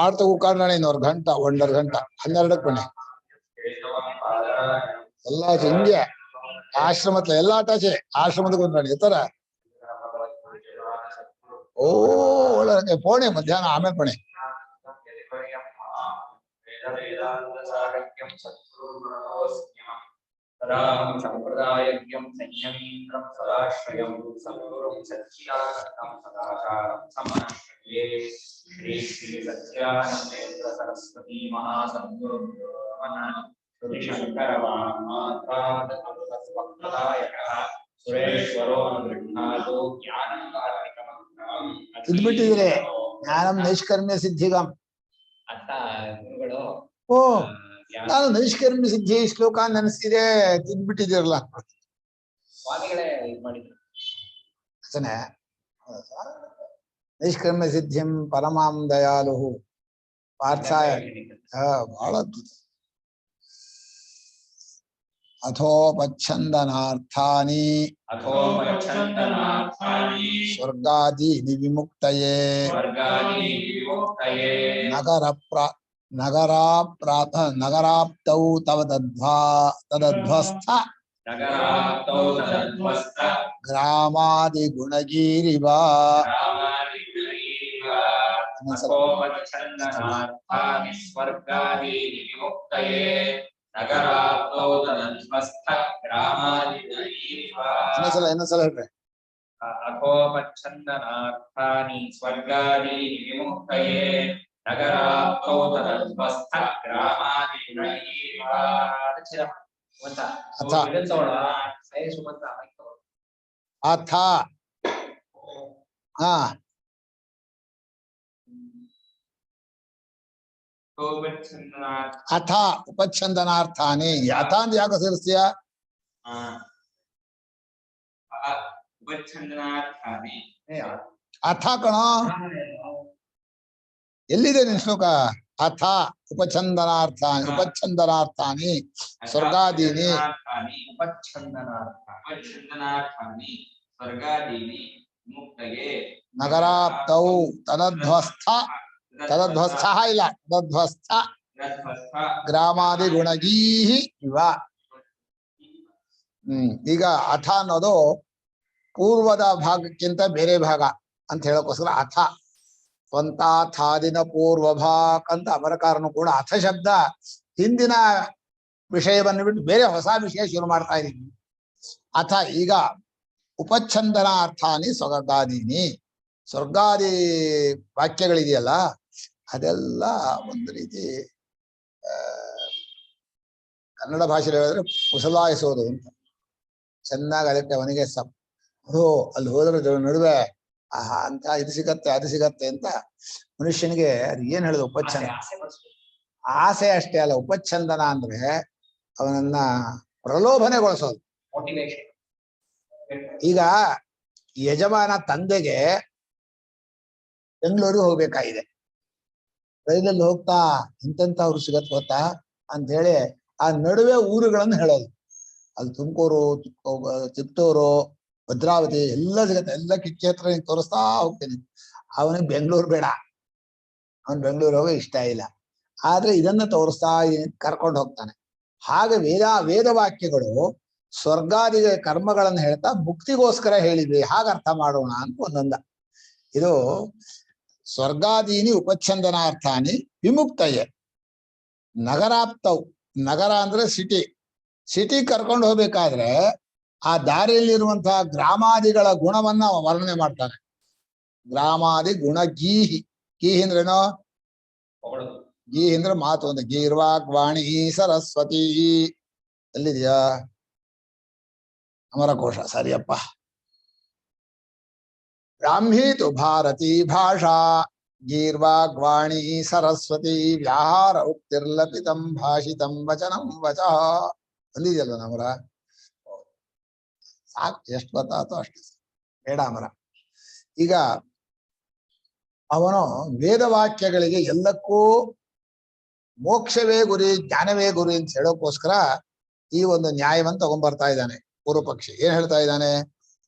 ಮಾಡ್ತಾ ಕೂತ್ಕೊಂಡ್ರೆ ಇನ್ನೊಂದು ಗಂಟ 1.5 ಗಂಟೆ 12ಕ್ಕೆ ಬನ್ನಿ ಎಲ್ಲ ಹಿಂಗೆ ಆಶ್ರಮದ ಎಲ್ಲ ಆಟಾಚೆ ಆಶ್ರಮದ ಬಂದ್ರಾಣಿ ಎತ್ತರ ಓ ಒಳ್ಳೆ ಪೋಣೆ ಮಧ್ಯಾಹ್ನ ಆಮೇಲೆ ಪಣೆ ಸಂಪ್ರದಾಯಜ್ಞಂ ಸಂಯಮೀಂದ್ರಂ ಸದಾಶ್ರಯಂ ಸದ್ಗುರುಂ ಸಚ್ಚಿದಾನಂದಂ ಸದಾಚಾರಂ ಸಮನ್ವಯೇ ಶ್ರೀ ಶ್ರೀ ಸತ್ಯಾನಂದೇಂದ್ರ ಸರಸ್ವತಿ ಮಹಾಸದ್ಗುರು ಶಂಕರ ಮಾತ್ರಾದಾಯಕ ಸುರೇಶ್ವರೋ ಗೃಹಾದು ಜ್ಞಾನಂ ಕಾರ್ತಿಕಮಂತ್ರಂ ಇದ್ಬಿಟ್ಟಿದ್ರೆ ಜ್ಞಾನಂ ನೈಷ್ಕರ್ಮ್ಯ ಸಿದ್ಧಿಗಂ ಅಂತ ಗುರುಗಳು ಓ ನಾನು ನೈಷ್ಕರ್ಮ್ಯ ಸಿದ್ಧಿ ಶ್ಲೋಕ ನೆನೆಸ್ತಿದೆ ತಿಂದ್ಬಿಟ್ಟಿದ್ದೀರಲ್ಲ ಸ್ವಾಮಿಗಳೇ ಇದು ಮಾಡಿದ್ರು ಅಸನೆ ನೈಷ್ಕರ್ಮ್ಯ ಸಿದ್ಧಿಂ ಪರಮಾಂ ದಯಾಲು ಪಾರ್ಥಾಯ ಬಹಳ ಅದ್ಭುತ ಅಥೋಪಚ್ಛಂದನಾರ್ಥಾನಿ ಸ್ವರ್ಗಾದೀನಿ ವಿಮುಕ್ತಯೇ ನಗರಾಪ್ತೌ ತವದಧ್ವಸ್ಥ ಗ್ರಾಮಾದಿ ಗುಣಗೀರಿವ ಇನ್ನೊಂದ್ಸಲ ಹೇಳ್ರಿ ಅಥೋಪಚ್ಛಂದನಾರ್ಥಾನಿ ಸ್ವರ್ಗಾದಿ ವಿಮುಕ್ತಯೇ ನಗರಾಪ್ತೌ ತದಧ್ವಸ್ಥ ಗ್ರಾಮಾದಿ ಗುಣಗೀರಿವ ಅಥ ಅಥ ಉಪಚ್ಛಂದನಾರ್ಥಾನಿ ಅಥ ಅಂತ ಯಾಕೆ ಸೇರಿಸ್ತೀಯ ಅಥ ಕಣ ಎಲ್ಲಿದೆ ನಿನ್ ಶ್ಲೋಕ ಅಥ ಉಪಚ್ಛಂದನಾರ್ಥಾನಿ ಸ್ವರ್ಗಾದೀನಿ ನಗರಾಪ್ತೌ ತದಧ್ವಸ್ಥ ಇಲ್ಲ ತದಧ್ವಸ್ಥ ಗ್ರಾಮಾದಿ ಗುಣಗೀಹಿ ಇವ ಈಗ ಅಥ ಅನ್ನೋದು ಪೂರ್ವದ ಭಾಗಕ್ಕಿಂತ ಬೇರೆ ಭಾಗ ಅಂತ ಹೇಳೋಕ್ಕೋಸ್ಕರ ಅಥ ಸ್ವಂತಾಥಾದಿನ ಪೂರ್ವಭಾಕ್ ಅಂತ ಅಮರಕಾರನು ಕೂಡ ಅಥ ಶಬ್ದ ಹಿಂದಿನ ವಿಷಯವನ್ನು ಬಿಟ್ಟು ಬೇರೆ ಹೊಸ ವಿಷಯ ಶುರು ಮಾಡ್ತಾ ಇದ್ದೀನಿ ಅಥ ಈಗ ಉಪಚ್ಛಂದನಾರ್ಥಾನಿ ಸ್ವರ್ಗಾದೀನಿ ಸ್ವರ್ಗಾದಿ ವಾಕ್ಯಗಳಿದೆಯಲ್ಲ ಅದೆಲ್ಲ ಒಂದು ರೀತಿ ಕನ್ನಡ ಭಾಷೆಯಲ್ಲಿ ಹೇಳಿದ್ರೆ ಕುಶಲಾಯಿಸೋದು ಅಂತ ಚೆನ್ನಾಗಿ ಅದಕ್ಕೆ ಅವನಿಗೆ ಅಲ್ಲಿ ಹೋದ್ರೆ ನಡುವೆ ಅಂತ ಇದು ಸಿಗತ್ತೆ ಅದು ಸಿಗತ್ತೆ ಅಂತ ಮನುಷ್ಯನಿಗೆ ಅದು ಏನ್ ಹೇಳುದು ಉಪಚ್ಛಂದ ಆಸೆ ಅಷ್ಟೇ ಅಲ್ಲ ಉಪಚ್ಛಂದನ ಅಂದ್ರೆ ಅವನನ್ನ ಪ್ರಲೋಭನೆಗೊಳಿಸೋದು ಈಗ ಯಜಮಾನ ತಂದೆಗೆ ಬೆಂಗಳೂರಿಗೆ ಹೋಗ್ಬೇಕಾಗಿದೆ ರೈಲಲ್ಲಿ ಹೋಗ್ತಾ ಇಂತೆಂಥವ್ರು ಸಿಗತ್ ಗೊತ್ತಾ ಅಂತ ಹೇಳಿ ಆ ನಡುವೆ ಊರುಗಳನ್ನು ಹೇಳೋದು ಅಲ್ಲಿ ತುಮಕೂರು ಚಿತ್ತೂರು ಭದ್ರಾವತಿ ಎಲ್ಲ ಸಿಗತ್ತೆ ಎಲ್ಲ ಕಿಕ್ಕಿ ಹತ್ರ ತೋರಿಸ್ತಾ ಹೋಗ್ತೀನಿ ಅವನಿಗೆ ಬೆಂಗಳೂರು ಬೇಡ ಅವನ್ ಬೆಂಗಳೂರು ಹೋಗೋ ಇಷ್ಟ ಇಲ್ಲ ಆದ್ರೆ ಇದನ್ನ ತೋರಿಸ್ತಾ ಕರ್ಕೊಂಡು ಹೋಗ್ತಾನೆ ಹಾಗೆ ವೇದವಾಕ್ಯಗಳು ಸ್ವರ್ಗಾದಿ ಕರ್ಮಗಳನ್ನು ಹೇಳ್ತಾ ಮುಕ್ತಿಗೋಸ್ಕರ ಹೇಳಿದ್ವಿ ಹಾಗೆ ಅರ್ಥ ಮಾಡೋಣ ಅಂತ ಒಂದೊಂದ ಇದು ಸ್ವರ್ಗಾದೀನಿ ಉಪಚ್ಛಂದನಾರ್ಥಾನಿ ವಿಮುಕ್ತಯೇ ನಗರಾಪ್ತವು ನಗರ ಅಂದ್ರೆ ಸಿಟಿ ಕರ್ಕೊಂಡು ಹೋಗ್ಬೇಕಾದ್ರೆ ಆ ದಾರಿಯಲ್ಲಿರುವಂತಹ ಗ್ರಾಮಾದಿಗಳ ಗುಣವನ್ನ ವರ್ಣನೆ ಮಾಡ್ತಾನೆ ಗ್ರಾಮಾದಿ ಗುಣ ಗೀಹಿ ಅಂದ್ರೇನೋ ಗೀಹಿ ಅಂದ್ರೆ ಮಾತು ಒಂದು ಗೀರ್ವಾಗ್ವಾಣಿ ಸರಸ್ವತಿ ಎಲ್ಲಿದ್ಯಾ ಅಮರಕೋಶ ಸರಿಯಪ್ಪ ಬ್ರಾಹ್ಮೀತು ಭಾರತೀ ಭಾಷಾ ಗೀರ್ವಾಗ್ವಾಣಿ ಸರಸ್ವತಿ ವ್ಯಾಹಾರ ಉಕ್ತಿರ್ಲಪಿತಂ ಭಾಷಿತಂ ವಚನಂ ವಚಃ ಬಂದಿದೆಯಲ್ವ ನಮರ ಸಾಕು ಎಷ್ಟು ಗೊತ್ತಾತೋ ಅಷ್ಟು ಬೇಡ ಅಮರ ಈಗ ಅವನು ವೇದವಾಕ್ಯಗಳಿಗೆ ಎಲ್ಲಕ್ಕೂ ಮೋಕ್ಷವೇ ಗುರಿ, ಜ್ಞಾನವೇ ಗುರಿ ಅಂತ ಹೇಳೋಕ್ಕೋಸ್ಕರ ಈ ಒಂದು ನ್ಯಾಯವನ್ನು ತಗೊಂಡ್ಬರ್ತಾ ಇದ್ದಾನೆ ಪೂರ್ವ ಪಕ್ಷಿ. ಏನ್ ಹೇಳ್ತಾ ಇದ್ದಾನೆ?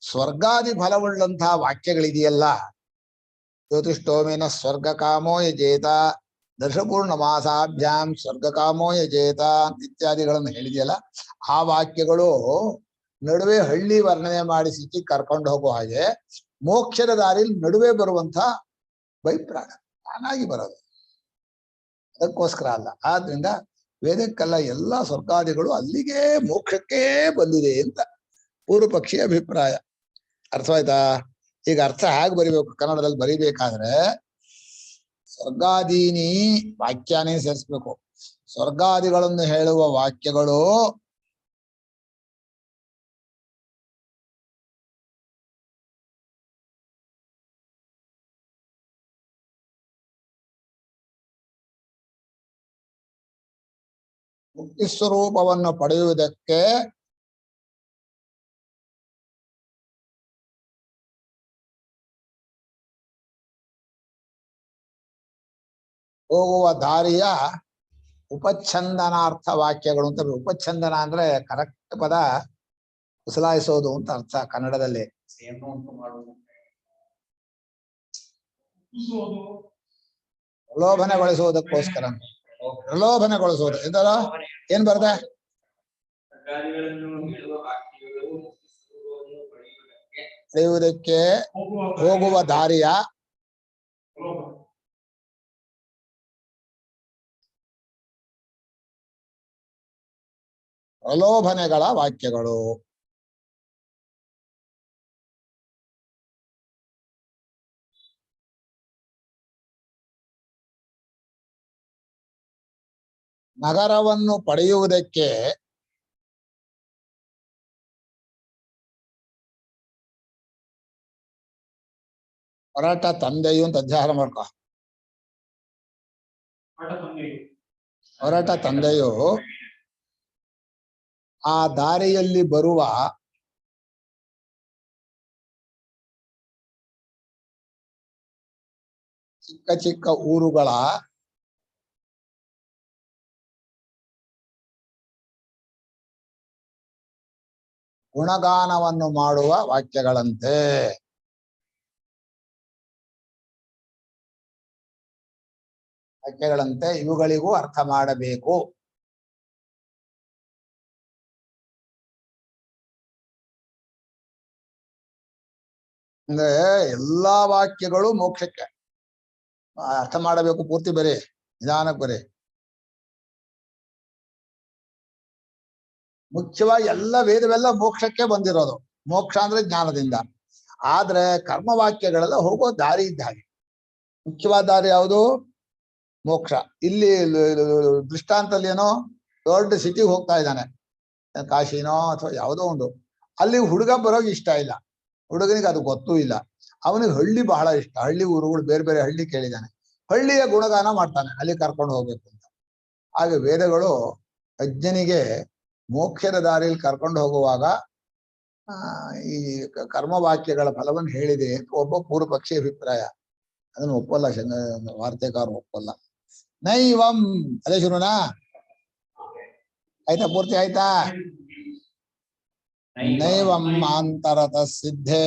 ಸ್ವರ್ಗಾದಿ ಫಲವುಳ್ಳಂತಹ ವಾಕ್ಯಗಳಿದೆಯಲ್ಲ, ಜ್ಯೋತಿಷ್ಠೋಮೇನ ಸ್ವರ್ಗ ಕಾಮೋ ಯಜೇತ, ದರ್ಶಪೂರ್ಣ ಮಾಸಾಭ್ಯಾಂ ಸ್ವರ್ಗ ಕಾಮೋ ಯಜೇತ ಇತ್ಯಾದಿಗಳನ್ನು ಹೇಳಿದೆಯಲ್ಲ, ಆ ವಾಕ್ಯಗಳು ನಡುವೆ ಹಳ್ಳಿ ವರ್ಣನೆ ಮಾಡಿ ಸಿಕ್ಕಿ ಕರ್ಕೊಂಡು ಹೋಗೋ ಹಾಗೆ ಮೋಕ್ಷದ ದಾರಿಯಲ್ಲಿ ನಡುವೆ ಬರುವಂತ ಬೈಪ್ರಾಣ ತಾನಾಗಿ ಬರೋದು, ಅದಕ್ಕೋಸ್ಕರ ಅಲ್ಲ. ಆದ್ರಿಂದ ವೇದಕ್ಕೆಲ್ಲ ಎಲ್ಲ ಸ್ವರ್ಗಾದಿಗಳು ಅಲ್ಲಿಗೆ ಮೋಕ್ಷಕ್ಕೆ ಬಂದಿದೆ ಅಂತ ಪೂರ್ವ ಪಕ್ಷಿಯ ಅಭಿಪ್ರಾಯ. ಅರ್ಥವಾಯ್ತಾ? ಈಗ ಅರ್ಥ ಹೇಗೆ ಬರಿಬೇಕು ಕನ್ನಡದಲ್ಲಿ ಬರಿಬೇಕಾದ್ರೆ, ಸ್ವರ್ಗಾದೀನಿ ವಾಕ್ಯನೇ ಸೇರಿಸ್ಬೇಕು. ಸ್ವರ್ಗಾದಿಗಳನ್ನು ಹೇಳುವ ವಾಕ್ಯಗಳು ಮುಕ್ತಿ ಸ್ವರೂಪವನ್ನು ಪಡೆಯುವುದಕ್ಕೆ ಹೋಗುವ ದಾರಿಯ ಉಪಚ್ಛಂದನಾರ್ಥ ವಾಕ್ಯಗಳು ಅಂತ. ಉಪಚ್ಛಂದನ ಅಂದ್ರೆ ಕರೆಕ್ಟ್ ಪದ ಕುಸಲಾಯಿಸೋದು ಅಂತ ಅರ್ಥ ಕನ್ನಡದಲ್ಲಿ. ಪ್ರಲೋಭನೆಗೊಳಿಸುವುದಕ್ಕೋಸ್ಕರ, ಪ್ರಲೋಭನೆಗೊಳಿಸುವುದು ಇದರ ಏನ್ ಬರ್ದೆ? ಪಡೆಯುವುದಕ್ಕೆ ಹೋಗುವ ದಾರಿಯ ಪ್ರಲೋಭನೆಗಳ ವಾಕ್ಯಗಳು. ನಗರವನ್ನು ಪಡೆಯುವುದಕ್ಕೆ ಹೊರಟ ತಂದೆಯು ಅಂತ ಅಧ್ಯಯನ ಮಾಡ್ಕೊ. ಹೊರಟ ತಂದೆಯು ಆ ದಾರಿಯಲ್ಲಿ ಬರುವ ಚಿಕ್ಕ ಚಿಕ್ಕ ಊರುಗಳ ಗುಣಗಾನವನ್ನು ಮಾಡುವ ವಾಕ್ಯಗಳಂತೆ. ವಾಕ್ಯಗಳಂತೆ ಇವುಗಳಿಗೂ ಅರ್ಥ ಮಾಡಬೇಕು. ಅಂದ್ರೆ ಎಲ್ಲಾ ವಾಕ್ಯಗಳು ಮೋಕ್ಷಕ್ಕೆ ಅರ್ಥ ಮಾಡಬೇಕು. ಪೂರ್ತಿ ಬರೀ, ನಿಧಾನಕ್ಕೆ ಬರೀ. ಮುಖ್ಯವಾಗಿ ಎಲ್ಲ ವೇದವೆಲ್ಲ ಮೋಕ್ಷಕ್ಕೆ ಬಂದಿರೋದು. ಮೋಕ್ಷ ಅಂದ್ರೆ ಜ್ಞಾನದಿಂದ. ಆದ್ರೆ ಕರ್ಮವಾಕ್ಯಗಳೆಲ್ಲ ಹೋಗೋ ದಾರಿ ಇದ್ದ ಹಾಗೆ. ಮುಖ್ಯವಾದ ದಾರಿ ಯಾವುದು? ಮೋಕ್ಷ. ಇಲ್ಲಿ ದೃಷ್ಟಾಂತದಲ್ಲಿ ಏನೋ ದೊಡ್ಡ ಸಿಟಿಗೆ ಹೋಗ್ತಾ ಇದ್ದಾನೆ, ಕಾಶಿನೋ ಅಥವಾ ಯಾವುದೋ ಒಂದು. ಅಲ್ಲಿ ಹುಡುಗ ಬರೋಕೆ ಇಷ್ಟ ಇಲ್ಲ, ಹುಡುಗನಿಗೆ ಅದು ಗೊತ್ತೂ ಇಲ್ಲ. ಅವನಿಗೆ ಹಳ್ಳಿ ಬಹಳ ಇಷ್ಟ. ಹಳ್ಳಿ ಊರುಗಳು ಬೇರೆ ಬೇರೆ ಹಳ್ಳಿ ಕೇಳಿದಾನೆ, ಹಳ್ಳಿಯ ಗುಣಗಾನ ಮಾಡ್ತಾನೆ ಅಲ್ಲಿ ಕರ್ಕೊಂಡು ಹೋಗ್ಬೇಕು ಅಂತ. ಹಾಗೆ ವೇದಗಳು ಅಜ್ಞನಿಗೆ ಮೋಕ್ಷದ ದಾರಿಯಲ್ಲಿ ಕರ್ಕೊಂಡು ಹೋಗುವಾಗ ಈ ಕರ್ಮವಾಕ್ಯಗಳ ಫಲವನ್ನು ಹೇಳಿದೆ ಅಂತ ಒಬ್ಬ ಪೂರ್ವ ಪಕ್ಷಿ ಅಭಿಪ್ರಾಯ. ಅದನ್ನು ಒಪ್ಪಲ್ಲ, ವಾರ್ತೆಕಾರರು ಒಪ್ಪಲ್ಲ. ನೈವಂ ಅದೇ ಶುರುನಾ? ಆಯ್ತಾ? ಪೂರ್ತಿ ಆಯ್ತಾ? ನೈವಂ ಅಂತರತ ಸಿದ್ಧೇ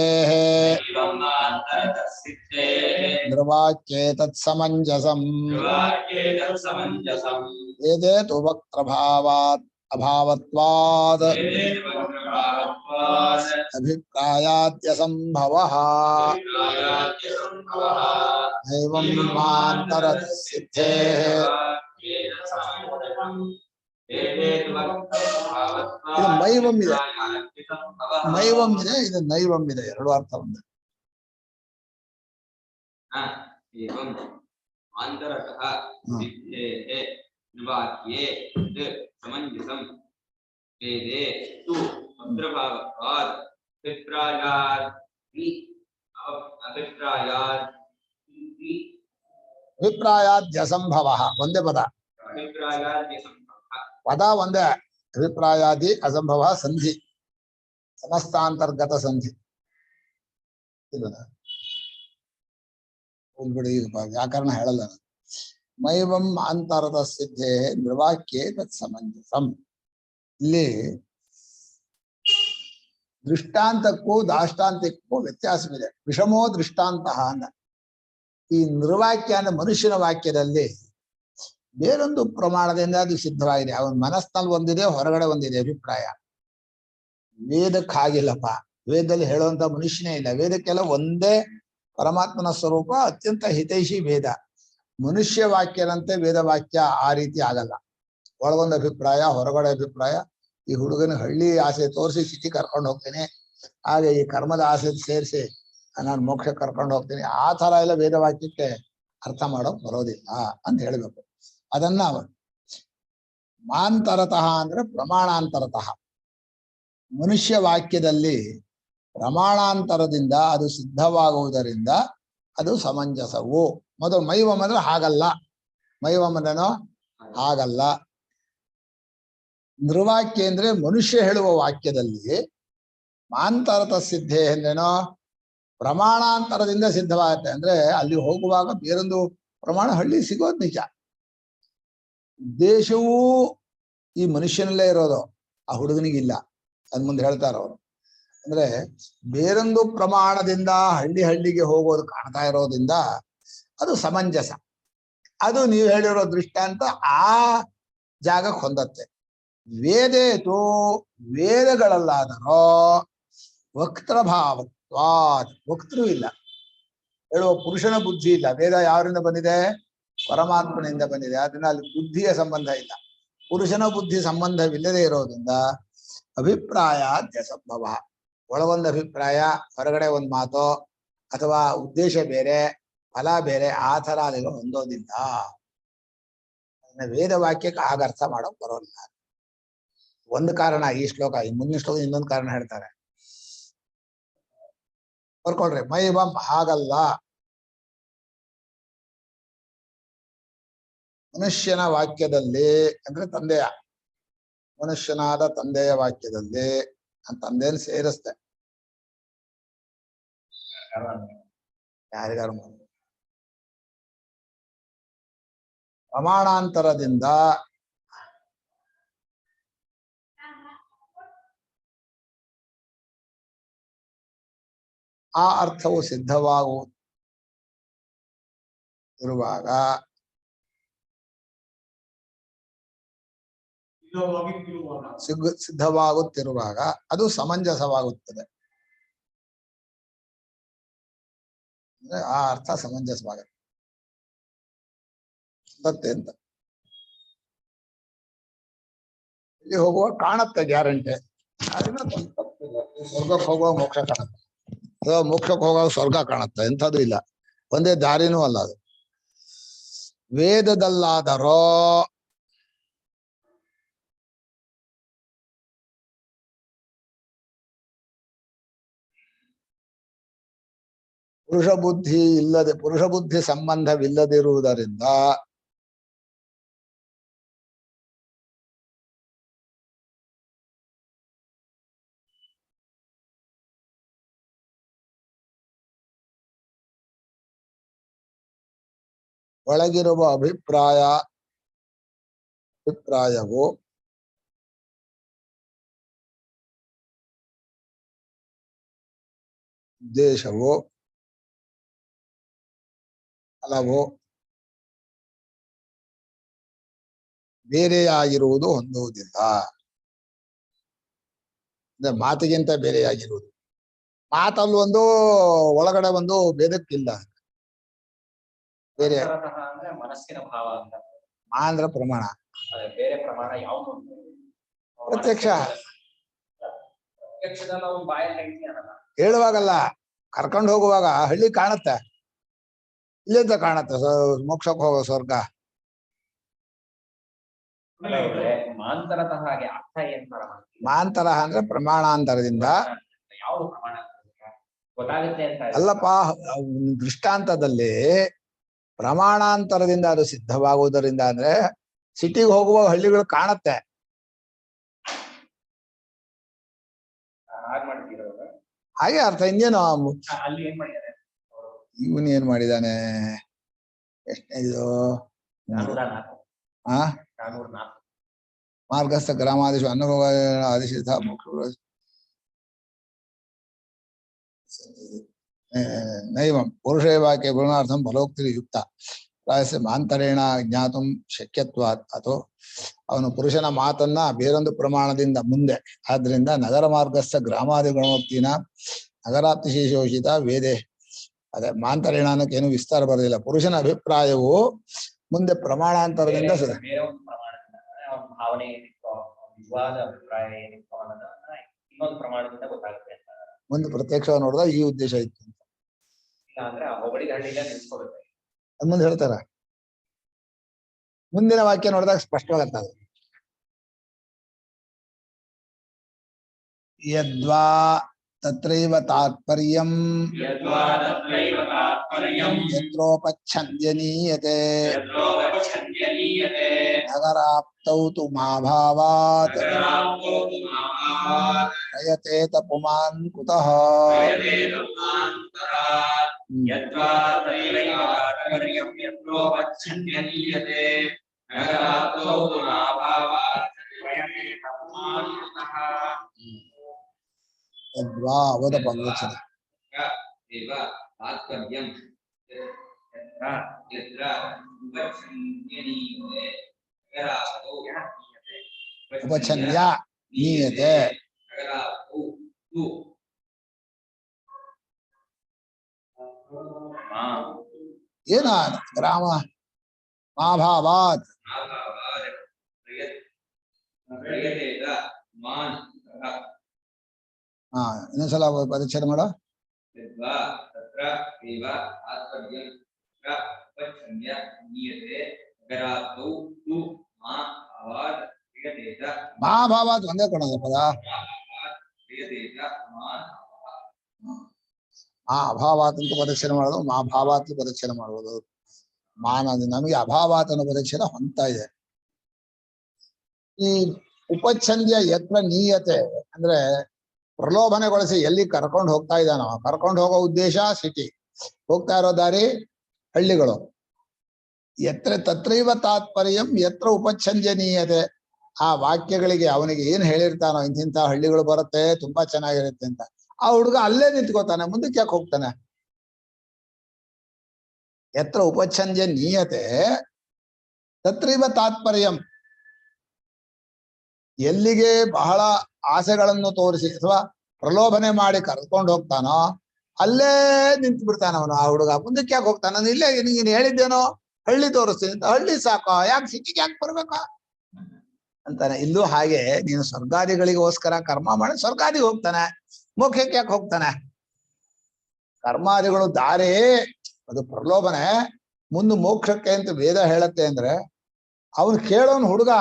ಧ್ರುವಾಕ್ಯೇ ತತ್ಸಮಂಜಸಂ ವೇದೇ ತು ವಕ್ತ್ರಭಾವಾತ್ ಅಭಾವತ್ವಾದ್ ಅಭಿಪ್ರಾಯಾದ್ಯಸಂಭವಃ. ನೈವಂ ಅಂತರತ ಸಿದ್ಧೇ ಇದು ಮೈವಂ ಇದೆ, ಮೈವಂ ಇದೆ, ಇದು ನೈವಂ ಇದೆ. ಎರಡು ಅರ್ಥ ಒಂದು. ಅಭಿಪ್ರಾಯಾದ್ಯಸಂಭವ ಒಂದೇ ಪದ, ಪದ ಒಂದೇ. ಅಭಿಪ್ರಾಯಾದಿ ಅಸಂಭವ ಸಂಧಿ, ಸಮಸ್ತಾಂತರ್ಗತ ಸಂಧಿ. ಹೋಗ್ಬಿಡಿ, ಈಗ ವ್ಯಾಕರಣ ಹೇಳಲ್ಲ ನಾನು. ಮೈವಂ ಅಂತರದ ಸಿದ್ಧೆ ನಿರ್ವಾಕ್ಯೆ ತತ್ ಸಮಂಜಸಂ. ಇಲ್ಲಿ ದೃಷ್ಟಾಂತಕ್ಕೂ ದಾಷ್ಟಾಂತಕ್ಕೂ ವ್ಯತ್ಯಾಸವಿದೆ. ವಿಷಮೋ ದೃಷ್ಟಾಂತ ಅಂದ. ಈ ನಿರ್ವಾಕ್ಯ ಅಂದ್ರೆ ಮನುಷ್ಯನ ವಾಕ್ಯದಲ್ಲಿ ಬೇರೊಂದು ಪ್ರಮಾಣದಿಂದ ಅದು ಸಿದ್ಧವಾಗಿದೆ. ಅವನ ಮನಸ್ಸಿನಲ್ಲಿ ಒಂದಿದೆ, ಹೊರಗಡೆ ಒಂದಿದೆ ಅಭಿಪ್ರಾಯ. ವೇದಕ್ಕೆ ಹಾಗಿಲ್ಲಪ್ಪ. ವೇದದಲ್ಲಿ ಹೇಳುವಂತ ಮನುಷ್ಯನೇ ಇಲ್ಲ. ವೇದಕ್ಕೆಲ್ಲ ಒಂದೇ ಪರಮಾತ್ಮನ ಸ್ವರೂಪ, ಅತ್ಯಂತ ಹಿತೈಷಿ ವೇದ. ಮನುಷ್ಯ ವಾಕ್ಯನಂತೆ ವೇದ ವಾಕ್ಯ ಆ ರೀತಿ ಆಗಲ್ಲ. ಒಳಗೊಂದು ಅಭಿಪ್ರಾಯ, ಹೊರಗಡೆ ಅಭಿಪ್ರಾಯ. ಈ ಹುಡುಗನ ಹಳ್ಳಿ ಆಸೆ ತೋರಿಸಿ ಸಿಟಿ ಕರ್ಕೊಂಡು ಹೋಗ್ತೀನಿ, ಹಾಗೆ ಈ ಕರ್ಮದ ಆಸೆ ಸೇರಿಸಿ ನಾನು ಮೋಕ್ಷ ಕರ್ಕೊಂಡು ಹೋಗ್ತೀನಿ, ಆ ತರ ಎಲ್ಲ ವೇದ ವಾಕ್ಯಕ್ಕೆ ಅರ್ಥ ಮಾಡೋಕ್ ಬರೋದಿಲ್ಲ ಅಂತ ಹೇಳ್ಬೇಕು. ಅದನ್ನ ಮಾಂತರತಃ ಅಂದ್ರೆ ಪ್ರಮಾಣಾಂತರತಃ. ಮನುಷ್ಯ ವಾಕ್ಯದಲ್ಲಿ ಪ್ರಮಾಣಾಂತರದಿಂದ ಅದು ಸಿದ್ಧವಾಗುವುದರಿಂದ ಅದು ಸಮಂಜಸವು. ಮೊದಲು ಮೈವಂ ಅಂದ್ರೆ ಹಾಗಲ್ಲ. ಮೈವಂ ಅಂದ್ರೇನೋ ಹಾಗಲ್ಲ. ನಿರ್ವಾಕ್ಯ ಅಂದ್ರೆ ಮನುಷ್ಯ ಹೇಳುವ ವಾಕ್ಯದಲ್ಲಿ ಮಾಂತರತ ಸಿದ್ಧೆ ಅಂದ್ರೇನೋ ಪ್ರಮಾಣಾಂತರದಿಂದ ಸಿದ್ಧವಾಗುತ್ತೆ. ಅಂದ್ರೆ ಅಲ್ಲಿ ಹೋಗುವಾಗ ಬೇರೊಂದು ಪ್ರಮಾಣ ಹಳ್ಳಿ ಸಿಗೋದು ನಿಜ. ಉದ್ದೇಶವೂ ಈ ಮನುಷ್ಯನಲ್ಲೇ ಇರೋದು, ಆ ಹುಡುಗನಿಗಿಲ್ಲ. ಅದ್ ಮುಂದೆ ಹೇಳ್ತಾರ ಅವರು. ಅಂದ್ರೆ ಬೇರೊಂದು ಪ್ರಮಾಣದಿಂದ ಹಳ್ಳಿಗೆ ಹೋಗೋದು ಕಾಣ್ತಾ ಇರೋದ್ರಿಂದ ಅದು ಸಮಂಜಸ. ಅದು ನೀವು ಹೇಳಿರೋ ದೃಷ್ಟಾಂತ ಆ ಜಾಗಕ್ಕೆ ಹೊಂದತ್ತೆ. ವೇದೇತು ವೇದಗಳಲ್ಲಾದರೋ ವಕ್ತೃಭಾವತ್ವಾತ್, ವಕ್ತೃ ಇಲ್ಲ, ಹೇಳುವ ಪುರುಷನ ಬುದ್ಧಿ ಇಲ್ಲ. ವೇದ ಯಾರಿಂದ ಬಂದಿದೆ? ಪರಮಾತ್ಮನಿಂದ ಬಂದಿದೆ. ಅದನ್ನ ಅಲ್ಲಿ ಬುದ್ಧಿಯ ಸಂಬಂಧ ಇಲ್ಲ, ಪುರುಷನ ಬುದ್ಧಿ ಸಂಬಂಧವಿಲ್ಲದೆ ಇರೋದ್ರಿಂದ ಅಭಿಪ್ರಾಯ ದ್ಯಸಂಭವ. ಒಳಗೊಂದು ಅಭಿಪ್ರಾಯ, ಹೊರಗಡೆ ಒಂದು ಮಾತು, ಅಥವಾ ಉದ್ದೇಶ ಬೇರೆ ಫಲ ಬೇರೆ, ಆ ಥರ ಅಲ್ಲಿಗೆ ಹೊಂದೋದಿಲ್ಲ. ವೇದ ವಾಕ್ಯಕ್ಕೆ ಆಗ ಅರ್ಥ ಮಾಡೋಕ್ ಬರೋಲ್ಲ. ಒಂದು ಕಾರಣ ಈ ಶ್ಲೋಕ. ಈ ಮುಂದಿನ ಶ್ಲೋಕ ಇನ್ನೊಂದು ಕಾರಣ ಹೇಳ್ತಾರೆ, ಬರ್ಕೊಳ್ರಿ. ಮೈವಂ ಹಾಗಲ್ಲ. ಮನುಷ್ಯನ ವಾಕ್ಯದಲ್ಲಿ ಅಂದ್ರೆ ತಂದೆಯ, ಮನುಷ್ಯನಾದ ತಂದೆಯ ವಾಕ್ಯದಲ್ಲಿ, ತಂದೆಯನ್ನು ಸೇರಿಸ್ತೆ ಯಾರಿಗಾರು ಪ್ರಮಾಣಾಂತರದಿಂದ ಆ ಅರ್ಥವು ಸಿದ್ಧವಾಗುತ್ತಿರುವಾಗ ಸಿದ್ಧವಾಗುತ್ತಿರುವಾಗ ಅದು ಸಮಂಜಸವಾಗುತ್ತದೆ. ಅಂದ್ರೆ ಆ ಅರ್ಥ ಸಮಂಜಸವಾಗುತ್ತೆ ಅಂತ. ಇಲ್ಲಿ ಹೋಗುವ ಕಾಣತ್ತೆ ಗ್ಯಾರಂಟಿ. ಸ್ವರ್ಗಕ್ಕೆ ಹೋಗುವ ಮೋಕ್ಷ ಕಾಣುತ್ತೆ, ಅಥವಾ ಮೋಕ್ಷಕ್ಕೆ ಹೋಗುವ ಸ್ವರ್ಗ ಕಾಣುತ್ತೆ. ಎಂಥದ್ದು ಇಲ್ಲ, ಒಂದೇ ದಾರಿನೂ ಅಲ್ಲ ಅದು. ವೇದದಲ್ಲಾದರೋ ಪುರುಷ ಬುದ್ಧಿ ಸಂಬಂಧವಿಲ್ಲದಿರುವುದರಿಂದ ಒಳಗಿರುವ ಅಭಿಪ್ರಾಯವು ಉದ್ದೇಶವು ಫಲವು ಬೇರೆಯಾಗಿರುವುದು ಹೊಂದುವುದಿಲ್ಲ. ಅಂದ್ರೆ ಮಾತಿಗಿಂತ ಬೇರೆಯಾಗಿರುವುದು. ಮಾತಲ್ಲಿ ಒಂದು, ಒಳಗಡೆ ಒಂದು, ಭೇದಕ್ಕಿಲ್ಲ. ಬೇರೆ ಅಂದ್ರೆ ಮನಸ್ಸಿನ ಭಾವ ಅಂತ. ಅಂದ್ರೆ ಪ್ರಮಾಣ, ಬೇರೆ ಪ್ರಮಾಣ ಯಾವುದು? ಪ್ರತ್ಯಕ್ಷ. ನಾವು ಬಾಯಲ್ಲಿ ಹೇಳುವಾಗಲ್ಲ, ಕರ್ಕೊಂಡು ಹೋಗುವಾಗ ಹಳ್ಳಿ ಕಾಣುತ್ತೆ, ಇಲ್ಲಿಂದ ಕಾಣುತ್ತೆ ಮೋಕ್ಷಕ್ಕೆ ಹೋಗೋ ಸ್ವರ್ಗ. ಮಾಂತರತಃ ಹಾಗೆ ಅರ್ಥ ಏನ್? ಮಾಂತರ ಅಂದ್ರೆ ಪ್ರಮಾಣಾಂತರದಿಂದ. ಯಾವುದು ಪ್ರಮಾಣ ಗೊತ್ತಾಗುತ್ತೆ ಅಂತ ಅಲ್ಲಪ್ಪ, ದೃಷ್ಟಾಂತದಲ್ಲಿ ಪ್ರಮಾಣಾಂತರದಿಂದ ಅದು ಸಿದ್ಧವಾಗುವುದರಿಂದ ಅಂದ್ರೆ ಸಿಟಿಗೆ ಹೋಗುವ ಹಳ್ಳಿಗಳು ಕಾಣತ್ತೆ. ಹಾಗೆ ಅರ್ಥ. ಇನ್ನೇನು ಅಲ್ಲಿ ಏನ್ ಮಾಡಿದ್ದಾರೆ? ಇವನ್ ಏನ್ ಮಾಡಿದಾನೆ? ಎಷ್ಟನೇ ಇದು? 404 ಆ 404 ಮಾರ್ಗಸ್ಥ ಗ್ರಾಮಾದಿಶು ಅನ್ನಭೋಗ ಆದಿಶಿತ ನೈವಂ ಪುರುಷೇ ವಾಕ್ಯ ಗುಣಾರ್ಥಂ ಫಲೋಕ್ತಿ ಯುಕ್ತ ಪ್ರಾಯಸ್ಯ ಮಾಂತರೇಣ ಜ್ಞಾತುಂ ಶಕ್ಯತ್ವಾತ್. ಅಥವಾ ಅವನು ಪುರುಷನ ಮಾತನ್ನ ಬೇರೊಂದು ಪ್ರಮಾಣದಿಂದ ಮುಂದೆ, ಆದ್ರಿಂದ ನಗರ ಮಾರ್ಗಸ್ಥ ಗ್ರಾಮಾದಿ ಗುಣೋಕ್ತಿನ ನಗರಾಪ್ತಿಶೇಷೋಷಿತ ವೇದೆ. ಅದೇ ಮಾಂತರೇಣ ಅನ್ನೋಕ್ಕೇನು ವಿಸ್ತಾರ ಬರೋದಿಲ್ಲ. ಪುರುಷನ ಅಭಿಪ್ರಾಯವು ಮುಂದೆ ಪ್ರಮಾಣಾಂತರದಿಂದ ಬೇರೆ ಒಂದು ಪ್ರಮಾಣದಿಂದ ಅವನ ಭಾವನೆ ಏನಿತ್ತು, ನಿಜವಾದ ಅಭಿಪ್ರಾಯ ಏನಿತ್ತು ಅನ್ನೋದನ್ನ ಇನ್ನೊಂದು ಪ್ರಮಾಣದಿಂದ ಗೊತ್ತಾಗುತ್ತೆ ಅಂತ. ಮುಂದೆ ಪ್ರತ್ಯಕ್ಷವಾಗಿ ನೋಡಿದಾಗ ಈ ಉದ್ದೇಶ ಇತ್ತು ಅಂತ. ಇಲ್ಲ ಅಂದ್ರೆ ಆ ಹೊಗಳಿದ ಹಳ್ಳಿಗೆ ನಿಲ್ಸ್ಕೊಬೇಕು. ಮುಂದೆ ಹೇಳ್ತಾರ, ಮುಂದಿನ ವಾಕ್ಯ ನೋಡಿದಾಗ ಸ್ಪಷ್ಟವಾಗತ್ತದ. ಯದ್ವಾ ತತ್ರೈವ ತಾತ್ಪರ್ಯಂ ಯತ್ರೋಪಚ್ಛಂದ್ಯನೀಯತೆ ನಗರಾಪ್ತೌ ತು ಮಾಭಾವಾತ್ ಪ್ರಯತೇತ ಪುಮಾನ್ ಕುತಃ. ಯದ್ವಾ ಓದಪ್ಪ ವಿವೇಚನೆ. ಉಪಛನ್ಯ ನೀಯತೆ ಏನ ಗ್ರಾಮ ಮಾಭಾವಾತ್. ಇನ್ನೊಂದ್ಸಲ ಪರಿಚ್ಛೇದ ಮಾಡೋ. ಮಹಾಭಾವಾತ್ ಒಂದೇ ಕೊಡೋದು ಪದ. ಅಭಾವಾತ್ ಅಂತ ಪ್ರದಕ್ಷಿಣೆ ಮಾಡೋದು, ಮಹಾಭಾವಾತ್ ಪ್ರದಕ್ಷಿಣೆ ಮಾಡುವುದು. ನಮಗೆ ಅಭಾವಾತ್ ಅನ್ನೋ ಪ್ರದಕ್ಷಿಣೆ ಹೊಂತ ಇದೆ. ಈ ಉಪಚ್ಛಂದ್ಯ ಯತ್ನ ನೀಯತೆ ಅಂದ್ರೆ ಪ್ರಲೋಭನೆಗೊಳಿಸಿ ಎಲ್ಲಿ ಕರ್ಕೊಂಡು ಹೋಗ್ತಾ ಇದ್ದಾನೋ, ಕರ್ಕೊಂಡು ಹೋಗೋ ಉದ್ದೇಶ ಸಿಟಿ, ಹೋಗ್ತಾ ಇರೋ ದಾರಿ ಹಳ್ಳಿಗಳು. ಯತ್ರ ತತ್ರೈವ ತಾತ್ಪರ್ಯಂ ಯತ್ರ ಉಪಚ್ಛಂದ್ಯನೀಯತೆ. ಆ ವಾಕ್ಯಗಳಿಗೆ ಅವನಿಗೆ ಏನ್ ಹೇಳಿರ್ತಾನೋ, ಇಂತಿಂತ ಹಳ್ಳಿಗಳು ಬರುತ್ತೆ, ತುಂಬಾ ಚೆನ್ನಾಗಿರುತ್ತೆ ಅಂತ, ಆ ಹುಡುಗ ಅಲ್ಲೇ ನಿಂತ್ಕೋತಾನೆ, ಮುಂದಕ್ಕೆ ಯಾಕೆ ಹೋಗ್ತಾನೆ? ಯತ್ರ ಉಪಚ್ಛಂದ್ಯನೀಯತೆ ತತ್ರೈವ ತಾತ್ಪರ್ಯಂ. ಎಲ್ಲಿಗೆ ಬಹಳ ಆಸೆಗಳನ್ನು ತೋರಿಸಿ ಅಥವಾ ಪ್ರಲೋಭನೆ ಮಾಡಿ ಕರ್ಕೊಂಡು ಹೋಗ್ತಾನೋ ಅಲ್ಲೇ ನಿಂತು ಬಿಡ್ತಾನ ಅವನು. ಆ ಹುಡುಗ ಮುಂದಕ್ಕೆ ಯಾಕೆ ಹೋಗ್ತಾನ? ನಾನು ಇಲ್ಲೇ ನೀನು ಹೇಳಿದ್ದೇನೋ ಹಳ್ಳಿ ತೋರಿಸ್ತೀನಿ ಅಂತ, ಹಳ್ಳಿ ಸಾಕೋ, ಯಾಕೆ ಸಿಟಿಗೆ ಯಾಕೆ ಬರ್ಬೇಕಾ ಅಂತಾನೆ. ಇಲ್ಲೂ ಹಾಗೆ, ನೀನು ಸ್ವರ್ಗಾದಿಗಳಿಗೋಸ್ಕರ ಕರ್ಮ ಮಾಡಿ ಸ್ವರ್ಗಾದಿಗೆ ಹೋಗ್ತಾನೆ, ಮೋಕ್ಷಕ್ಕೆ ಯಾಕೆ ಹೋಗ್ತಾನೆ? ಕರ್ಮಾದಿಗಳು ದಾರಿ ಅದು ಪ್ರಲೋಭನೆ, ಮುಂದೆ ಮೋಕ್ಷಕ್ಕೆ ಅಂತ ವೇದ ಹೇಳತ್ತೆ ಅಂದ್ರೆ ಅವನು ಕೇಳೋನು ಹುಡುಗ,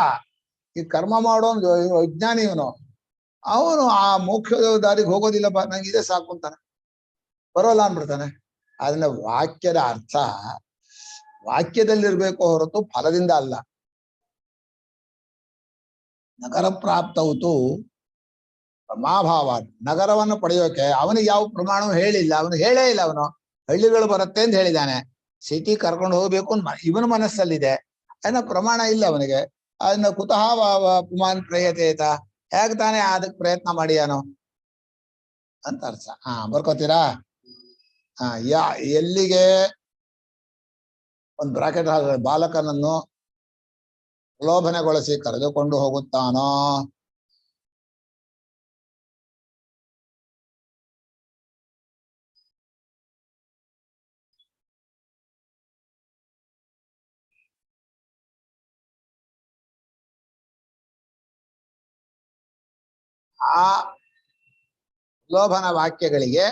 ಈ ಕರ್ಮ ಮಾಡೋನು ವಿಜ್ಞಾನಿ ಇವನು, ಅವನು ಆ ಮೋಕ್ಷದ ದಾರಿಗೆ ಹೋಗೋದಿಲ್ಲಪ್ಪ, ನಂಗೆ ಇದೇ ಸಾಕು ಅಂತಾನೆ, ಬರೋಲ್ಲ ಅನ್ಬಿಡ್ತಾನೆ. ಅದನ್ನ ವಾಕ್ಯದ ಅರ್ಥ ವಾಕ್ಯದಲ್ಲಿರ್ಬೇಕು ಹೊರತು ಫಲದಿಂದ ಅಲ್ಲ. ನಗರ ಪ್ರಾಪ್ತವತು ಮಾಭಾವ. ನಗರವನ್ನು ಪಡೆಯೋಕೆ ಅವನಿಗೆ ಯಾವ ಪ್ರಮಾಣವೂ ಹೇಳಿಲ್ಲ, ಅವನು ಹೇಳೇ ಇಲ್ಲ. ಅವನು ಹಳ್ಳಿಗಳು ಬರುತ್ತೆ ಅಂತ ಹೇಳಿದ್ದಾನೆ, ಸಿಟಿ ಕರ್ಕೊಂಡು ಹೋಗ್ಬೇಕು ಇವನ ಮನಸ್ಸಲ್ಲಿದೆ, ಅದನ್ನ ಪ್ರಮಾಣ ಇಲ್ಲ ಅವನಿಗೆ. ಅದನ್ನ ಕುತಃ ಪುಮಾನ್ ಪ್ರಯತೇತ, ಹೇಗೆ ತಾನೇ ಅದಕ್ಕೆ ಪ್ರಯತ್ನ ಮಾಡಿಯಾನೋ ಅಂತ ಅರ್ಥ. ಬರ್ಕೋತೀರಾ? ಎಲ್ಲಿಗೆ ಒಂದು ಬ್ರಾಕೆಟ್ ಬಾಲಕನನ್ನು ಪ್ರಲೋಭನೆಗೊಳಿಸಿ ಕರೆದುಕೊಂಡು ಹೋಗುತ್ತಾನೋ ಆ ಪ್ರಲೋಭನ ವಾಕ್ಯಗಳಿಗೆ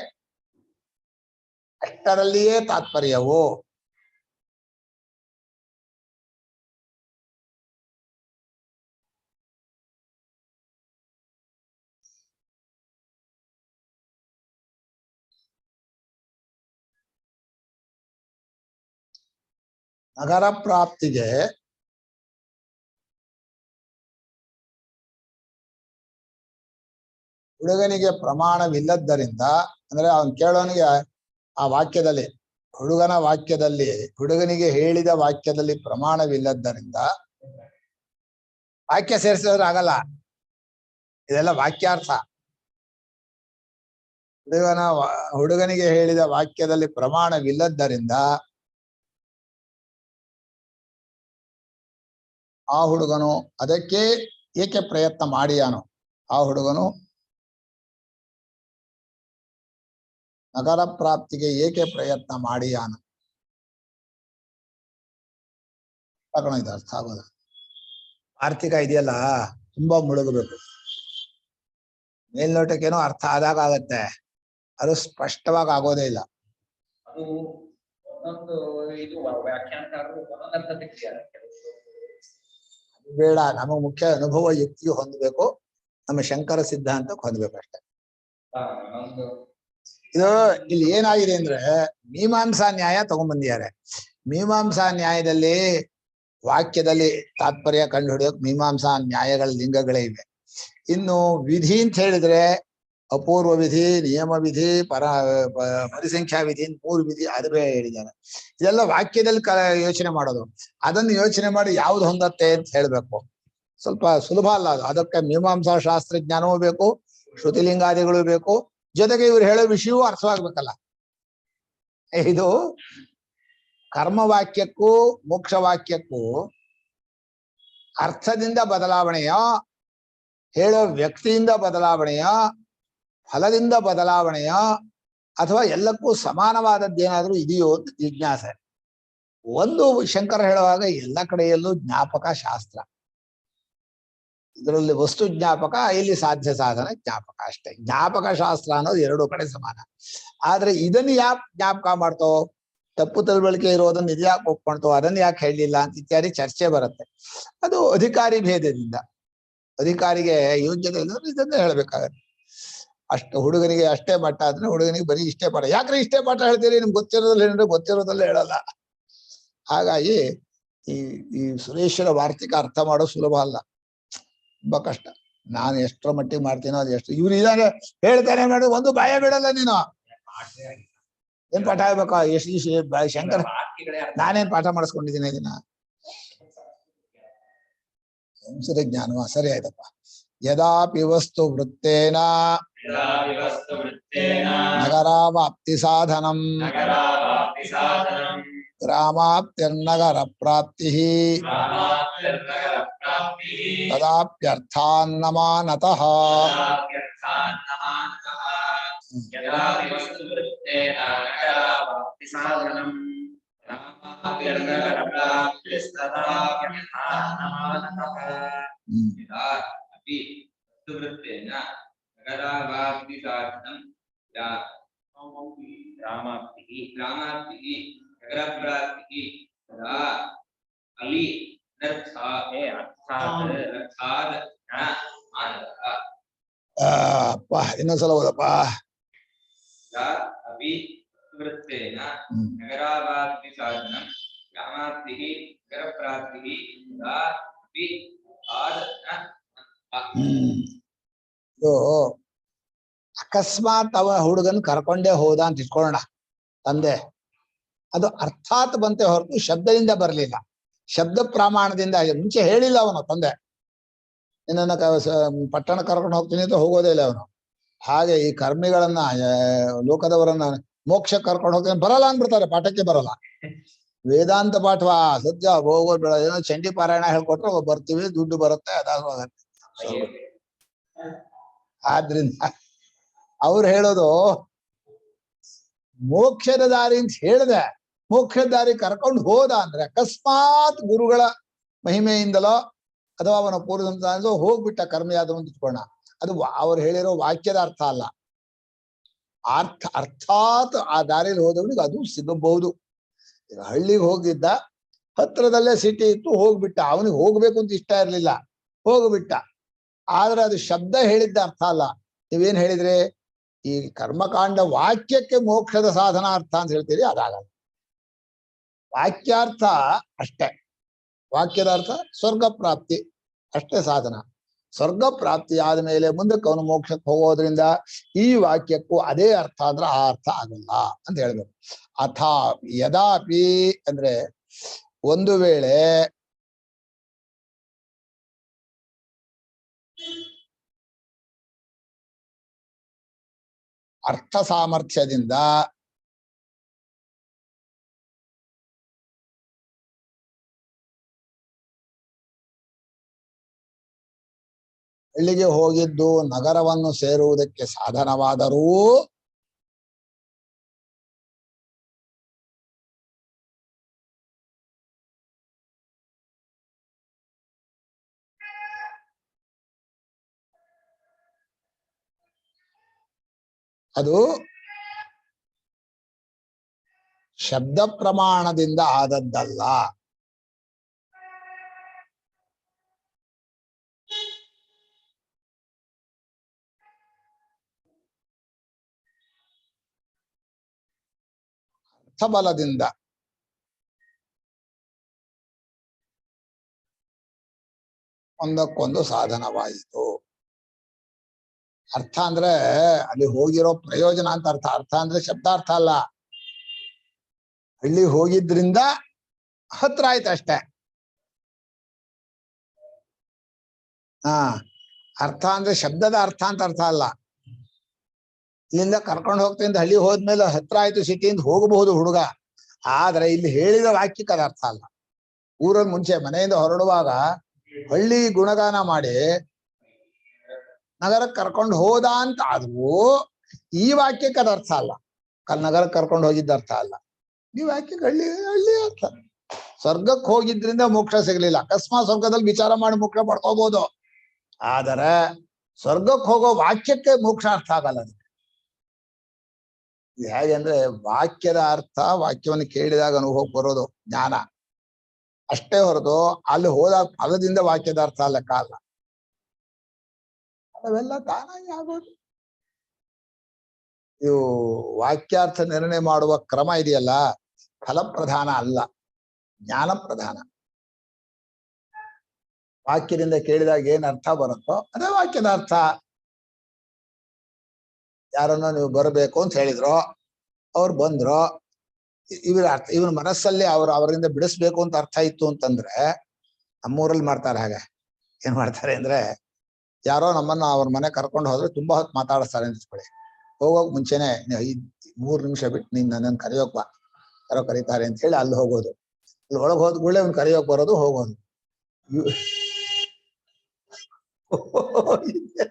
ಅಷ್ಟರಲ್ಲಿಯೇ ತಾತ್ಪರ್ಯವು. ನಗರ ಪ್ರಾಪ್ತಿಗೆ ಹುಡುಗನಿಗೆ ಪ್ರಮಾಣವಿಲ್ಲದ್ದರಿಂದ, ಅಂದ್ರೆ ಅವನು ಕೇಳೋನಿಗೆ ಆ ವಾಕ್ಯದಲ್ಲಿ ಹುಡುಗನ ವಾಕ್ಯದಲ್ಲಿ ಹುಡುಗನಿಗೆ ಹೇಳಿದ ವಾಕ್ಯದಲ್ಲಿ ಪ್ರಮಾಣವಿಲ್ಲದ್ದರಿಂದ ವಾಕ್ಯ ಸೇರಿಸಿದ್ರೆ ಆಗಲ್ಲ. ಇದೆಲ್ಲ ವಾಕ್ಯಾರ್ಥ. ಹುಡುಗನಿಗೆ ಹೇಳಿದ ವಾಕ್ಯದಲ್ಲಿ ಪ್ರಮಾಣವಿಲ್ಲದ್ದರಿಂದ ಆ ಹುಡುಗನು ಅದಕ್ಕೆ ಏಕೆ ಪ್ರಯತ್ನ ಮಾಡಿಯಾನೋ, ಆ ಹುಡುಗನು ನಗರ ಪ್ರಾಪ್ತಿಗೆ ಏಕೆ ಪ್ರಯತ್ನ ಮಾಡಿಯಾನು. ಇದು ಅರ್ಥ ಆಗೋದು. ಆರ್ಥಿಕ ಇದೆಯಲ್ಲ ತುಂಬಾ ಮುಳುಗಬೇಕು. ಮೇಲ್ನೋಟಕ್ಕೇನೋ ಅರ್ಥ ಆದಾಗ ಆಗತ್ತೆ, ಅದು ಸ್ಪಷ್ಟವಾಗಿ ಆಗೋದೇ ಇಲ್ಲ. ಅದು ಒಂದೊಂದು ಇದು ವ್ಯಾಖ್ಯಾನಕಾರರು ಒಂದೊಂದು ಅರ್ಥ ತೆಗೆದಿದ್ದಾರೆ. ಬೇಡ, ನಮಗ್ ಮುಖ್ಯ ಅನುಭವ ಯುಕ್ತಿ ಹೊಂದಬೇಕು, ನಮ್ಮ ಶಂಕರ ಸಿದ್ಧಾಂತಕ್ಕೆ ಹೊಂದಬೇಕು ಅಷ್ಟೇ. ಇದು ಇಲ್ಲಿ ಏನಾಗಿದೆ ಅಂದ್ರೆ ಮೀಮಾಂಸಾ ನ್ಯಾಯ ತಗೊಂಡ್ಬಂದಿದ್ದಾರೆ. ಮೀಮಾಂಸಾ ನ್ಯಾಯದಲ್ಲಿ ವಾಕ್ಯದಲ್ಲಿ ತಾತ್ಪರ್ಯ ಕಂಡು ಹಿಡಿಯೋಕ್ ಮೀಮಾಂಸಾ ನ್ಯಾಯಗಳ ಲಿಂಗಗಳೇ ಇವೆ. ಇನ್ನು ವಿಧಿ ಅಂತ ಹೇಳಿದ್ರೆ ಅಪೂರ್ವ ವಿಧಿ, ನಿಯಮ ವಿಧಿ, ಪರಿಸಂಖ್ಯಾ ವಿಧಿ, 3 ವಿಧಿ ಅದು ಹೇಳಿದ್ದಾರೆ. ಇದೆಲ್ಲ ವಾಕ್ಯದಲ್ಲಿ ಯೋಚನೆ ಮಾಡೋದು. ಅದನ್ನು ಯೋಚನೆ ಮಾಡಿ ಯಾವ್ದು ಹೊಂದತ್ತೆ ಅಂತ ಹೇಳ್ಬೇಕು. ಸ್ವಲ್ಪ ಸುಲಭ ಅಲ್ಲ ಅದು. ಅದಕ್ಕೆ ಮೀಮಾಂಸಾ ಶಾಸ್ತ್ರಜ್ಞಾನವೂ ಬೇಕು, ಶ್ರುತಿಲಿಂಗಾದಿಗಳು ಬೇಕು, ಜೊತೆಗೆ ಇವ್ರು ಹೇಳೋ ವಿಷಯವೂ ಅರ್ಥವಾಗ್ಬೇಕಲ್ಲ. ಇದು ಕರ್ಮವಾಕ್ಯಕ್ಕೂ ಮೋಕ್ಷ ವಾಕ್ಯಕ್ಕೂ ಅರ್ಥದಿಂದ ಬದಲಾವಣೆಯ, ಹೇಳೋ ವ್ಯಕ್ತಿಯಿಂದ ಬದಲಾವಣೆಯ, ಫಲದಿಂದ ಬದಲಾವಣೆಯ, ಅಥವಾ ಎಲ್ಲಕ್ಕೂ ಸಮಾನವಾದದ್ದೇನಾದ್ರೂ ಇದೆಯೋ ಅಂತ ಜಿಜ್ಞಾಸೆ. ಒಂದು ಶಂಕರ ಹೇಳುವಾಗ ಎಲ್ಲ ಕಡೆಯಲ್ಲೂ ಜ್ಞಾಪಕ ಶಾಸ್ತ್ರ, ಇದರಲ್ಲಿ ವಸ್ತು ಜ್ಞಾಪಕ, ಇಲ್ಲಿ ಸಾಧ್ಯ ಸಾಧನ ಜ್ಞಾಪಕ ಅಷ್ಟೇ. ಜ್ಞಾಪಕ ಶಾಸ್ತ್ರ ಅನ್ನೋದು 2 ಕಡೆ ಸಮಾನ. ಆದ್ರೆ ಇದನ್ನು ಯಾಕೆ ಜ್ಞಾಪಕ ಮಾಡ್ತೋ, ತಪ್ಪು ತಿಳುವಳಿಕೆ ಇರೋದನ್ನ ಇದ್ಯಾಕೆ ಒಪ್ಕೊಳ್ತೋ, ಅದನ್ನ ಯಾಕೆ ಹೇಳಲಿಲ್ಲ ಅಂತ ಇತ್ಯಾದಿ ಚರ್ಚೆ ಬರುತ್ತೆ. ಅದು ಅಧಿಕಾರಿ ಭೇದದಿಂದ. ಅಧಿಕಾರಿಗೆ ಯೋಗ್ಯತೆ ಇಲ್ಲದ್ರೆ ಇದನ್ನ ಹೇಳ್ಬೇಕಾಗತ್ತೆ. ಅಷ್ಟು ಹುಡುಗನಿಗೆ ಅಷ್ಟೇ ಪಾಠ ಆದ್ರೆ ಹುಡುಗನಿಗೆ ಬರೀ ಇಷ್ಟೇ ಪಾಠ. ಯಾಕ್ರೆ ಇಷ್ಟೇ ಪಾಠ ಹೇಳ್ತೀರಿ, ನಿಮ್ಗೆ ಗೊತ್ತಿರೋದ್ರಲ್ಲಿ ಏನಂದ್ರೆ ಗೊತ್ತಿರೋದಲ್ಲೇ ಹೇಳಲ್ಲ. ಹಾಗಾಗಿ ಈ ಸುರೇಶ್ವರ ವಾರ್ತಿಕ ಅರ್ಥ ಮಾಡೋ ಸುಲಭ ಅಲ್ಲ, ತುಂಬಾ ಕಷ್ಟ. ನಾನು ಎಷ್ಟರ ಮಟ್ಟಿಗೆ ಮಾಡ್ತೀನೋ ಅದು ಎಷ್ಟು. ಇವ್ರು ಇದಾರೆ ಹೇಳ್ತಾನೆ ಮಾಡಿ ಒಂದು ಭಯ ಬಿಡಲ್ಲ. ನೀನು ಏನ್ ಪಾಠ ಆಗ್ಬೇಕಾ? ಎಷ್ಟು ಶಂಕರ್ ನಾನೇನ್ ಪಾಠ ಮಾಡಿಸ್ಕೊಂಡಿದ್ದೀನಿ ಇದನ್ನ? ಸಂಸ್ಕೃತ ಜ್ಞಾನವ ಸರಿ ಆಯ್ತಪ್ಪ. ಯದಾಪಿ ವಸ್ತು ವೃತ್ತೇನ ನಗರಾವಾಪ್ತಿ ಸಾಧನಂ ಗ್ರಾಮಾಪ್ತಿರ್ನಗರ ಪ್ರಾಪ್ತಿ ತದಾಪ್ಯರ್ಥಾನ್ನಮಾನತಃ. ಅಪ್ಪ ಇನ್ನೊಂದ್ಸಲ ಓದಪ್ಪ. ಇದು ಅಕಸ್ಮಾತ್ ಅವ ಹುಡುಗನ್ ಕರ್ಕೊಂಡೇ ಹೋದ ಅಂತ ಇಟ್ಕೊಳ್ಳೋಣ, ತಂದೆ. ಅದು ಅರ್ಥಾತ್ ಬಂತೆ ಹೊರತು ಶಬ್ದದಿಂದ ಬರಲಿಲ್ಲ. ಶಬ್ದ ಪ್ರಮಾಣದಿಂದ ಮುಂಚೆ ಹೇಳಿಲ್ಲ ಅವನು ತಂದೆ, ನಿನ್ನ ಪಟ್ಟಣ ಕರ್ಕೊಂಡು ಹೋಗ್ತೀನಿ ಅಂತ ಹೋಗೋದೇ ಇಲ್ಲ ಅವನು. ಹಾಗೆ ಈ ಕರ್ಮಿಗಳನ್ನ ಲೋಕದವರನ್ನ ಮೋಕ್ಷ ಕರ್ಕೊಂಡು ಹೋಗ್ತೀನಿ ಬರಲ್ಲ ಅಂದ್ಬಿಡ್ತಾರೆ, ಪಾಠಕ್ಕೆ ಬರಲ್ಲ. ವೇದಾಂತ ಪಾಠವಾ ಸದ್ಯ ಹೋಗೋದ್ ಬೇಡ, ಏನೋ ಚಂಡಿ ಪಾರಾಯಣ ಹೇಳ್ಕೊಟ್ರೆ ಬರ್ತೀವಿ, ದುಡ್ಡು ಬರುತ್ತೆ, ಅದಾಗತ್ತೆ. ಆದ್ರಿಂದ ಅವ್ರು ಹೇಳೋದು ಮೋಕ್ಷದ ದಾರಿ ಅಂತ ಹೇಳಿದೆ. ಮೋಕ್ಷದ ದಾರಿ ಕರ್ಕೊಂಡು ಹೋದ ಅಂದ್ರೆ ಅಕಸ್ಮಾತ್ ಗುರುಗಳ ಮಹಿಮೆಯಿಂದಲೋ ಅಥವಾ ಅವನ ಪೂರ್ವ ಹೋಗ್ಬಿಟ್ಟ ಕರ್ಮಿಯಾದವ ಅಂತ ಇಟ್ಕೋಣ. ಅದು ಅವ್ರು ಹೇಳಿರೋ ವಾಕ್ಯದ ಅರ್ಥ ಅಲ್ಲ. ಅರ್ಥಾತ್ ಆ ದಾರಿಯಲ್ಲಿ ಹೋದವನಿಗೆ ಅದು ಸಿಗಬಹುದು. ಈಗ ಹಳ್ಳಿಗೆ ಹೋಗಿದ್ದ, ಹತ್ರದಲ್ಲೇ ಸಿಟಿ ಇತ್ತು, ಹೋಗ್ಬಿಟ್ಟ. ಅವನಿಗೆ ಹೋಗ್ಬೇಕು ಅಂತ ಇಷ್ಟ ಇರ್ಲಿಲ್ಲ, ಹೋಗ್ಬಿಟ್ಟ. ಆದ್ರೆ ಅದು ಶಬ್ದ ಹೇಳಿದ್ದ ಅರ್ಥ ಅಲ್ಲ. ನೀವೇನ್ ಹೇಳಿದ್ರೆ ಈ ಕರ್ಮಕಾಂಡ ವಾಕ್ಯಕ್ಕೆ ಮೋಕ್ಷದ ಸಾಧನ ಅರ್ಥ ಅಂತ ಹೇಳ್ತೀರಿ, ಅದಾಗಲ್ಲ. ವಾಕ್ಯಾರ್ಥ ಅಷ್ಟೇ, ವಾಕ್ಯದ ಅರ್ಥ ಸ್ವರ್ಗ ಪ್ರಾಪ್ತಿ ಅಷ್ಟೇ ಸಾಧನ. ಸ್ವರ್ಗ ಪ್ರಾಪ್ತಿ ಆದ ಮೇಲೆ ಮುಂದಕ್ಕೆ ಅವನು ಮೋಕ್ಷಕ್ಕೆ ಹೋಗೋದ್ರಿಂದ ಈ ವಾಕ್ಯಕ್ಕೂ ಅದೇ ಅರ್ಥ ಅಂದ್ರೆ ಆ ಅರ್ಥ ಆಗಲ್ಲ ಅಂತ ಹೇಳ್ಬೇಕು. ಅಥಾ ಯದಾಪಿ ಅಂದ್ರೆ ಒಂದು ವೇಳೆ ಅರ್ಥ ಸಾಮರ್ಥ್ಯದಿಂದ ಹಳ್ಳಿಗೆ ಹೋಗಿದ್ದು ನಗರವನ್ನು ಸೇರುವುದಕ್ಕೆ ಸಾಧನವಾದರೂ ಅದು ಶಬ್ದ ಪ್ರಮಾಣದಿಂದ ಆದದ್ದಲ್ಲ. ಅರ್ಥಬಲದಿಂದ ಒಂದಕ್ಕೊಂದು ಸಾಧನವಾಯಿತು. ಅರ್ಥ ಅಂದ್ರೆ ಅಲ್ಲಿ ಹೋಗಿರೋ ಪ್ರಯೋಜನ ಅಂತ ಅರ್ಥ. ಅರ್ಥ ಅಂದ್ರೆ ಶಬ್ದಾರ್ಥ ಅಲ್ಲ. ಹಳ್ಳಿ ಹೋಗಿದ್ರಿಂದ ಹತ್ರ ಆಯ್ತು ಅಷ್ಟೇ. ಅರ್ಥ ಅಂದ್ರೆ ಶಬ್ದದ ಅರ್ಥ ಅಂತ ಅರ್ಥ ಅಲ್ಲ. ಇಲ್ಲಿಂದ ಕರ್ಕೊಂಡು ಹೋಗ್ತಿಂದ ಹಳ್ಳಿ ಹೋದ್ಮೇಲೆ ಹತ್ರ ಆಯ್ತು ಸಿಟಿಯಿಂದ ಹೋಗಬಹುದು ಹುಡುಗ. ಆದ್ರೆ ಇಲ್ಲಿ ಹೇಳಿದ ವಾಕ್ಯಕ್ಕೆ ಅದು ಅರ್ಥ ಅಲ್ಲ. ಊರಲ್ಲಿ ಮುಂಚೆ ಮನೆಯಿಂದ ಹೊರಡುವಾಗ ಹಳ್ಳಿ ಗುಣಗಾನ ಮಾಡಿ ನಗರಕ್ಕೆ ಕರ್ಕೊಂಡು ಹೋದ ಅಂತ ಆದ್ರೂ ಈ ವಾಕ್ಯಕ್ಕೆ ಅದು ಅರ್ಥ ಅಲ್ಲ. ನಗರಕ್ಕೆ ಕರ್ಕೊಂಡು ಹೋಗಿದ್ದ ಅರ್ಥ ಅಲ್ಲ. ಈ ವಾಕ್ಯಕ್ಕೆ ಹಳ್ಳಿ ಹಳ್ಳಿ ಅರ್ಥ. ಸ್ವರ್ಗಕ್ಕೆ ಹೋಗಿದ್ರಿಂದ ಮೋಕ್ಷ ಸಿಗ್ಲಿಲ್ಲ. ಅಕಸ್ಮಾತ್ ಸ್ವರ್ಗದಲ್ಲಿ ವಿಚಾರ ಮಾಡಿ ಮೋಕ್ಷ ಪಡ್ಕೋಬಹುದು. ಆದರೆ ಸ್ವರ್ಗಕ್ಕೆ ಹೋಗೋ ವಾಕ್ಯಕ್ಕೆ ಮೋಕ್ಷ ಅರ್ಥ ಆಗಲ್ಲ. ಅದು ಹೇಗೆ ಅಂದ್ರೆ ವಾಕ್ಯದ ಅರ್ಥ ವಾಕ್ಯವನ್ನು ಕೇಳಿದಾಗ ಅನುಭವ ಬರೋದು ಜ್ಞಾನ ಅಷ್ಟೇ ಹೊರತು ಅಲ್ಲಿ ಹೋದಾಗ ಪದದಿಂದ ವಾಕ್ಯದ ಅರ್ಥ ಲೆಕ್ಕ ಅಲ್ಲ. ಅವೆಲ್ಲ ತಾನಾಗಿ ಆಗೋದು. ಇವು ವಾಕ್ಯಾರ್ಥ ನಿರ್ಣಯ ಮಾಡುವ ಕ್ರಮ ಇದೆಯಲ್ಲ, ಫಲಪ್ರಧಾನ ಅಲ್ಲ, ಜ್ಞಾನ ಪ್ರಧಾನ. ವಾಕ್ಯದಿಂದ ಕೇಳಿದಾಗ ಏನ್ ಅರ್ಥ ಬರುತ್ತೋ ಅದೇ ವಾಕ್ಯದ ಅರ್ಥ. ಯಾರನ್ನ ನೀವು ಬರಬೇಕು ಅಂತ ಹೇಳಿದ್ರು, ಅವ್ರು ಬಂದ್ರು, ಇವರ ಅರ್ಥ ಇವನ ಮನಸ್ಸಲ್ಲಿ ಅವರಿಂದ ಬಿಡಿಸ್ಬೇಕು ಅಂತ ಅರ್ಥ ಇತ್ತು ಅಂತಂದ್ರೆ, ನಮ್ಮೂರಲ್ಲಿ ಮಾಡ್ತಾರೆ ಹಾಗೆ. ಏನ್ ಮಾಡ್ತಾರೆ ಅಂದ್ರೆ, ಯಾರೋ ನಮ್ಮನ್ನ ಅವ್ರ ಮನೆ ಕರ್ಕೊಂಡು ಹೋದ್ರೆ ತುಂಬಾ ಹೊತ್ತು ಮಾತಾಡಿಸ್ತಾರೆ ಅನ್ಸ್ಕೊಳ್ಳಿ. ಹೋಗೋಕ್ ಮುಂಚೆನೆ 3 ನಿಮಿಷ ಬಿಟ್ಟು ನೀನ್ ನನ್ನನ್ನು ಕರೆಯೋಕ್ ಬಾ, ಯಾರೋ ಕರೀತಾರೆ ಅಂತ ಹೇಳಿ ಅಲ್ಲಿ ಹೋಗೋದು. ಅಲ್ಲಿ ಒಳಗೆ ಹೋದ್ ಕೂಡಲೇ ಅವ್ನು ಕರೆಯೋಕ್ ಬರೋದು, ಹೋಗೋದು.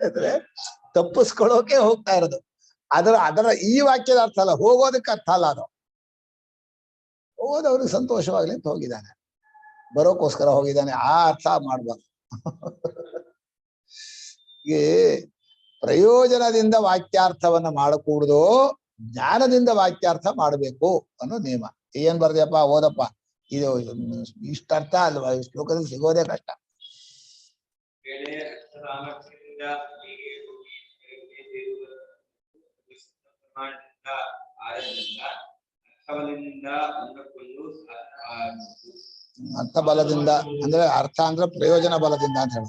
ಅಂದ್ರೆ ತಪ್ಪಿಸ್ಕೊಳ್ಳೋಕೆ ಹೋಗ್ತಾ ಇರೋದು. ಅದರ ಈ ವಾಕ್ಯದ ಅರ್ಥ ಅಲ್ಲ, ಹೋಗೋದಕ್ಕೆ ಅರ್ಥ ಅಲ್ಲ. ಅದು ಹೋಗೋದು ಅವ್ರಿಗೆ ಸಂತೋಷವಾಗ್ಲಿ ಅಂತ ಹೋಗಿದ್ದಾನೆ, ಬರೋಕೋಸ್ಕರ ಹೋಗಿದ್ದಾನೆ, ಆ ಅರ್ಥ ಮಾಡ್ಬಾರ್ದು. ಈ ಪ್ರಯೋಜನದಿಂದ ವಾಕ್ಯಾರ್ಥವನ್ನ ಮಾಡಕೂಡದು, ಜ್ಞಾನದಿಂದ ವಾಕ್ಯಾರ್ಥ ಮಾಡಬೇಕು ಅನ್ನೋ ನಿಯಮ. ಏನ್ ಬರ್ದಪ್ಪ ಓದಪ್ಪ, ಇದು ಇಷ್ಟರ್ಥ ಅಲ್ವಾ, ಈ ಶ್ಲೋಕದಲ್ಲಿ ಸಿಗೋದೇ ಕಷ್ಟ. ಅರ್ಥ ಬಲದಿಂದ ಅಂದ್ರೆ ಅರ್ಥ ಅಂದ್ರೆ ಪ್ರಯೋಜನ ಬಲದಿಂದ ಅಂತ ಹೇಳ,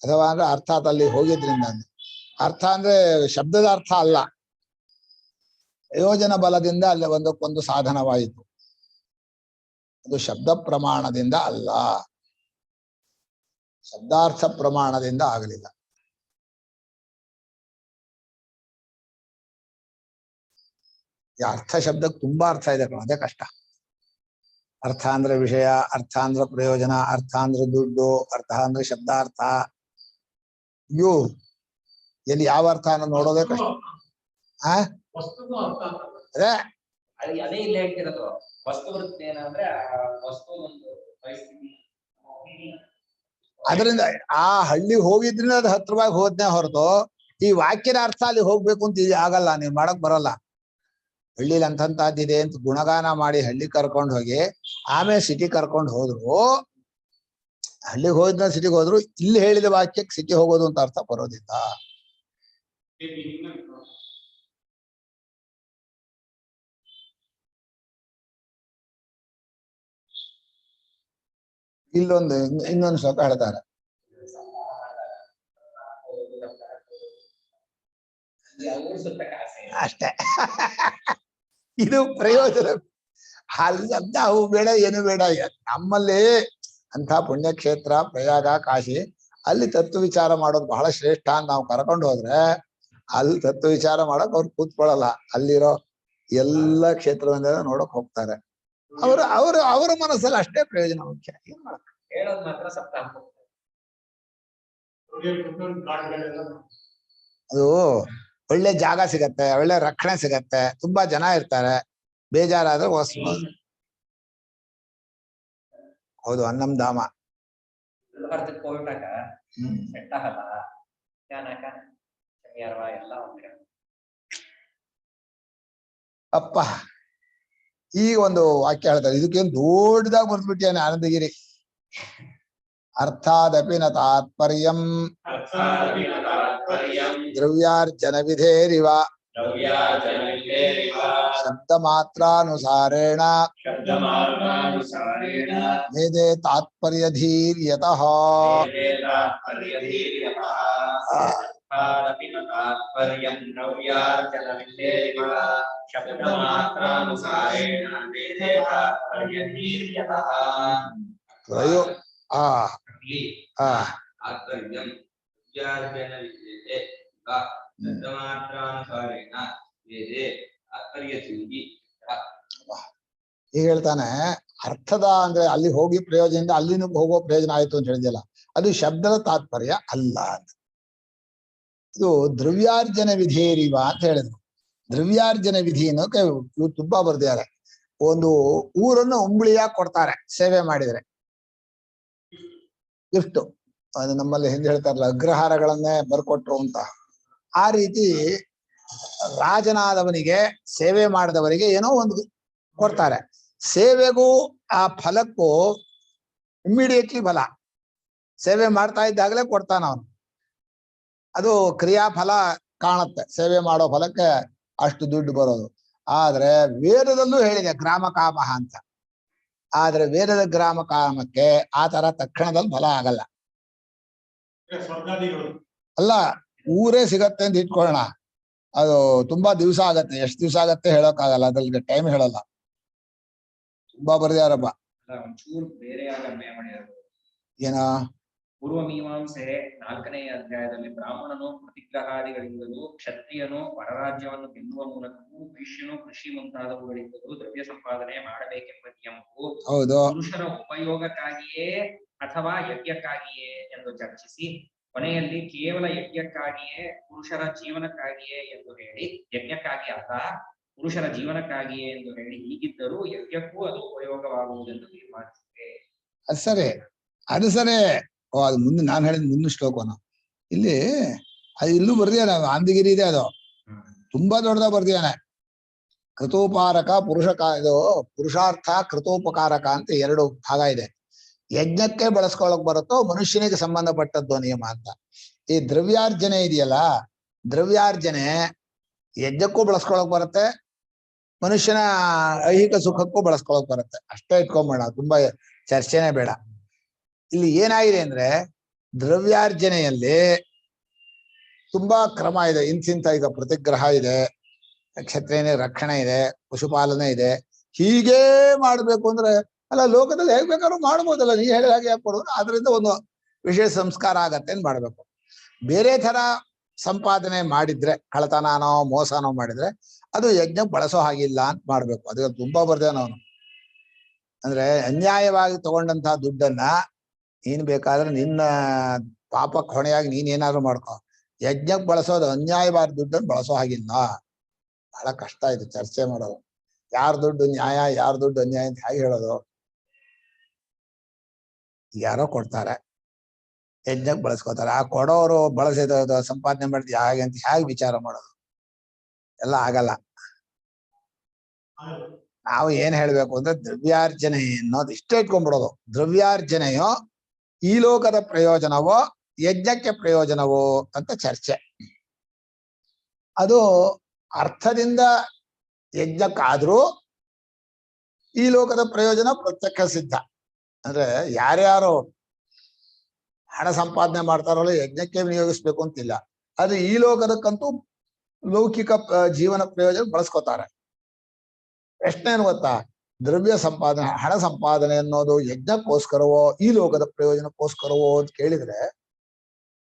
ಅಥವಾ ಅಂದ್ರೆ ಅರ್ಥಾತ್ ಅಲ್ಲಿ ಹೋಗಿದ್ರಿಂದ. ಅರ್ಥ ಅಂದ್ರೆ ಶಬ್ದದ ಅರ್ಥ ಅಲ್ಲ, ಪ್ರಯೋಜನ ಬಲದಿಂದ ಅಲ್ಲಿ ಒಂದಕ್ಕೊಂದು ಸಾಧನವಾಯಿತು. ಅದು ಶಬ್ದ ಪ್ರಮಾಣದಿಂದ ಅಲ್ಲ, ಶಬ್ದಾರ್ಥ ಪ್ರಮಾಣದಿಂದ ಆಗಲಿಲ್ಲ. ಈ ಅರ್ಥ ಶಬ್ದಕ್ಕೆ ತುಂಬಾ ಅರ್ಥ ಇದೆ, ಅದೇ ಕಷ್ಟ. ಅರ್ಥ ಅಂದ್ರೆ ವಿಷಯ, ಅರ್ಥ ಅಂದ್ರೆ ಪ್ರಯೋಜನ, ಅರ್ಥ ಅಂದ್ರೆ ದುಡ್ಡು, ಅರ್ಥ ಅಂದ್ರೆ ಶಬ್ದಾರ್ಥ. ಇವು ಎಲ್ಲಿ ಯಾವ ಅರ್ಥ ಅನ್ನೋ ನೋಡೋದೇ ಕಷ್ಟ. ಅದೇ ಅದೇ ಇಲ್ಲಿ ಹೇಳ್ತಿರೋದು. ವಸ್ತು ವೃತ್ತಿ ಏನಂದ್ರೆ ವಸ್ತು ಒಂದು ಪರಿಸ್ಥಿತಿ. ಅದರಿಂದ ಆ ಹಳ್ಳಿ ಹೋಗಿದ್ರಿಂದ ಅದು ಹತ್ರವಾಗಿ ಹೋದ್ನೇ ಹೊರತು ಈ ವಾಕ್ಯದ ಅರ್ಥ ಅಲ್ಲಿ ಹೋಗ್ಬೇಕು ಅಂತ ಆಗಲ್ಲ, ನೀವ್ ಮಾಡಕ್ ಬರಲ್ಲ. ಹಳ್ಳಿಲಿ ಅಂತಂತದ್ದಿದೆ ಅಂತ ಗುಣಗಾನ ಮಾಡಿ ಹಳ್ಳಿ ಕರ್ಕೊಂಡು ಹೋಗಿ ಆಮೇಲೆ ಸಿಟಿ ಕರ್ಕೊಂಡು ಹೋದ್ರು, ಹಳ್ಳಿಗೆ ಹೋದ್ನ ಸಿಟಿಗೆ ಹೋದ್ರು, ಇಲ್ಲಿ ಹೇಳಿದ ವಾಕ್ಯಕ್ಕೆ ಸಿಟಿ ಹೋಗೋದು ಅಂತ ಅರ್ಥ ಬರೋದಿಲ್ಲ. ಇನ್ನೊಂದು ಶ್ಲೋಕ ಹೇಳ್ತಾರೆ, ಊರ್ ಸುತ್ತಕ್ಕೆ ಆಸೆ ಇದೆ. ಅಷ್ಟೇ. ಇದು ಪ್ರಯೋಜನ. ಅಲ್ಲ ಅವು ಬೇಡ ಏನು ಬೇಡ. ನಮ್ಮಲ್ಲಿ ಅಂತ ಪುಣ್ಯಕ್ಷೇತ್ರ ಪ್ರಯಾಗ ಕಾಶಿ, ಅಲ್ಲಿ ತತ್ವ ವಿಚಾರ ಮಾಡೋದು ಬಹಳ ಶ್ರೇಷ್ಠ ಅಂತ ನಾವು ಕರ್ಕೊಂಡು ಹೋದ್ರೆ ಅಲ್ಲಿ ತತ್ವ ವಿಚಾರ ಮಾಡಕ್ ಅವ್ರು ಕೂತ್ಕೊಳ್ಳಲ್ಲ. ಅಲ್ಲಿರೋ ಎಲ್ಲ ಕ್ಷೇತ್ರದಿಂದ ನೋಡಕ್ ಹೋಗ್ತಾರೆ. ಅವರ ಮನಸ್ಸಲ್ಲಿ ಅಷ್ಟೇ ಪ್ರಯೋಜನ ಮುಖ್ಯ. ಏನ್ ಮಾಡಕ್ ಹೇಳೋದ್ ಮಾತ್ರ ಸಪ್ತಾಹ. ಅದು ಒಳ್ಳೆ ಜಾಗ ಸಿಗತ್ತೆ, ಒಳ್ಳೆ ರಕ್ಷಣೆ ಸಿಗತ್ತೆ, ತುಂಬಾ ಜನ ಇರ್ತಾರೆ. ಬೇಜಾರಾದ್ರೆ ಹೌದು, ಅನ್ನಂ ಧಾಮ. ಕೋರ್ಟಾಗ ಸೆಟ್ಟ ಹಲ್ಲ ಜಾನಕ ಶಮಿಯಾರವ ಎಲ್ಲ ಒಂದೇ. ಅಪ್ಪ ಈಗ ಒಂದು ವಾಕ್ಯ ಹೇಳ್ತಾರೆ, ಇದಕ್ಕೇನು ದೊಡ್ಡದಾಗಿ ಬರ್ದ್ಬಿಟ್ಟಿಯಾನೆ ಆನಂದಗಿರಿ. ಅರ್ಥಾದಪಿ ನ ತಾತ್ಪರ್ಯಂ ದ್ರವ್ಯಾರ್ಜನ ವಿಧೇರಿವ ಶಬ್ದ ಮಾತ್ರಾನುಸಾರೇಣ ವೇದೇ ತಾತ್ಪರ್ಯಧೀರ್ಯತಃ. ಈಗ ಹೇಳ್ತಾನೆ, ಅರ್ಥದ ಅಂದ್ರೆ ಅಲ್ಲಿ ಹೋಗಿ ಪ್ರಯೋಜನದಿಂದ ಅಲ್ಲಿನೂ ಹೋಗೋ ಪ್ರಯೋಜನ ಆಯ್ತು ಅಂತ ಹೇಳಿದ್ಯಲ್ಲ, ಅದು ಶಬ್ದದ ತಾತ್ಪರ್ಯ ಅಲ್ಲ ಅಂತ. ಇದು ದ್ರವ್ಯಾರ್ಜನ ವಿಧೇರಿವ ಅಂತ ಹೇಳಿದ್ರು. ದ್ರವ್ಯಾರ್ಜನ ವಿಧಿಯನ್ನು ಇವ್ರು ತುಂಬಾ ಬರ್ದಿದ್ದಾರೆ. ಒಂದು ಊರನ್ನು ಉಂಬಳಿಯಾಗಿ ಕೊಡ್ತಾರೆ ಸೇವೆ ಮಾಡಿದ್ರೆ, ಗಿಫ್ಟ್. ಅದು ನಮ್ಮಲ್ಲಿ ಹಿಂದೆ ಹೇಳ್ತಾರಲ್ಲ, ಅಗ್ರಹಾರಗಳನ್ನೇ ಬರ್ಕೊಟ್ರು ಅಂತ. ಆ ರೀತಿ ರಾಜನಾದವನಿಗೆ ಸೇವೆ ಮಾಡಿದವರಿಗೆ ಏನೋ ಒಂದು ಕೊಡ್ತಾರೆ. ಸೇವೆಗೂ ಆ ಫಲಕ್ಕೂ ಇಮ್ಮಿಡಿಯೇಟ್ಲಿ ಫಲ. ಸೇವೆ ಮಾಡ್ತಾ ಇದ್ದಾಗಲೇ ಕೊಡ್ತಾನ ಅವನು. ಅದು ಕ್ರಿಯಾಫಲ ಕಾಣುತ್ತೆ, ಸೇವೆ ಮಾಡೋ ಫಲಕ್ಕೆ ಅಷ್ಟು ದುಡ್ಡು ಬರೋದು. ಆದ್ರೆ ವೇದದಲ್ಲೂ ಹೇಳಿದೆ ಗ್ರಾಮ ಕಾಮ ಅಂತ. ಆದ್ರೆ ವೇದದ ಗ್ರಾಮ ಕಾಮಕ್ಕೆ ಆ ತರ ತಕ್ಷಣದಲ್ಲಿ ಫಲ ಆಗಲ್ಲ. ಅಲ್ಲ, ಊರೇ ಸಿಗತ್ತೆ ಅಂತ ಇಟ್ಕೊಳ್ಳೋಣ, ಅದು ತುಂಬಾ ದಿವಸ ಆಗತ್ತೆ. ಎಷ್ಟು ದಿವಸ ಆಗತ್ತೆ ಹೇಳೋಕ್ಕಾಗಲ್ಲ, ಅದ್ರಲ್ಲಿ ಟೈಮ್ ಹೇಳಲ್ಲ. ತುಂಬಾ ಬರ್ದ್ಯಾರಪ್ಪ. ಒಂಚೂರು ಬೇರೆ ಅನ್ವಯ ಮಾಡಿರೋದು. ಏನ ಪೂರ್ವ ಮೀಮಾಂಸೆ 4ನೇ ಅಧ್ಯಾಯದಲ್ಲಿ ಬ್ರಾಹ್ಮಣನು ಪ್ರತಿಗ್ರಹಾದಿಗಳಿಂದಲೂ, ಕ್ಷತ್ರಿಯನು ಪರರಾಜ್ಯವನ್ನು ಗೆಲ್ಲುವ ಮೂಲಕವೂ, ವೈಶ್ಯನು ಕೃಷಿ ಮುಂತಾದವುಗಳಿಂದಲೂ ದ್ರವ್ಯ ಸಂಪಾದನೆ ಮಾಡಬೇಕೆಂಬ ನಿಯಮವು ಪುರುಷರ ಉಪಯೋಗಕ್ಕಾಗಿಯೇ ಅಥವಾ ಯಜ್ಞಕ್ಕಾಗಿಯೇ ಎಂದು ಚರ್ಚಿಸಿ, ಕೊನೆಯಲ್ಲಿ ಕೇವಲ ಯಜ್ಞಕ್ಕಾಗಿಯೇ ಪುರುಷರ ಜೀವನಕ್ಕಾಗಿಯೇ ಎಂದು ಹೇಳಿ, ಯಜ್ಞಕ್ಕಾಗಿ ಅಲ್ಲ ಪುರುಷರ ಜೀವನಕ್ಕಾಗಿಯೇ ಎಂದು ಹೇಳಿ, ಹೀಗಿದ್ದರೂ ಯಜ್ಞಕ್ಕೂ ಅದು ಉಪಯೋಗವಾಗುವುದೆಂದು ತೀರ್ಮಾನಿಸಿದೆ. ಅದು ಸರಿ, ಅದು ಸರಿ. ಅದು ಮುಂದೆ ನಾನು ಹೇಳಿದ ಮುಂದೆ ಶ್ಲೋಕನ ಇಲ್ಲಿ ಅದು ಇಲ್ಲೂ ಬರ್ದಿಯಾನೆ. ಆನಂದಗಿರಿ ಇದೆ, ಅದು ತುಂಬಾ ದೊಡ್ಡದಾಗ ಬರ್ದಿಯಾನೆ. ಕೃತೋಪಾರಕ ಇದು ಪುರುಷಾರ್ಥ ಕೃತೋಪಕಾರಕ ಅಂತ 2 ಭಾಗ ಇದೆ. ಯಜ್ಞಕ್ಕೆ ಬಳಸ್ಕೊಳಕ್ ಬರುತ್ತೋ ಮನುಷ್ಯನಿಗೆ ಸಂಬಂಧಪಟ್ಟದ್ದು ನಿಯಮ ಅಂತ. ಈ ದ್ರವ್ಯಾರ್ಜನೆ ಇದೆಯಲ್ಲ, ದ್ರವ್ಯಾರ್ಜನೆ ಯಜ್ಞಕ್ಕೂ ಬಳಸ್ಕೊಳಕ್ ಬರುತ್ತೆ, ಮನುಷ್ಯನ ಐಹಿಕ ಸುಖಕ್ಕೂ ಬಳಸ್ಕೊಳಕ್ ಬರುತ್ತೆ. ಅಷ್ಟೇ ಇಟ್ಕೊಂಬೇಡ, ತುಂಬಾ ಚರ್ಚೆನೆ ಬೇಡ. ಇಲ್ಲಿ ಏನಾಗಿದೆ ಅಂದ್ರೆ, ದ್ರವ್ಯಾರ್ಜನೆಯಲ್ಲಿ ತುಂಬಾ ಕ್ರಮ ಇದೆ. ಇಂತಿಂತ ಈಗ ಪ್ರತಿಗ್ರಹ ಇದೆ, ಕ್ಷತ್ರಿಯನ ರಕ್ಷಣೆ ಇದೆ, ಪಶುಪಾಲನೆ ಇದೆ. ಹೀಗೇ ಮಾಡ್ಬೇಕು ಅಂದ್ರೆ ಅಲ್ಲ, ಲೋಕದಲ್ಲಿ ಹೇಗ್ ಬೇಕಾದ್ರೂ ಮಾಡ್ಬೋದಲ್ಲ, ನೀ ಹೇಳಿದ ಹಾಗೆ ಯಾಕೆ ಕೊಡೋದು. ಆದ್ರಿಂದ ಒಂದು ವಿಶೇಷ ಸಂಸ್ಕಾರ ಆಗತ್ತೆ ಅಂತ ಮಾಡ್ಬೇಕು. ಬೇರೆ ತರ ಸಂಪಾದನೆ ಮಾಡಿದ್ರೆ, ಕಳತನನೋ ಮೋಸನೋ ಮಾಡಿದ್ರೆ ಅದು ಯಜ್ಞ ಬಳಸೋ ಹಾಗಿಲ್ಲ ಅಂತ ಮಾಡ್ಬೇಕು. ಅದು ತುಂಬಾ ಬರ್ದೇನ ಅವನು. ಅಂದ್ರೆ ಅನ್ಯಾಯವಾಗಿ ತಗೊಂಡಂತಹ ದುಡ್ಡನ್ನ ನೀನ್ ಬೇಕಾದ್ರೆ ನಿನ್ನ ಪಾಪಕ್ಕೆ ಹೊಣೆಯಾಗಿ ನೀನ್ ಏನಾದ್ರು ಮಾಡ್ಕೊ. ಯಜ್ಞಕ್ಕೆ ಬಳಸೋದು ಅನ್ಯಾಯವಾದ ದುಡ್ಡನ್ನು ಬಳಸೋ ಹಾಗಿಲ್ಲ. ಬಹಳ ಕಷ್ಟ ಇದು ಚರ್ಚೆ ಮಾಡೋದು. ಯಾರ ದುಡ್ಡು ನ್ಯಾಯ, ಯಾರ ದುಡ್ಡು ಅನ್ಯಾಯ ಅಂತ ಹೇಗೆ ಹೇಳೋದು? ಯಾರೋ ಕೊಡ್ತಾರೆ, ಯಜ್ಞಕ್ಕೆ ಬಳಸ್ಕೋತಾರೆ. ಆ ಕೊಡೋರು ಬಳಸಿದ ಸಂಪಾದನೆ ಮಾಡಿದ್ ಹಾಗೆ ಅಂತ ಹೇಗೆ ವಿಚಾರ ಮಾಡೋದು? ಎಲ್ಲ ಆಗಲ್ಲ. ನಾವು ಏನ್ ಹೇಳ್ಬೇಕು ಅಂದ್ರೆ, ದ್ರವ್ಯಾರ್ಜನೆ ಅನ್ನೋದು ಇಷ್ಟೇ ಇಟ್ಕೊಂಡ್ಬಿಡೋದು. ದ್ರವ್ಯಾರ್ಜನೆಯೋ ಈ ಲೋಕದ ಪ್ರಯೋಜನವೋ ಯಜ್ಞಕ್ಕೆ ಪ್ರಯೋಜನವೋ ಅಂತ ಚರ್ಚೆ. ಅದು ಅರ್ಥದಿಂದ ಯಜ್ಞಕ್ಕಾದ್ರೂ ಈ ಲೋಕದ ಪ್ರಯೋಜನ ಪ್ರತ್ಯಕ್ಷ ಸಿದ್ಧ. ಅಂದ್ರೆ ಯಾರ್ಯಾರು ಹಣ ಸಂಪಾದನೆ ಮಾಡ್ತಾರಲ್ಲ ಯಜ್ಞಕ್ಕೆ ವಿನಿಯೋಗಿಸ್ಬೇಕು ಅಂತಿಲ್ಲ. ಅದು ಈ ಲೋಕದಕ್ಕಂತೂ ಲೌಕಿಕ ಜೀವನ ಪ್ರಯೋಜನ ಬಳಸ್ಕೋತಾರೆ. ಪ್ರಶ್ನೆ ಏನು ಗೊತ್ತಾ, ದ್ರವ್ಯ ಸಂಪಾದನೆ, ಹಣ ಸಂಪಾದನೆ ಅನ್ನೋದು ಯಜ್ಞಕ್ಕೋಸ್ಕರವೋ ಈ ಲೋಕದ ಪ್ರಯೋಜನಕ್ಕೋಸ್ಕರವೋ ಅಂತ ಕೇಳಿದ್ರೆ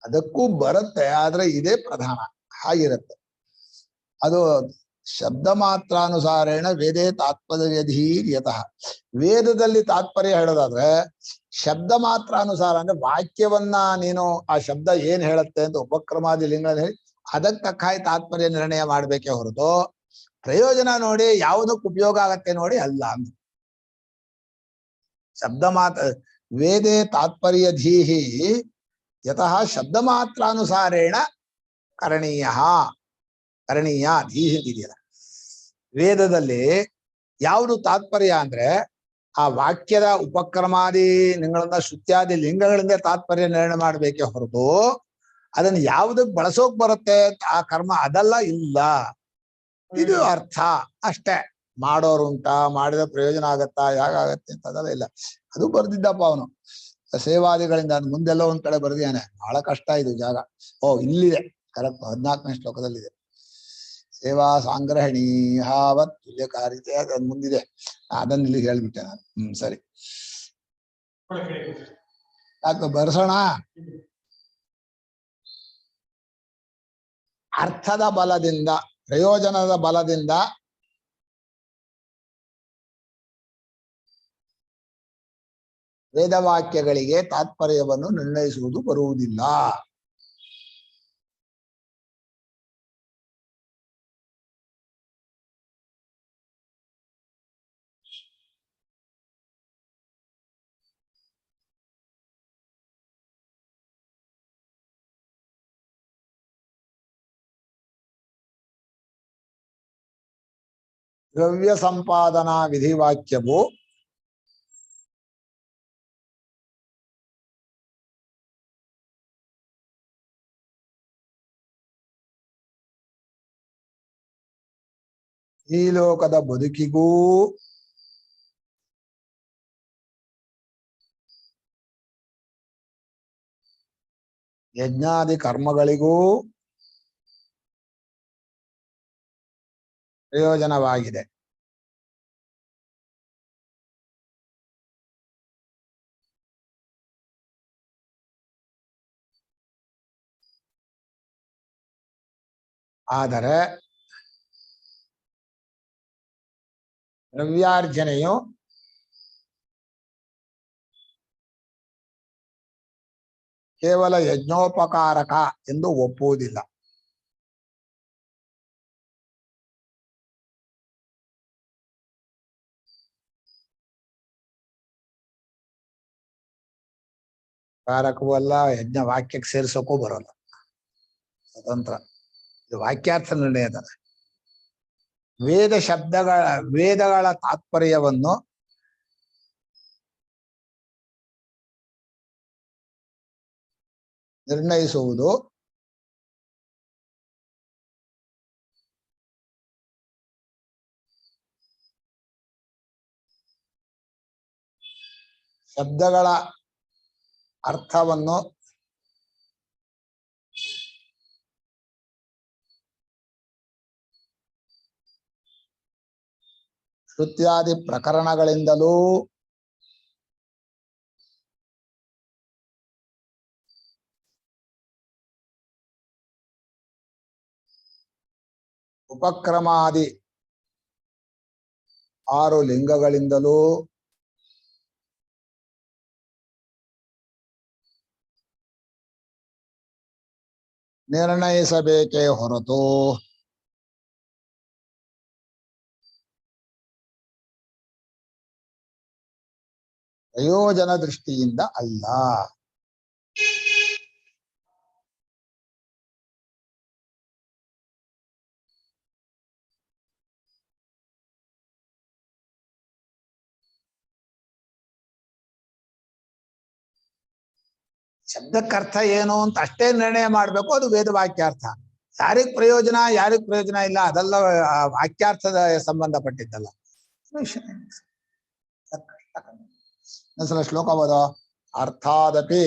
ಅದಕ್ಕೂ ಬರುತ್ತೆ, ಆದ್ರೆ ಇದೇ ಪ್ರಧಾನ ಹಾಗಿರುತ್ತೆ. ಅದು ಶಬ್ದ ಮಾತ್ರಾನುಸಾರೇಣ ವೇದೇ ತಾತ್ಪರ್ಯಧೀರ್ ಯತಃ. ವೇದದಲ್ಲಿ ತಾತ್ಪರ್ಯ ಹೇಳೋದಾದ್ರೆ ಶಬ್ದ ಮಾತ್ರಾನುಸಾರ ಅಂದ್ರೆ ವಾಕ್ಯವನ್ನ ನೀನು ಆ ಶಬ್ದ ಏನ್ ಹೇಳುತ್ತೆ ಅಂತ ಉಪಕ್ರಮಾದಿ ಲಿಂಗ ಹೇಳಿ ಅದಕ್ಕೆ ತಕ್ಕ ಹಾಗೆ ತಾತ್ಪರ್ಯ ನಿರ್ಣಯ ಮಾಡ್ಬೇಕೇ ಹೊರತು ಪ್ರಯೋಜನ ನೋಡಿ ಯಾವುದಕ್ಕೆ ಉಪಯೋಗ ಆಗತ್ತೆ ನೋಡಿ ಅಲ್ಲ ಅಂತ. ಶಬ್ದ ಮಾತ್ರ ವೇದೇ ತಾತ್ಪರ್ಯಧೀಹಿ ಯತಃ ಶಬ್ದ ಮಾತ್ರಾನುಸಾರೇಣ ಕರಣೀಯ ಧೀಹಿ ಇದೆಯಲ್ಲ, ವೇದದಲ್ಲಿ ಯಾವುದು ತಾತ್ಪರ್ಯ ಅಂದ್ರೆ ಆ ವಾಕ್ಯದ ಉಪಕ್ರಮಾದಿ ಲಿಂಗಗಳಿಂದ ಶ್ರುತ್ಯಾದಿ ಲಿಂಗಗಳಿಂದ ತಾತ್ಪರ್ಯ ನಿರ್ಣಯ ಮಾಡ್ಬೇಕೆ ಹೊರತು ಅದನ್ನ ಯಾವುದಕ್ಕೆ ಬಳಸೋಕ್ ಬರುತ್ತೆ ಆ ಕರ್ಮ ಅದೆಲ್ಲ ಇಲ್ಲ. ಇದು ಅರ್ಥ ಅಷ್ಟೇ. ಮಾಡೋರುಂಟ, ಮಾಡಿದ ಪ್ರಯೋಜನ ಆಗತ್ತಾ, ಹೇಗಾಗತ್ತೆ ಅಂತ ಅದೆಲ್ಲ ಇಲ್ಲ. ಅದು ಬರ್ದಿದ್ದಪ್ಪ ಅವನು ಸೇವಾದಿಗಳಿಂದ. ಮುಂದೆಲ್ಲ ಒಂದ್ ಕಡೆ ಬರ್ದಿಯಾನೆ, ಬಹಳ ಕಷ್ಟ ಇದು ಜಾಗ. ಇಲ್ಲಿದೆ ಕರೆಕ್ಟ್, 14ನೇ ಶ್ಲೋಕದಲ್ಲಿದೆ. ಸೇವಾ ಸಾಂಗ್ರಹಣಿ ಹಾವತ್ ತುಲ್ಯಕಾರಿತೆ ಅದ್ ಮುಂದಿದೆ, ಅದನ್ನ ಇಲ್ಲಿ ಹೇಳ್ಬಿಟ್ಟೆ ನಾನು. ಸರಿ, ಯಾಕೆ ಬರ್ಸೋಣ. ಅರ್ಥದ ಬಲದಿಂದ, ಪ್ರಯೋಜನದ ಬಲದಿಂದ ವೇದವಾಕ್ಯಗಳಿಗೆ ತಾತ್ಪರ್ಯವನ್ನು ನಿರ್ಣಯಿಸುವುದು ಬರುವುದಿಲ್ಲ. ದ್ರವ್ಯ ಸಂಪಾದನಾ ವಿಧಿವಾಕ್ಯವು ಈ ಲೋಕದ ಬದುಕಿಗೂ ಯಜ್ಞಾದಿ ಕರ್ಮಗಳಿಗೂ ಪ್ರಯೋಜನವಾಗಿದೆ. ಆದರೆ ದ್ರವ್ಯಾರ್ಜನೆಯು ಕೇವಲ ಯಜ್ಞೋಪಕಾರಕ ಎಂದು ಒಪ್ಪುವುದಿಲ್ಲ. ಕಾರಕವೂ ಅಲ್ಲ, ಯಜ್ಞ ವಾಕ್ಯಕ್ಕೆ ಸೇರಿಸೋಕ್ಕೂ ಬರೋಲ್ಲ, ಸ್ವತಂತ್ರ. ಇದು ವಾಕ್ಯಾರ್ಥ ನಿರ್ಣಯದ ವೇದಗಳ ತಾತ್ಪರ್ಯವನ್ನು ನಿರ್ಣಯಿಸುವುದು ಶಬ್ದಗಳ ಅರ್ಥವನ್ನು ಶ್ರುತ್ಯಾದಿ ಪ್ರಕರಣಗಳಿಂದಲೂ ಉಪಕ್ರಮಾದಿ 6 ಲಿಂಗಗಳಿಂದಲೂ ನಿರ್ಣಯಿಸಬೇಕೇ ಹೊರತು ಪ್ರಯೋಜನ ದೃಷ್ಟಿಯಿಂದ ಅಲ್ಲ. ಶಬ್ದಕ್ಕರ್ಥ ಏನು ಅಂತ ಅಷ್ಟೇ ನಿರ್ಣಯ ಮಾಡ್ಬೇಕು, ಅದು ವೇದವಾಕ್ಯಾರ್ಥ. ಯಾರಿಗ್ ಪ್ರಯೋಜನ ಯಾರಿಗ್ ಪ್ರಯೋಜನ ಇಲ್ಲ ಅದೆಲ್ಲ ವಾಕ್ಯಾರ್ಥದ ಸಂಬಂಧಪಟ್ಟಿದ್ದಲ್ಲ. ಒಂದ್ಸಲ ಶ್ಲೋಕ ಓದೋ. ಅರ್ಥಾದಪಿ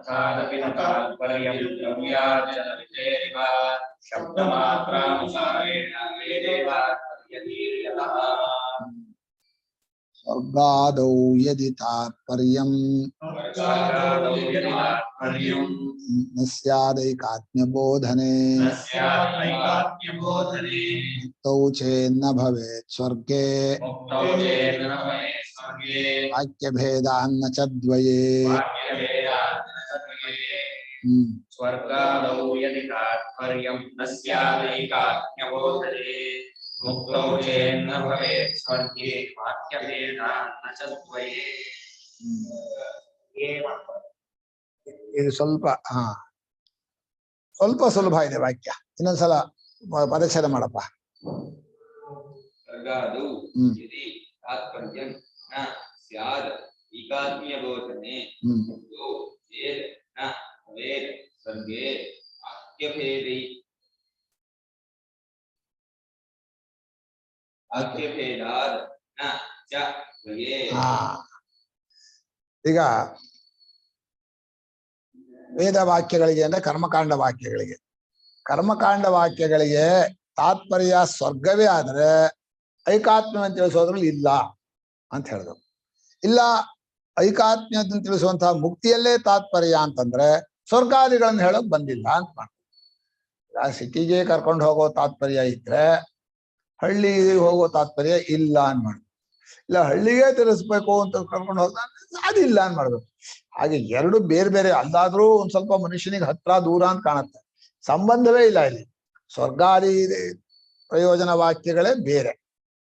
ಅರ್ಥಾದಪಿ ನ ತಾತ್ಪರ್ಯಂ ದ್ರವ್ಯಾರ್ಜನವಿಧೇರಿವ ಶಬ್ದಮಾತ್ರಾನುಸಾರೇಣ ವೇದೇ ತಾತ್ಪರ್ಯತೀರ್ಯತಃ. ಸ್ವರ್ಗಾದೌ ಯದಿ ತಾತ್ಪರ್ಯಂ ವರ್ಗಾದೌ ಯದಿ ತಾತ್ಪರ್ಯಂ ನ ಸ್ಯಾದೈಕಾತ್ಮ್ಯ ಬೋಧನೆ ನ ಸ್ಯಾದೈಕಾತ್ಮ್ಯಬೋಧನೆ ಮುಕ್ತೌ ಚೇನ್ನ ಭವೇತ್ ಸ್ವರ್ಗೇ ಮುಕ್ತೌ ಚೇನ್ನ ಭವೇತ್ ಸ್ವರ್ಗೇ ವಾಕ್ಯಭೇದಾನ್ನ ಚ ದ್ವಯೇ. ವಾಕ್ಯಭೇದಾನ್ಯತದ್ವಯೇ. ಸ್ವರ್ಗಾದೌ ಯದಿ ತಾತ್ಪರ್ಯಂ ನ ಸ್ಯಾದೈಕಾತ್ಮ್ಯಬೋಧನೆ ಮುಕ್ತೌ ಚೇನ್ನ ಭವೇತ್ ಸ್ವರ್ಗೇ ವಾಕ್ಯಭೇದಾನ್ನ ಚ ದ್ವಯೇ. ಇದು ಸ್ವಲ್ಪ ಸ್ವಲ್ಪ ಸುಲಭ ಇದೆ ವಾಕ್ಯ. ಇನ್ನೊಂದ್ಸಲ ಪದಚ್ಛೇದ ಮಾಡಪ್ಪ. ವರ್ಗಾದೌ ಯದಿ ತಾತ್ಪರ್ಯಂ ನ ಸ್ಯಾದ್ ಏಕಾತ್ಮ್ಯಬೋಧನೆ ಮುಕ್ತೌ ಚೇದ್ ನ ಭವೇತ್ ಸ್ವರ್ಗೇ ವಾಕ್ಯಭೇದಾದ್ ನ ಚ ದ್ವಯೇ. ಈಗ ವೇದ ವಾಕ್ಯಗಳಿಗೆ ಅಂದ್ರೆ ಕರ್ಮಕಾಂಡ ವಾಕ್ಯಗಳಿಗೆ, ಕರ್ಮಕಾಂಡ ವಾಕ್ಯಗಳಿಗೆ ತಾತ್ಪರ್ಯ ಸ್ವರ್ಗವೇ ಆದ್ರೆ ಐಕಾತ್ಮ್ಯ ಅಂತ ತಿಳಿಸೋದ್ರಲ್ಲಿ ಇಲ್ಲ ಅಂತ ಹೇಳಿದ್ರು. ಇಲ್ಲ ಐಕಾತ್ಮ್ಯ ಅಂತ ತಿಳಿಸುವಂತಹ ಮುಕ್ತಿಯಲ್ಲೇ ತಾತ್ಪರ್ಯ ಅಂತಂದ್ರೆ ಸ್ವರ್ಗಾದಿಗಳನ್ನ ಹೇಳಕ್ ಬಂದಿಲ್ಲ ಅಂತ ಮಾಡ್ತಾರೆ. ಸಿಟಿಗೆ ಕರ್ಕೊಂಡು ಹೋಗೋ ತಾತ್ಪರ್ಯ ಇದ್ರೆ ಹಳ್ಳಿಗೆ ಹೋಗೋ ತಾತ್ಪರ್ಯ ಇಲ್ಲ ಅಂತ ಮಾಡ್ಬೇಕು. ಇಲ್ಲ ಹಳ್ಳಿಗೆ ತಿಳಿಸ್ಬೇಕು ಅಂತ ಕರ್ಕೊಂಡು ಹೋದ ಅದಿಲ್ಲ ಅಂತ ಮಾಡ್ಬೇಕು. ಹಾಗೆ ಎರಡು ಬೇರೆ ಬೇರೆ ಅಲ್ಲಾದ್ರೂ ಒಂದ್ ಸ್ವಲ್ಪ ಮನುಷ್ಯನಿಗೆ ಹತ್ರ ದೂರ ಅಂತ ಕಾಣುತ್ತೆ, ಸಂಬಂಧವೇ ಇಲ್ಲ. ಇಲ್ಲಿ ಸ್ವರ್ಗಾದಿ ಪ್ರಯೋಜನ ವಾಕ್ಯಗಳೇ ಬೇರೆ,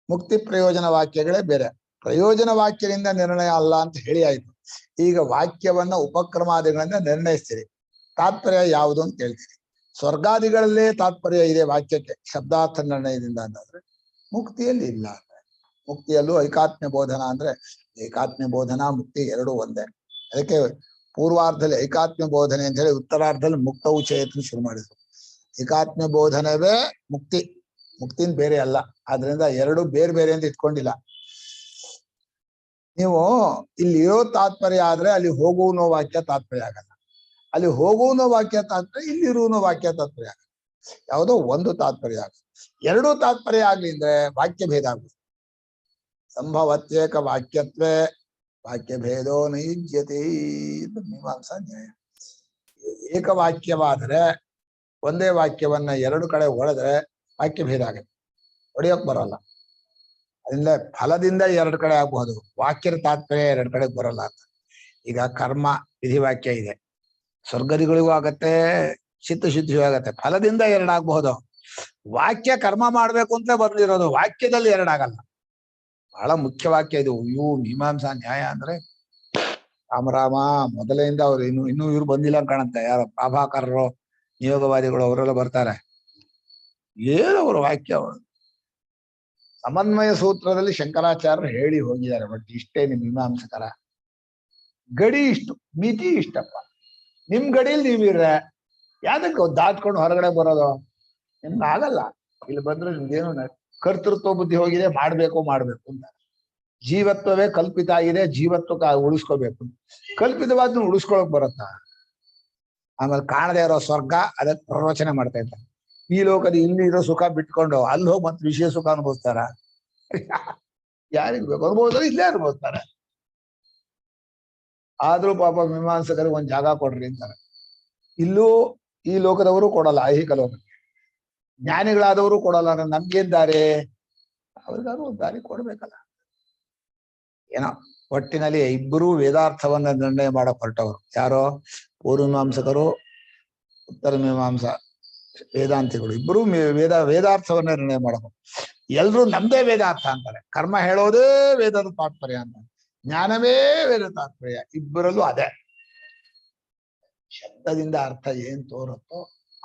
ಮುಕ್ತಿ ಪ್ರಯೋಜನ ವಾಕ್ಯಗಳೇ ಬೇರೆ. ಪ್ರಯೋಜನ ವಾಕ್ಯದಿಂದ ನಿರ್ಣಯ ಅಲ್ಲ ಅಂತ ಹೇಳಿ ಆಯ್ತು. ಈಗ ವಾಕ್ಯವನ್ನ ಉಪಕ್ರಮಾದಿಗಳಿಂದ ನಿರ್ಣಯಿಸ್ತೀರಿ, ತಾತ್ಪರ್ಯ ಯಾವುದು ಅಂತ ಹೇಳ್ತೀರಿ. ಸ್ವರ್ಗಾದಿಗಳಲ್ಲೇ ತಾತ್ಪರ್ಯ ಇದೆ ವಾಕ್ಯಕ್ಕೆ ಶಬ್ದಾರ್ಥ ನಿರ್ಣಯದಿಂದ ಅಂತಂದ್ರೆ ಮುಕ್ತಿಯಲ್ಲಿ ಇಲ್ಲ. ಅಂದ್ರೆ ಮುಕ್ತಿಯಲ್ಲೂ ಐಕಾತ್ಮ್ಯ ಬೋಧನ ಅಂದ್ರೆ ಏಕಾತ್ಮ್ಯ ಬೋಧನಾ ಮುಕ್ತಿ ಎರಡೂ ಒಂದೇ. ಅದಕ್ಕೆ ಪೂರ್ವಾರ್ಧದಲ್ಲಿ ಐಕಾತ್ಮ್ಯ ಬೋಧನೆ ಅಂತ ಹೇಳಿ ಉತ್ತರಾರ್ಧದಲ್ಲಿ ಮುಕ್ತವು ಚೇತನ ಶುರು ಮಾಡಿದ್ರು. ಏಕಾತ್ಮ್ಯ ಬೋಧನವೇ ಮುಕ್ತಿ, ಮುಕ್ತಿನ ಬೇರೆ ಅಲ್ಲ. ಆದ್ರಿಂದ ಎರಡು ಬೇರೆ ಬೇರೆ ಅಂತ ಇಟ್ಕೊಂಡಿಲ್ಲ. ನೀವು ಇಲ್ಲಿ ಇರೋ ತಾತ್ಪರ್ಯ ಆದ್ರೆ ಅಲ್ಲಿ ಹೋಗುವನೋ ವಾಕ್ಯ ತಾತ್ಪರ್ಯ ಆಗಲ್ಲ, ಅಲ್ಲಿ ಹೋಗುವನೋ ವಾಕ್ಯ ತಾತ್ಪರ್ಯ, ಇಲ್ಲಿರುವನೋ ವಾಕ್ಯ ತಾತ್ಪರ್ಯ ಆಗಲ್ಲ. ಯಾವುದೋ ಒಂದು ತಾತ್ಪರ್ಯ ಆಗಲ್ಲ. ಎರಡೂ ತಾತ್ಪರ್ಯ ಆಗ್ಲಿ ಅಂದ್ರೆ ವಾಕ್ಯ ಭೇದ ಆಗುತ್ತೆ. ಸಂಭವತ್ಯೇಕ ವಾಕ್ಯತ್ವೇ ವಾಕ್ಯ ಭೇದೋ ನೈಜ್ಯತೆ ಮೀಮಾಂಸಾ ನ್ಯಾಯ. ಏಕವಾಕ್ಯವಾದರೆ ಒಂದೇ ವಾಕ್ಯವನ್ನ ಎರಡು ಕಡೆ ಹೊಡೆದ್ರೆ ವಾಕ್ಯ ಭೇದ ಆಗುತ್ತೆ, ಹೊಡೆಯೋಕ್ ಬರಲ್ಲ. ಅದರಿಂದ ಫಲದಿಂದ ಎರಡು ಕಡೆ ಆಗ್ಬಹುದು, ವಾಕ್ಯದ ತಾತ್ಪರ್ಯ ಎರಡು ಕಡೆ ಬರಲ್ಲ ಅಂತ. ಈಗ ಕರ್ಮ ವಿಧಿವಾಕ್ಯ ಇದೆ, ಸ್ವರ್ಗದಿಗಳಿಗೂ ಆಗತ್ತೆ, ಚಿತ್ತಶುದ್ಧಿಯೂ ಆಗತ್ತೆ. ಫಲದಿಂದ ಎರಡಾಗಬಹುದು. ವಾಕ್ಯ ಕರ್ಮ ಮಾಡ್ಬೇಕು ಅಂತ ಬರ್ದಿರೋದು, ವಾಕ್ಯದಲ್ಲಿ ಎರಡಾಗಲ್ಲ. ಬಹಳ ಮುಖ್ಯ ವಾಕ್ಯ ಇದು. ಮೀಮಾಂಸಾ ನ್ಯಾಯ ಅಂದ್ರೆ ರಾಮರಾಮ ಮೊದಲಿಂದ ಅವ್ರು ಇನ್ನೂ ಇವ್ರು ಬಂದಿಲ್ಲ ಅಂತ ಕಾಣುತ್ತೆ. ಯಾರು ಪ್ರಾಭಾಕರರು, ನಿಯೋಗವಾದಿಗಳು ಅವರೆಲ್ಲ ಬರ್ತಾರೆ. ಏನವರು ವಾಕ್ಯ ಅವರು ಸಮನ್ವಯ ಸೂತ್ರದಲ್ಲಿ ಶಂಕರಾಚಾರ್ಯರು ಹೇಳಿ ಹೋಗಿದ್ದಾರೆ. ಬಟ್ ಇಷ್ಟೇ ನಿಮ್ ಮೀಮಾಂಸಕರ ಗಡಿ ಇಷ್ಟು, ಮಿತಿ ಇಷ್ಟಪ್ಪ. ನಿಮ್ ಗಡಿಯಲ್ಲಿ ನೀವಿರ್ರೆ ಯಾವ್ದಕ್ಕೆ ದಾಟ್ಕೊಂಡು ಹೊರಗಡೆ ಬರೋದು? ನಿಮ್ಗೆ ಆಗಲ್ಲ. ಇಲ್ಲಿ ಬಂದ್ರೆ ನಿಮ್ಗೇನು ಕರ್ತೃತ್ವ ಬುದ್ಧಿ ಹೋಗಿದೆ, ಮಾಡ್ಬೇಕು ಅಂತ. ಜೀವತ್ವವೇ ಕಲ್ಪಿತ ಆಗಿದೆ, ಜೀವತ್ವ ಉಳಿಸ್ಕೋಬೇಕು. ಕಲ್ಪಿತವಾದ್ನ ಉಳಿಸ್ಕೊಳಕ್ ಬರುತ್ತ? ಆಮೇಲೆ ಕಾಣದೇ ಇರೋ ಸ್ವರ್ಗ ಅದಕ್ಕೆ ಪ್ರವಚನ ಮಾಡ್ತಾ ಇದ್ದಾರೆ. ಈ ಲೋಕದ ಇಲ್ಲಿ ಇರೋ ಸುಖ ಬಿಟ್ಕೊಂಡು ಅಲ್ಲಿ ಹೋಗಿ ಮತ್ತೆ ವಿಷಯ ಸುಖ ಅನುಭವಿಸ್ತಾರ? ಯಾರಿಗ್ ಬೇಕು ಅನುಭವಿಸ್ತಾರೆ, ಇಲ್ಲೇ ಅನುಭವಿಸ್ತಾರೆ. ಆದ್ರೂ ಪಾಪ ಮೀಮಾಂಸಕರಿಗೆ ಒಂದ್ ಜಾಗ ಕೊಡ್ರಿ ಅಂತಾರೆ. ಇಲ್ಲೂ ಈ ಲೋಕದವರು ಕೊಡಲ್ಲ, ಐಹಿಕ ಲೋಕಕ್ಕೆ. ಜ್ಞಾನಿಗಳಾದವರು ಕೊಡಲ್ಲ. ನಮ್ಗೇನ್ ದಾರಿ? ಅವ್ರಿಗಾದ್ರು ಒಂದು ದಾರಿ ಕೊಡ್ಬೇಕಲ್ಲ. ಏನೋ ಒಟ್ಟಿನಲ್ಲಿ ಇಬ್ಬರೂ ವೇದಾರ್ಥವನ್ನ ನಿರ್ಣಯ ಮಾಡಕ್ ಹೊರಟವರು. ಯಾರೋ ಪೂರ್ವಮೀಮಾಂಸಕರು, ಉತ್ತರ ಮೀಮಾಂಸ ವೇದಾಂತಿಗಳು. ಇಬ್ಬರೂ ವೇದಾರ್ಥವನ್ನ ನಿರ್ಣಯ ಮಾಡಬೇಕು. ಎಲ್ರೂ ನಮ್ದೇ ವೇದಾರ್ಥ ಅಂತಾರೆ. ಕರ್ಮ ಹೇಳೋದೇ ವೇದದ ತಾತ್ಪರ್ಯ ಅಂತ, ಜ್ಞಾನವೇ ವೇದ ತಾತ್ಪರ್ಯ. ಇಬ್ಬರಲ್ಲೂ ಅದೇ. ಶಬ್ದದಿಂದ ಅರ್ಥ ಏನ್ ತೋರುತ್ತೋ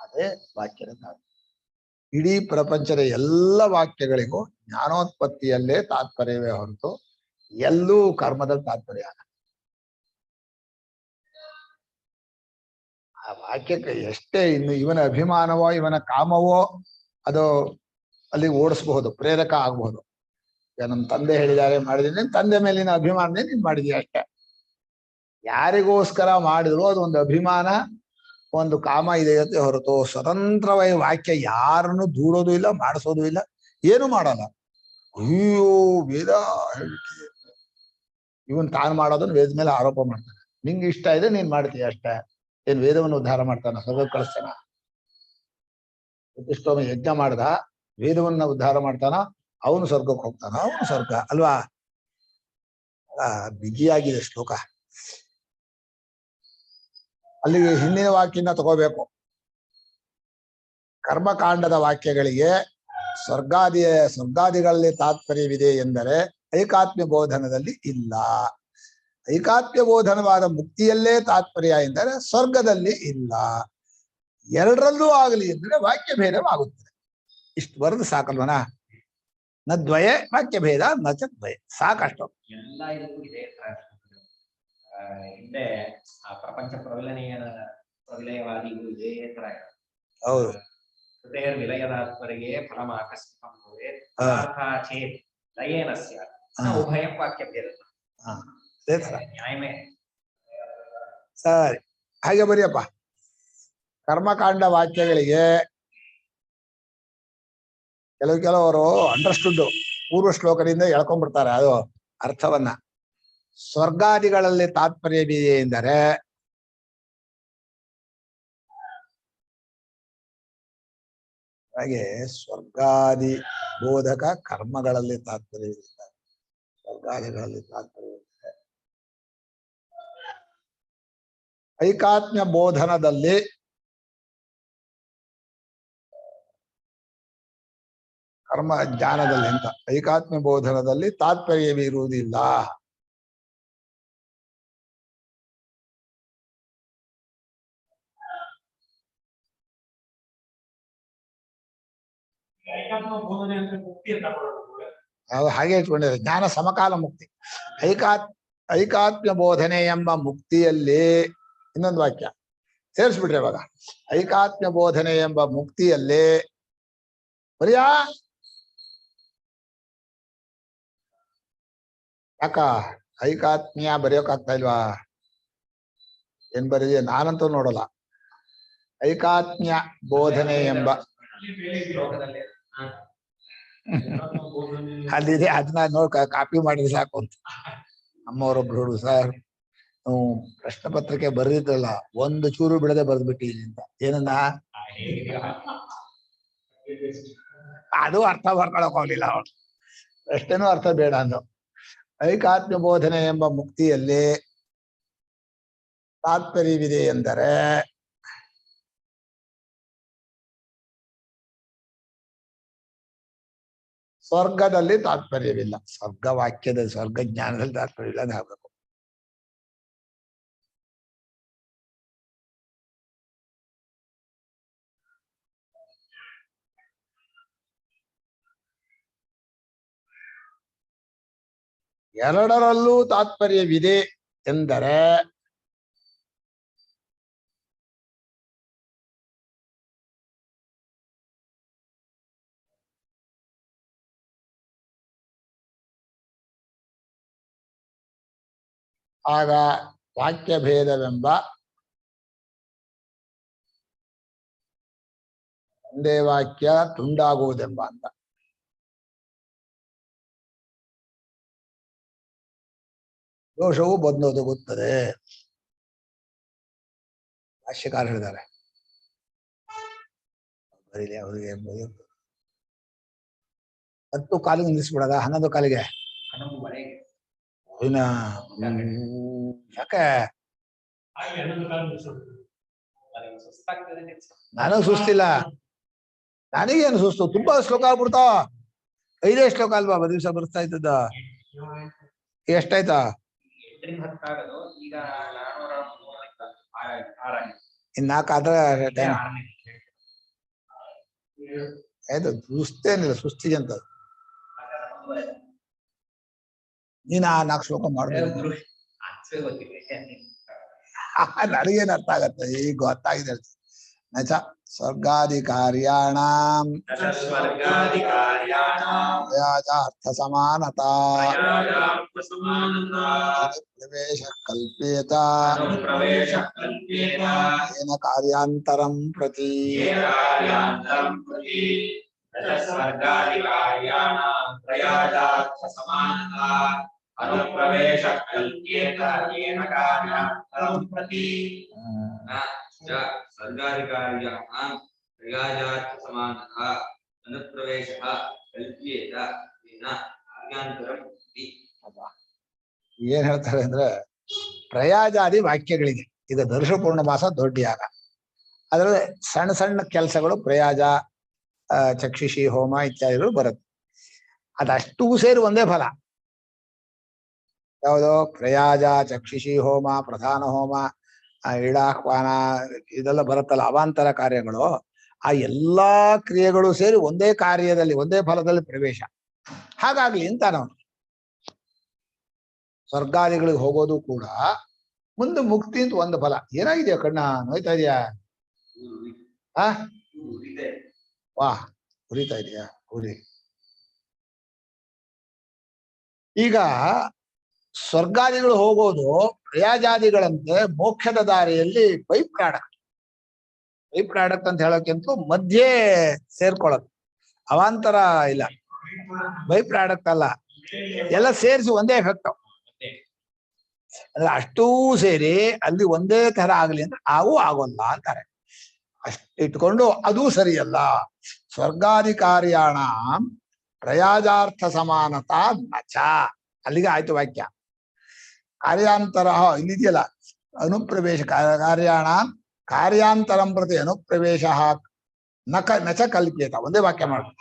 ಅದೇ ವಾಕ್ಯದ ತಾತ್ಪರ್ಯ. ಇಡೀ ಪ್ರಪಂಚದ ಎಲ್ಲ ವಾಕ್ಯಗಳಿಗೂ ಜ್ಞಾನೋತ್ಪತ್ತಿಯಲ್ಲೇ ತಾತ್ಪರ್ಯವೇ ಹೊರತು ಎಲ್ಲೂ ಕರ್ಮದ ತಾತ್ಪರ್ಯ ಆಗಲ್ಲ. ಆ ವಾಕ್ಯಕ್ಕೆ ಎಷ್ಟೇ ಇನ್ನು ಇವನ ಅಭಿಮಾನವೋ ಇವನ ಕಾಮವೋ ಅದು ಅಲ್ಲಿ ಓಡಿಸಬಹುದು, ಪ್ರೇರಕ ಆಗ್ಬಹುದು. ಈಗ ನಮ್ಮ ತಂದೆ ಹೇಳಿದ್ದಾರೆ ಮಾಡಿದೀನಿ, ತಂದೆ ಮೇಲಿನ ಅಭಿಮಾನನೇ ನೀನ್ ಮಾಡಿದೀಯ ಅಷ್ಟೇ. ಯಾರಿಗೋಸ್ಕರ ಮಾಡಿದ್ರು ಅದು ಒಂದು ಅಭಿಮಾನ, ಒಂದು ಕಾಮ ಇದೆಯತ್ತೆ ಹೊರತು ಸ್ವತಂತ್ರವಾಗಿ ವಾಕ್ಯ ಯಾರನ್ನು ದೂಡೋದು ಇಲ್ಲ, ಮಾಡಿಸೋದು ಇಲ್ಲ, ಏನು ಮಾಡಲ್ಲ. ಅಯ್ಯೋ ವೇದ ಹೇಳ್ಬಿಟ್ಟಿದೆ, ಇವನ್ ತಾನು ಮಾಡೋದನ್ನ ವೇದ ಮೇಲೆ ಆರೋಪ ಮಾಡ್ತಾನೆ. ನಿಂಗೆ ಇಷ್ಟ ಇದೆ ನೀನ್ ಮಾಡ್ತೀಯ ಅಷ್ಟೇ. ಏನ್ ವೇದವನ್ನು ಉದ್ಧಾರ ಮಾಡ್ತಾನ? ಸ್ವರ್ಗಕ್ಕೆ ಕಳಿಸ್ತಾನ? ಪ್ರತಿಷ್ಠೋಮ ಯಜ್ಞ ಮಾಡ್ದ, ವೇದವನ್ನ ಉದ್ಧಾರ ಮಾಡ್ತಾನ, ಅವನು ಸ್ವರ್ಗಕ್ಕೆ ಹೋಗ್ತಾನ, ಅವನು ಸ್ವರ್ಗ ಅಲ್ವಾ? ಬಿಗಿಯಾಗಿದೆ ಶ್ಲೋಕ. ಅಲ್ಲಿಗೆ ಹಿಂದಿನ ವಾಕ್ಯನ ತಗೋಬೇಕು. ಕರ್ಮಕಾಂಡದ ವಾಕ್ಯಗಳಿಗೆ ಸ್ವರ್ಗಾದಿಗಳಲ್ಲಿ ತಾತ್ಪರ್ಯವಿದೆ ಎಂದರೆ ಐಕಾತ್ಮ್ಯ ಬೋಧನದಲ್ಲಿ ಇಲ್ಲ. ಐಕಾತ್ಮ್ಯ ಬೋಧನವಾದ ಮುಕ್ತಿಯಲ್ಲೇ ತಾತ್ಪರ್ಯ ಎಂದರೆ ಸ್ವರ್ಗದಲ್ಲಿ ಇಲ್ಲ. ಎರಡರಲ್ಲೂ ಆಗಲಿ ಎಂದರೆ ವಾಕ್ಯ ಭೇದವಾಗುತ್ತದೆ. ಇಷ್ಟು ಬರೆದು ಸಾಕಲ್ವನಾ? ನ ದ್ವಯೇ ವಾಕ್ಯ ಭೇದ ನ ಚ ದ್ವಯ, ಸಾಕಷ್ಟು. ಎಲ್ಲ ಇದಕ್ಕೂ ಇದೆ. ಹಿಂದೆ ಆ ಪ್ರಪಂಚ ಪ್ರವಿಲಯವಾದಿಗಳು ಇದೇ ತರ. ಹೌದು. ಹೃದಯ ವಿಲಯದಾತ್ಮರಿಗೆ ಫಲಮ ಆಕಸ್ಮಿಕಂ ಭವೇತ್ ಚೇತ್ ಲಯೇನ ಸ್ಯಾತ್ ಉಭಯಂ ವಾಕ್ಯ ಭೇದ. ಅದೇ ತರ ನ್ಯಾಯಮೇ. ಸರಿ, ಹಾಗೆ ಬರಿಯಪ್ಪ. ಕರ್ಮಕಾಂಡ ವಾಕ್ಯಗಳಿಗೆ ಕೆಲವರು ಅಂಡರ್ಸ್ಟುಡ್ ಪೂರ್ವ ಶ್ಲೋಕದಿಂದ ಎಳ್ಕೊಂಡ್ಬಿಡ್ತಾರೆ ಅದು ಅರ್ಥವನ್ನ. ಸ್ವರ್ಗಾದಿಗಳಲ್ಲಿ ತಾತ್ಪರ್ಯವಿದೆ ಎಂದರೆ ಹಾಗೆ ಸ್ವರ್ಗಾದಿ ಬೋಧಕ ಕರ್ಮಗಳಲ್ಲಿ ತಾತ್ಪರ್ಯವಿದೆ, ಸ್ವರ್ಗಾದಿಗಳಲ್ಲಿ ತಾತ್ಪರ್ಯವಿದೆ. ಐಕಾತ್ಮ್ಯ ಬೋಧನದಲ್ಲಿ ಕರ್ಮ ಜ್ಞಾನದಲ್ಲಿ ಅಂತ ಐಕಾತ್ಮ್ಯ ಬೋಧನದಲ್ಲಿ ತಾತ್ಪರ್ಯವಿರುವುದಿಲ್ಲ. ಹಾಗೆ ಇಟ್ಕೊಂಡಿದ್ದಾರೆ. ಜ್ಞಾನ ಸಮಕಾಲ ಮುಕ್ತಿ. ಐಕಾತ್ಮ್ಯ ಬೋಧನೆ ಎಂಬ ಮುಕ್ತಿಯಲ್ಲಿ ಇನ್ನೊಂದು ವಾಕ್ಯ ಸೇರಿಸ್ಬಿಟ್ರೆ ಇವಾಗ. ಐಕಾತ್ಮ್ಯ ಬೋಧನೆ ಎಂಬ ಮುಕ್ತಿಯಲ್ಲಿ ಬರಿಯಾ ಯಾಕ ಐಕಾತ್ಮ್ಯ ಬರೆಯೋಕಾಗ್ತಾ ಇಲ್ವಾ? ಏನ್ ಬರೀ? ನಾನಂತೂ ನೋಡಲ್ಲ. ಐಕಾತ್ಮ್ಯ ಬೋಧನೆ ಎಂಬ ಅಲ್ಲಿದೆ, ಅದನ್ನ ನೋಡ್ ಕಾಪಿ ಮಾಡಿದ್ರೆ ಸಾಕು ಅಂತ ನಮ್ಮವರೊಬ್ರು ಸರ್ ನಾವು ಪ್ರಶ್ನೆ ಪತ್ರಿಕೆ ಬರೆದಿದ್ರಲ್ಲ, ಒಂದು ಚೂರು ಬಿಡದೆ ಬರೆದ್ಬಿಟ್ಟಿದ್ದೀನಿ ಅಂತ. ಏನನ್ನ ಅದು ಅರ್ಥ ಮಾಡ್ಕೊಳಕ್ ಹೋಗ್ಲಿಲ್ಲ ಅವನು. ಪ್ರಶ್ನೆನೂ ಅರ್ಥ ಬೇಡ ಅಂದು. ಐಕಾತ್ಮ್ಯ ಬೋಧನೆ ಎಂಬ ಮುಕ್ತಿಯಲ್ಲಿ ತಾತ್ಪರ್ಯವಿದೆ ಎಂದರೆ ಸ್ವರ್ಗದಲ್ಲಿ ತಾತ್ಪರ್ಯವಿಲ್ಲ. ಸ್ವರ್ಗ ವಾಕ್ಯದ ಸ್ವರ್ಗ ಜ್ಞಾನದಲ್ಲಿ ತಾತ್ಪರ್ಯವಿಲ್ಲ ಅಂತ ಹೇಳ್ಬೇಕು. ಎರಡರಲ್ಲೂ ತಾತ್ಪರ್ಯವಿದೆ ಎಂದರೆ ಆಗ ವಾಕ್ಯ ಭೇದವೆಂಬ ಒಂದೇ ವಾಕ್ಯ ತುಂಡಾಗುವುದೆಂಬ ಅಂತ. ದೋಷವು ಬಂದೊದಗುತ್ತದೆ. ಭಾಷ್ಯಕಾರ ಹೇಳಿದ್ದಾರೆ. ಬರೀಲಿ ಅವರಿಗೆ 10 ಕಾಲಿಗೆ ನಿಲ್ಲಿಸ್ಬಿಡದ 11 ಕಾಲಿಗೆ. ಯಾಕೆ ನನಗ್ ಸುಸ್ತಿಲ್ಲ. ನನಗೇನು ಸುಸ್ತು? ತುಂಬಾ ಶ್ಲೋಕ ಆಗ್ಬಿಡ್ತಾವ. 5 ಶ್ಲೋಕ ಅಲ್ವಾ ದಿವಸ ಬರ್ತಾ ಇದ್ದದ? ಎಷ್ಟಾಯ್ತಾ? ಇನ್ 4 ಆದ್ರೆ ಆಯ್ತು. ಸುಸ್ತೇನಿಲ್ಲ, ಸುಸ್ತಿಗೆ ಅಂತ. ನೀನ್ ಆ 4 ಶ್ಲೋಕ ಮಾಡ್ಬೋದು. ನನಗೇನ್ ಅರ್ಥ ಆಗತ್ತೆ? ಈಗ ಗೊತ್ತಾಗಿದೆ. ನಚ ಸ್ವರ್ಗಾಧಿಕಾರ್ಯಾಣಾಂ ಸ್ವರ್ಗಾಧಿಕಾರ್ಯಾಣಾಂ ಪ್ರಯಾಜಾರ್ಥ ಸಮಾನತಾ ಪ್ರಯಾಜಾರ್ಥಸಮಾನತಾ ಪ್ರವೇಶ ಕಲ್ಪೇತ ಅನುಪ್ರವೇಶಃ ಕಲ್ಪ್ಯೇತ ಏನ ಕಾರ್ಯಾಂತರಂ ಪ್ರತಿ ಯೇನ ಕಾರ್ಯಾಂತರಂ ಪ್ರತಿ ಸ್ವರ್ಗಾಧಿಕಾರ್ಯಾಣಾಂ ಪ್ರಯಾಜಾರ್ಥಸಮಾನತಾ ಅನುಪ್ರವೇಶಃ ಕಲ್ಪ್ಯೇತ ಯೇನ ಕಾರ್ಯಾಂತರಂ ಪ್ರತಿ ಸರ್ಗಾಧಿಕಾರ್ಯಾಣಾಂ ಪ್ರಯಾಜಾರ್ಥ ಸಮಾನಃ ಅನುಪ್ರವೇಶಃ ಕಲ್ಪ್ಯೇತ ಯೇನ ಕಾರ್ಯಾಂತರಂ ಇತಿ. ಏನ್ ಹೇಳ್ತಾರೆ ಅಂದ್ರೆ ಪ್ರಯಾಜಾದಿ ವಾಕ್ಯಗಳಿದೆ. ಈಗ ದರ್ಶ ಪೂರ್ಣಮಾಸ ದೊಡ್ಡ ಯಾಗ, ಅದರಲ್ಲಿ ಸಣ್ಣ ಸಣ್ಣ ಕೆಲಸಗಳು ಪ್ರಯಾಜ, ಚಕ್ಷುಷಿ ಹೋಮ ಇತ್ಯಾದಿಗಳು ಬರುತ್ತೆ. ಅದಷ್ಟೂ ಸೇರಿ ಒಂದೇ ಫಲ. ಯಾವುದು? ಪ್ರಯಾಜ, ಚಕ್ಷುಷಿ ಹೋಮ, ಪ್ರಧಾನ ಹೋಮ, ಇಡಾಹ್ವಾನ, ಇದೆಲ್ಲ ಬರುತ್ತಲ್ಲ ಅವಾಂತರ ಕಾರ್ಯಗಳು. ಆ ಎಲ್ಲಾ ಕ್ರಿಯೆಗಳು ಸೇರಿ ಒಂದೇ ಕಾರ್ಯದಲ್ಲಿ, ಒಂದೇ ಫಲದಲ್ಲಿ ಪ್ರವೇಶ. ಹಾಗಾಗ್ಲಿ ಅಂತ ನಾವು ಸ್ವರ್ಗಾದಿಗಳಿಗೆ ಹೋಗೋದು ಕೂಡ ಮುಂದೆ ಮುಕ್ತಿ ಅಂತ ಒಂದು ಫಲ. ಏನಾಗಿದೆಯಾ ಕಣ್ಣ ನೋಯ್ತಾ ಇದೆಯಾ? ಆ ವಾಹ್, ಉರಿತಾ ಇದೆಯಾ? ಉರಿ. ಈಗ ಸ್ವರ್ಗಾದಿಗಳು ಹೋಗೋದು ಪ್ರಯಾಜಾದಿಗಳಂತೆ ಮೋಕ್ಷದ ದಾರಿಯಲ್ಲಿ ಬೈ ಪ್ರಾಡಕ್ಟ್. ಬೈ ಪ್ರಾಡಕ್ಟ್ ಅಂತ ಹೇಳೋಕ್ಕಿಂತ ಮಧ್ಯೆ ಸೇರ್ಕೊಳ್ಳೋದು, ಅವಾಂತರ ಇಲ್ಲ. ಬೈ ಪ್ರಾಡಕ್ಟ್ ಅಲ್ಲ, ಎಲ್ಲ ಸೇರಿಸಿ ಒಂದೇ ಎಫೆಕ್ಟ್. ಅಂದ್ರೆ ಅಷ್ಟೂ ಸೇರಿ ಅಲ್ಲಿ ಒಂದೇ ತರ ಆಗ್ಲಿ ಅಂದ್ರೆ ಆಗೋಲ್ಲ ಅಂತಾರೆ. ಅಷ್ಟು ಇಟ್ಕೊಂಡು ಅದೂ ಸರಿಯಲ್ಲ. ಸ್ವರ್ಗಾಧಿಕಾರ್ಯಾಣ ಪ್ರಯಾಜಾರ್ಥ ಸಮಾನತಾ ನಚ. ಅಲ್ಲಿಗೆ ಆಯ್ತು ವಾಕ್ಯ. ಕಾರ್ಯಾಂತರ ಇಲ್ಲಿದೆಯಲ್ಲ, ಅನುಪ್ರವೇಶ ಕಾರ್ಯಾಣ ಕಾರ್ಯಾಂತರಂ ಪ್ರತಿ ಅನುಪ್ರವೇಶ ನಚ ಕಲ್ಪ್ಯೇತ. ಒಂದೇ ವಾಕ್ಯ ಮಾಡ್ಬಿಡ,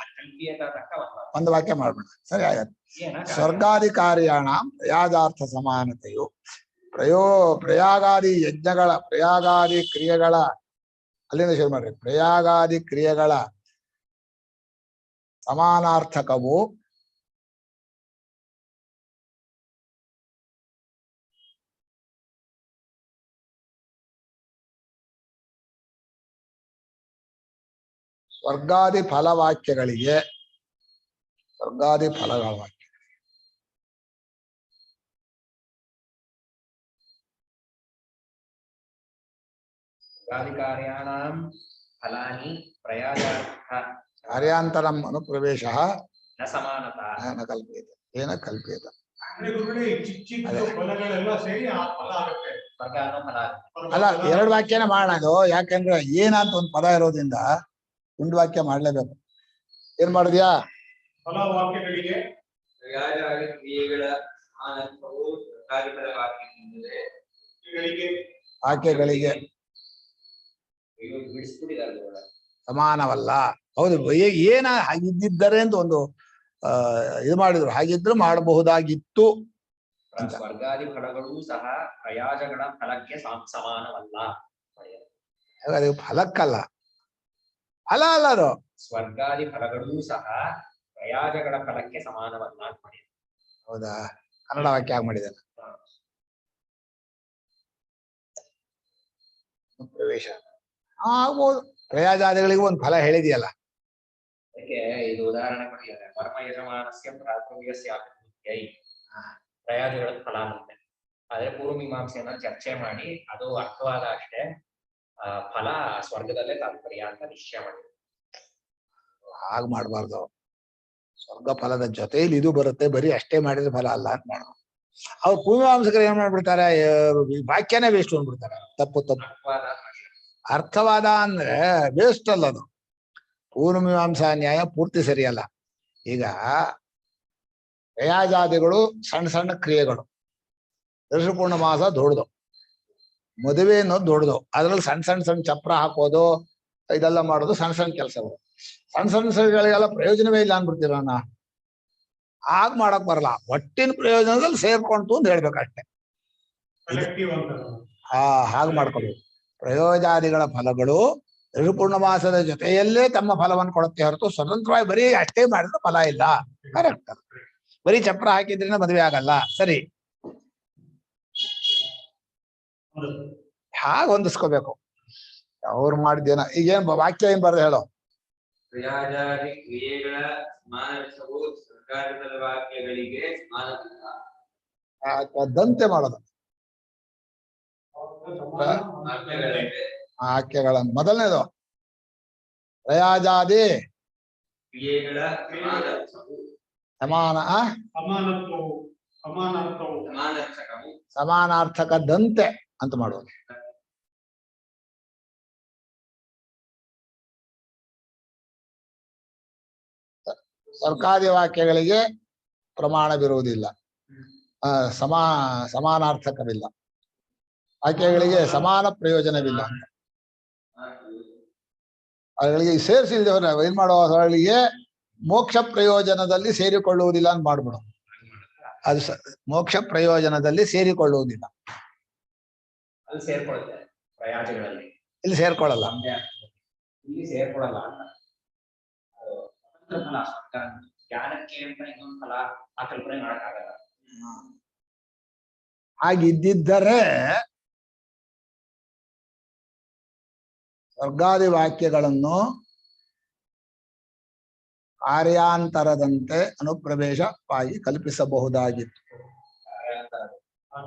ಒಂದು ವಾಕ್ಯ ಮಾಡ್ಬಿಡ, ಸರಿ ಆಗತ್ತೆ. ಸ್ವರ್ಗಾಧಿಕಾರ್ಯಾಣ ಪ್ರಯಾಜಾರ್ಥ ಸಮಾನತೆಯು ಪ್ರಯಾಗಾದಿ ಯಜ್ಞಗಳ, ಪ್ರಯಾಗಾದಿ ಕ್ರಿಯೆಗಳ, ಅಲ್ಲಿಂದ ಶುರು ಮಾಡ್ರಿ, ಪ್ರಯಾಗಾದಿ ಕ್ರಿಯೆಗಳ ಸಮಾನಾರ್ಥಕವು ಸ್ವರ್ಗಾದಿ ಫಲವಾಕ್ಯಗಳಿಗೆ, ಸ್ವರ್ಗಾದಿ ಫಲಗಳ ವಾಕ್ಯ ಕಾರ್ಯಾಣಾಂ ಫಲಾನಿ ಪ್ರಯಾಜಾರ್ಥ ಕಾರ್ಯಾಂತರಂ ಅನುಪ್ರವೇಶ ನ ಸಮಾನತಾ ನ ಕಲ್ಪೇತ ಏನ ಕಲ್ಪೇತ. ಅಲ್ಲ, ಎರಡು ವಾಕ್ಯನೇ ಮಾಡೋಣ ಇದು. ಯಾಕಂದ್ರೆ ಏನಂತ ಒಂದು ಪದ ಇರೋದ್ರಿಂದ ಒಂದು ವಾಕ್ಯ ಮಾಡ್ಲೇಬೇಕು. ಏನ್ ಮಾಡಿದ್ಯಾ? ಫಲವಾಕ್ಯಗಳಿಗೆ ಪ್ರಯಾಜಾದಿ ಕ್ರಿಯೆಗಳ ಸಮಾನತ್ವವು ಸರ್ಗಾದಿಗಳ ವಾಕ್ಯಗಳಿಗೆ ಬಿಡಿಸ್ಬಿಟ್ಟಿದ್ದಾರೆ, ಸಮಾನವಲ್ಲ. ಹೌದು, ಏನ ಹಾಗಿದ್ದರೆ ಅಂತ ಒಂದು ಇದು ಮಾಡಿದ್ರು. ಹಾಗಿದ್ರು ಮಾಡಬಹುದಾಗಿತ್ತು. ಸ್ವರ್ಗಾದಿ ಫಲಗಳೂ ಸಹ ಪ್ರಯಾಜಗಳ ಫಲಕ್ಕೆ ಸಮಾನವಲ್ಲ. ಅದು ಫಲಕ್ಕಲ್ಲ, ಫಲ ಅಲ್ಲ ಅದು. ಸ್ವರ್ಗಾದಿ ಫಲಗಳೂ ಸಹ ಪ್ರಯಾಜಗಳ ಫಲಕ್ಕೆ ಸಮಾನವಲ್ಲ ಅಂತ ಮಾಡಿದ್ರು. ಹೌದಾ? ಕನ್ನಡ ವಾಕ್ಯ ಆಗಿ ಮಾಡಿದ ಪ್ರವೇಶ ಆಗ್ಬೋದು. ಪ್ರಯಾಜಾದಿಗಳಿಗೆ ಒಂದು ಫಲ ಹೇಳಿದೆಯಲ್ಲ. ಅದಕ್ಕೆ ಇದು ಉದಾಹರಣೆ ಕೊಟ್ಟಿದ್ದಾರೆ. ಪರಮ ಯಜಮಾನಸ್ಯ ಪ್ರಾಥಮಿಕಸ್ಯ ಪ್ರಯಾಜಗಳ ಫಲ ಅನ್ನುತ್ತೆ. ಆದ್ರೆ ಪೂರ್ವ ಮೀಮಾಂಸೆಯನ್ನ ಚರ್ಚೆ ಮಾಡಿ ಅದು ಅರ್ಥವಾದ ಅಷ್ಟೇ ಫಲ ಸ್ವರ್ಗದಲ್ಲೇ ತಾತ್ಪರ್ಯ ಅಂತ ನಿಶ್ಚಯ ಮಾಡಿದ್ರು. ಹಾಗೆ ಮಾಡಬಾರ್ದು. ಸ್ವರ್ಗ ಫಲದ ಜೊತೆಯಲ್ಲಿ ಇದು ಬರುತ್ತೆ, ಬರೀ ಅಷ್ಟೇ ಮಾಡಿದ್ರೆ ಫಲ ಅಲ್ಲ ಅಂತ ಮಾಡೋದು. ಅವ್ರು ಪೂರ್ವಮೀಮಾಂಸಕರು ಏನ್ ಮಾಡ್ಬಿಡ್ತಾರೆ, ವಾಕ್ಯನೇ ವೇಸ್ಟ್ ಅಂದ್ಬಿಡ್ತಾರೆ. ತಪ್ಪು ತಪ್ಪು. ಅರ್ಥವಾದ ಅಂದ್ರೆ ವೇಸ್ಟ್ ಅಲ್ಲ ಅದು. ಪೂರ್ವಮೀಮಾಂಸಾ ನ್ಯಾಯ ಪೂರ್ತಿ ಸರಿಯಲ್ಲ. ಈಗ ಪ್ರಯಾಜಾದಿಗಳು ಸಣ್ಣ ಸಣ್ಣ ಕ್ರಿಯೆಗಳು. ದರ್ಶಪೂರ್ಣ ಮಾಸ ದೊಡ್ಡದು, ಮದುವೆ ಅನ್ನೋದು ದೊಡ್ಡದು. ಅದ್ರಲ್ಲಿ ಸಣ್ಣ ಸಣ್ಣ ಸಣ್ಣ ಚಪ್ರ ಹಾಕೋದು, ಇದೆಲ್ಲ ಮಾಡೋದು ಸಣ್ಣ ಸಣ್ಣ ಕೆಲಸಗಳು. ಸಣ್ಣ ಸಣ್ಣಗಳಿಗೆಲ್ಲ ಪ್ರಯೋಜನವೇ ಇಲ್ಲ ಅನ್ಬಿಡ್ತೀರ. ಆಗ ಮಾಡಕ್ ಬರಲ್ಲ. ಒಟ್ಟಿನ ಪ್ರಯೋಜನದಲ್ಲಿ ಸೇರ್ಕೊಂತು ಅಂತ ಹೇಳ್ಬೇಕಷ್ಟೆ. ಹಾಗೆ ಮಾಡ್ಕೋಬೇಕು. ಪ್ರಯೋಜಾದಿಗಳ ಫಲಗಳು ಋಷಪೂರ್ಣ ಮಾಸದ ಜೊತೆಯಲ್ಲೇ ತಮ್ಮ ಫಲವನ್ನು ಕೊಡುತ್ತೆ ಹೊರತು ಸ್ವತಂತ್ರವಾಗಿ ಬರೀ ಅಷ್ಟೇ ಮಾಡಿದ್ರೆ ಫಲ ಇಲ್ಲ. ಕರೆಕ್ಟ್. ಬರೀ ಚಪ್ರ ಹಾಕಿದ್ರಿಂದ ಮದುವೆ ಆಗಲ್ಲ. ಸರಿ, ಹಾಗೆ ಹೊಂದಿಸ್ಕೋಬೇಕು. ಅವ್ರು ಮಾಡಿದ್ದೇನ ಈಗೇನ್ ವಾಕ್ಯ ಏನ್ ಬರ್ದೆ ಹೇಳೋ. ಕ್ರಿಯಾಜಾತಿ ಕ್ರಿಯೆಗಳ ಸಮಾನರ್ಥವು ಸರ್ಕಾರದ ವಾಕ್ಯಗಳಿಗೆ ಸಮಾನವಲ್ಲ. ದಂತೆ ಮಾಡೋದು ವಾಕ್ಯಗಳಂತೆ ವಾಕ್ಯಗಳನ್ನು ಮೊದಲನೇದು ಪ್ರಯಾಜಾದಿ ಕ್ರಿಯೆಗಳ ಸಮಾನರ್ಥವು ಸಮಾನ ಸಮಾನರ್ಥಕವು ಸಮಾನಾರ್ಥಕದಂತೆ ಅಂತ ಮಾಡುವುದು. ಸರ್ಕಾರಿ ವಾಕ್ಯಗಳಿಗೆ ಪ್ರಮಾಣವಿರುವುದಿಲ್ಲ, ಸಮಾನಾರ್ಥಕವಿಲ್ಲ, ವಾಕ್ಯಗಳಿಗೆ ಸಮಾನ ಪ್ರಯೋಜನವಿಲ್ಲ ಅಂತ ಅವುಗಳಿಗೆ ಸೇರಿಸಿಲ್ದವ್ರ ಏನ್ ಮಾಡುವವರಿಗೆ ಮೋಕ್ಷ ಪ್ರಯೋಜನದಲ್ಲಿ ಸೇರಿಕೊಳ್ಳುವುದಿಲ್ಲ ಅಂತ ಮಾಡ್ಬಿಡು. ಅದು ಮೋಕ್ಷ ಪ್ರಯೋಜನದಲ್ಲಿ ಸೇರಿಕೊಳ್ಳುವುದಿಲ್ಲ, ಅಲ್ಲಿ ಸೇರ್ಕೊಳ್ಳುತ್ತೆ ಪ್ರಯಾಜಗಳಲ್ಲಿ, ಇಲ್ಲಿ ಸೇರ್ಕೊಳ್ಳಲ್ಲ. ಇಲ್ಲಿ ಸೇರ್ಕೊಳ್ಳಲ್ಲ ಅಂತ. ಫಲ ಜ್ಞಾನಕ್ಕೆ ಅಂತ ಇನ್ನೊಂದು ಫಲ ಆ ಕಲ್ಪನೆ ಮಾಡಕ್ಕಾಗಲ್ಲ. ಹಾಗಿದ್ದರೆ ಸ್ವರ್ಗಾದಿ ವಾಕ್ಯಗಳನ್ನು ಕಾರ್ಯಾಂತರದಂತೆ ಅನುಪ್ರವೇಶವಾಗಿ ಕಲ್ಪಿಸಬಹುದಾಗಿತ್ತು.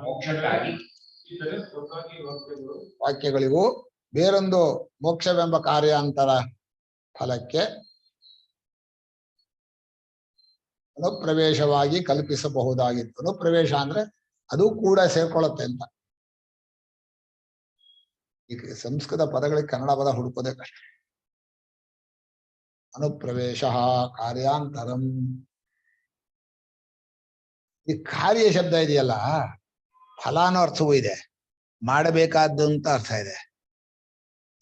ಮೋಕ್ಷಕ್ಕಾಗಿ ವಾಕ್ಯಗಳಿಗೂ ಬೇರೊಂದು ಮೋಕ್ಷವೆಂಬ ಕಾರ್ಯಾಂತರ ಫಲಕ್ಕೆ ಅನುಪ್ರವೇಶವಾಗಿ ಕಲ್ಪಿಸಬಹುದಾಗಿತ್ತು. ಅನುಪ್ರವೇಶ ಅಂದ್ರೆ ಅದು ಕೂಡ ಸೇರ್ಕೊಳ್ಳುತ್ತೆ ಅಂತ. ಈಗ ಸಂಸ್ಕೃತ ಪದಗಳಿಗೆ ಕನ್ನಡ ಪದ ಹುಡುಕೋದೇ ಕಷ್ಟ. ಅನುಪ್ರವೇಶ ಕಾರ್ಯಾಂತರಂ, ಈ ಕಾರ್ಯ ಶಬ್ದ ಇದೆಯಲ್ಲ, ಫಲ ಅನ್ನೋ ಅರ್ಥವೂ ಇದೆ, ಮಾಡಬೇಕಾದ್ದು ಅಂತ ಅರ್ಥ ಇದೆ.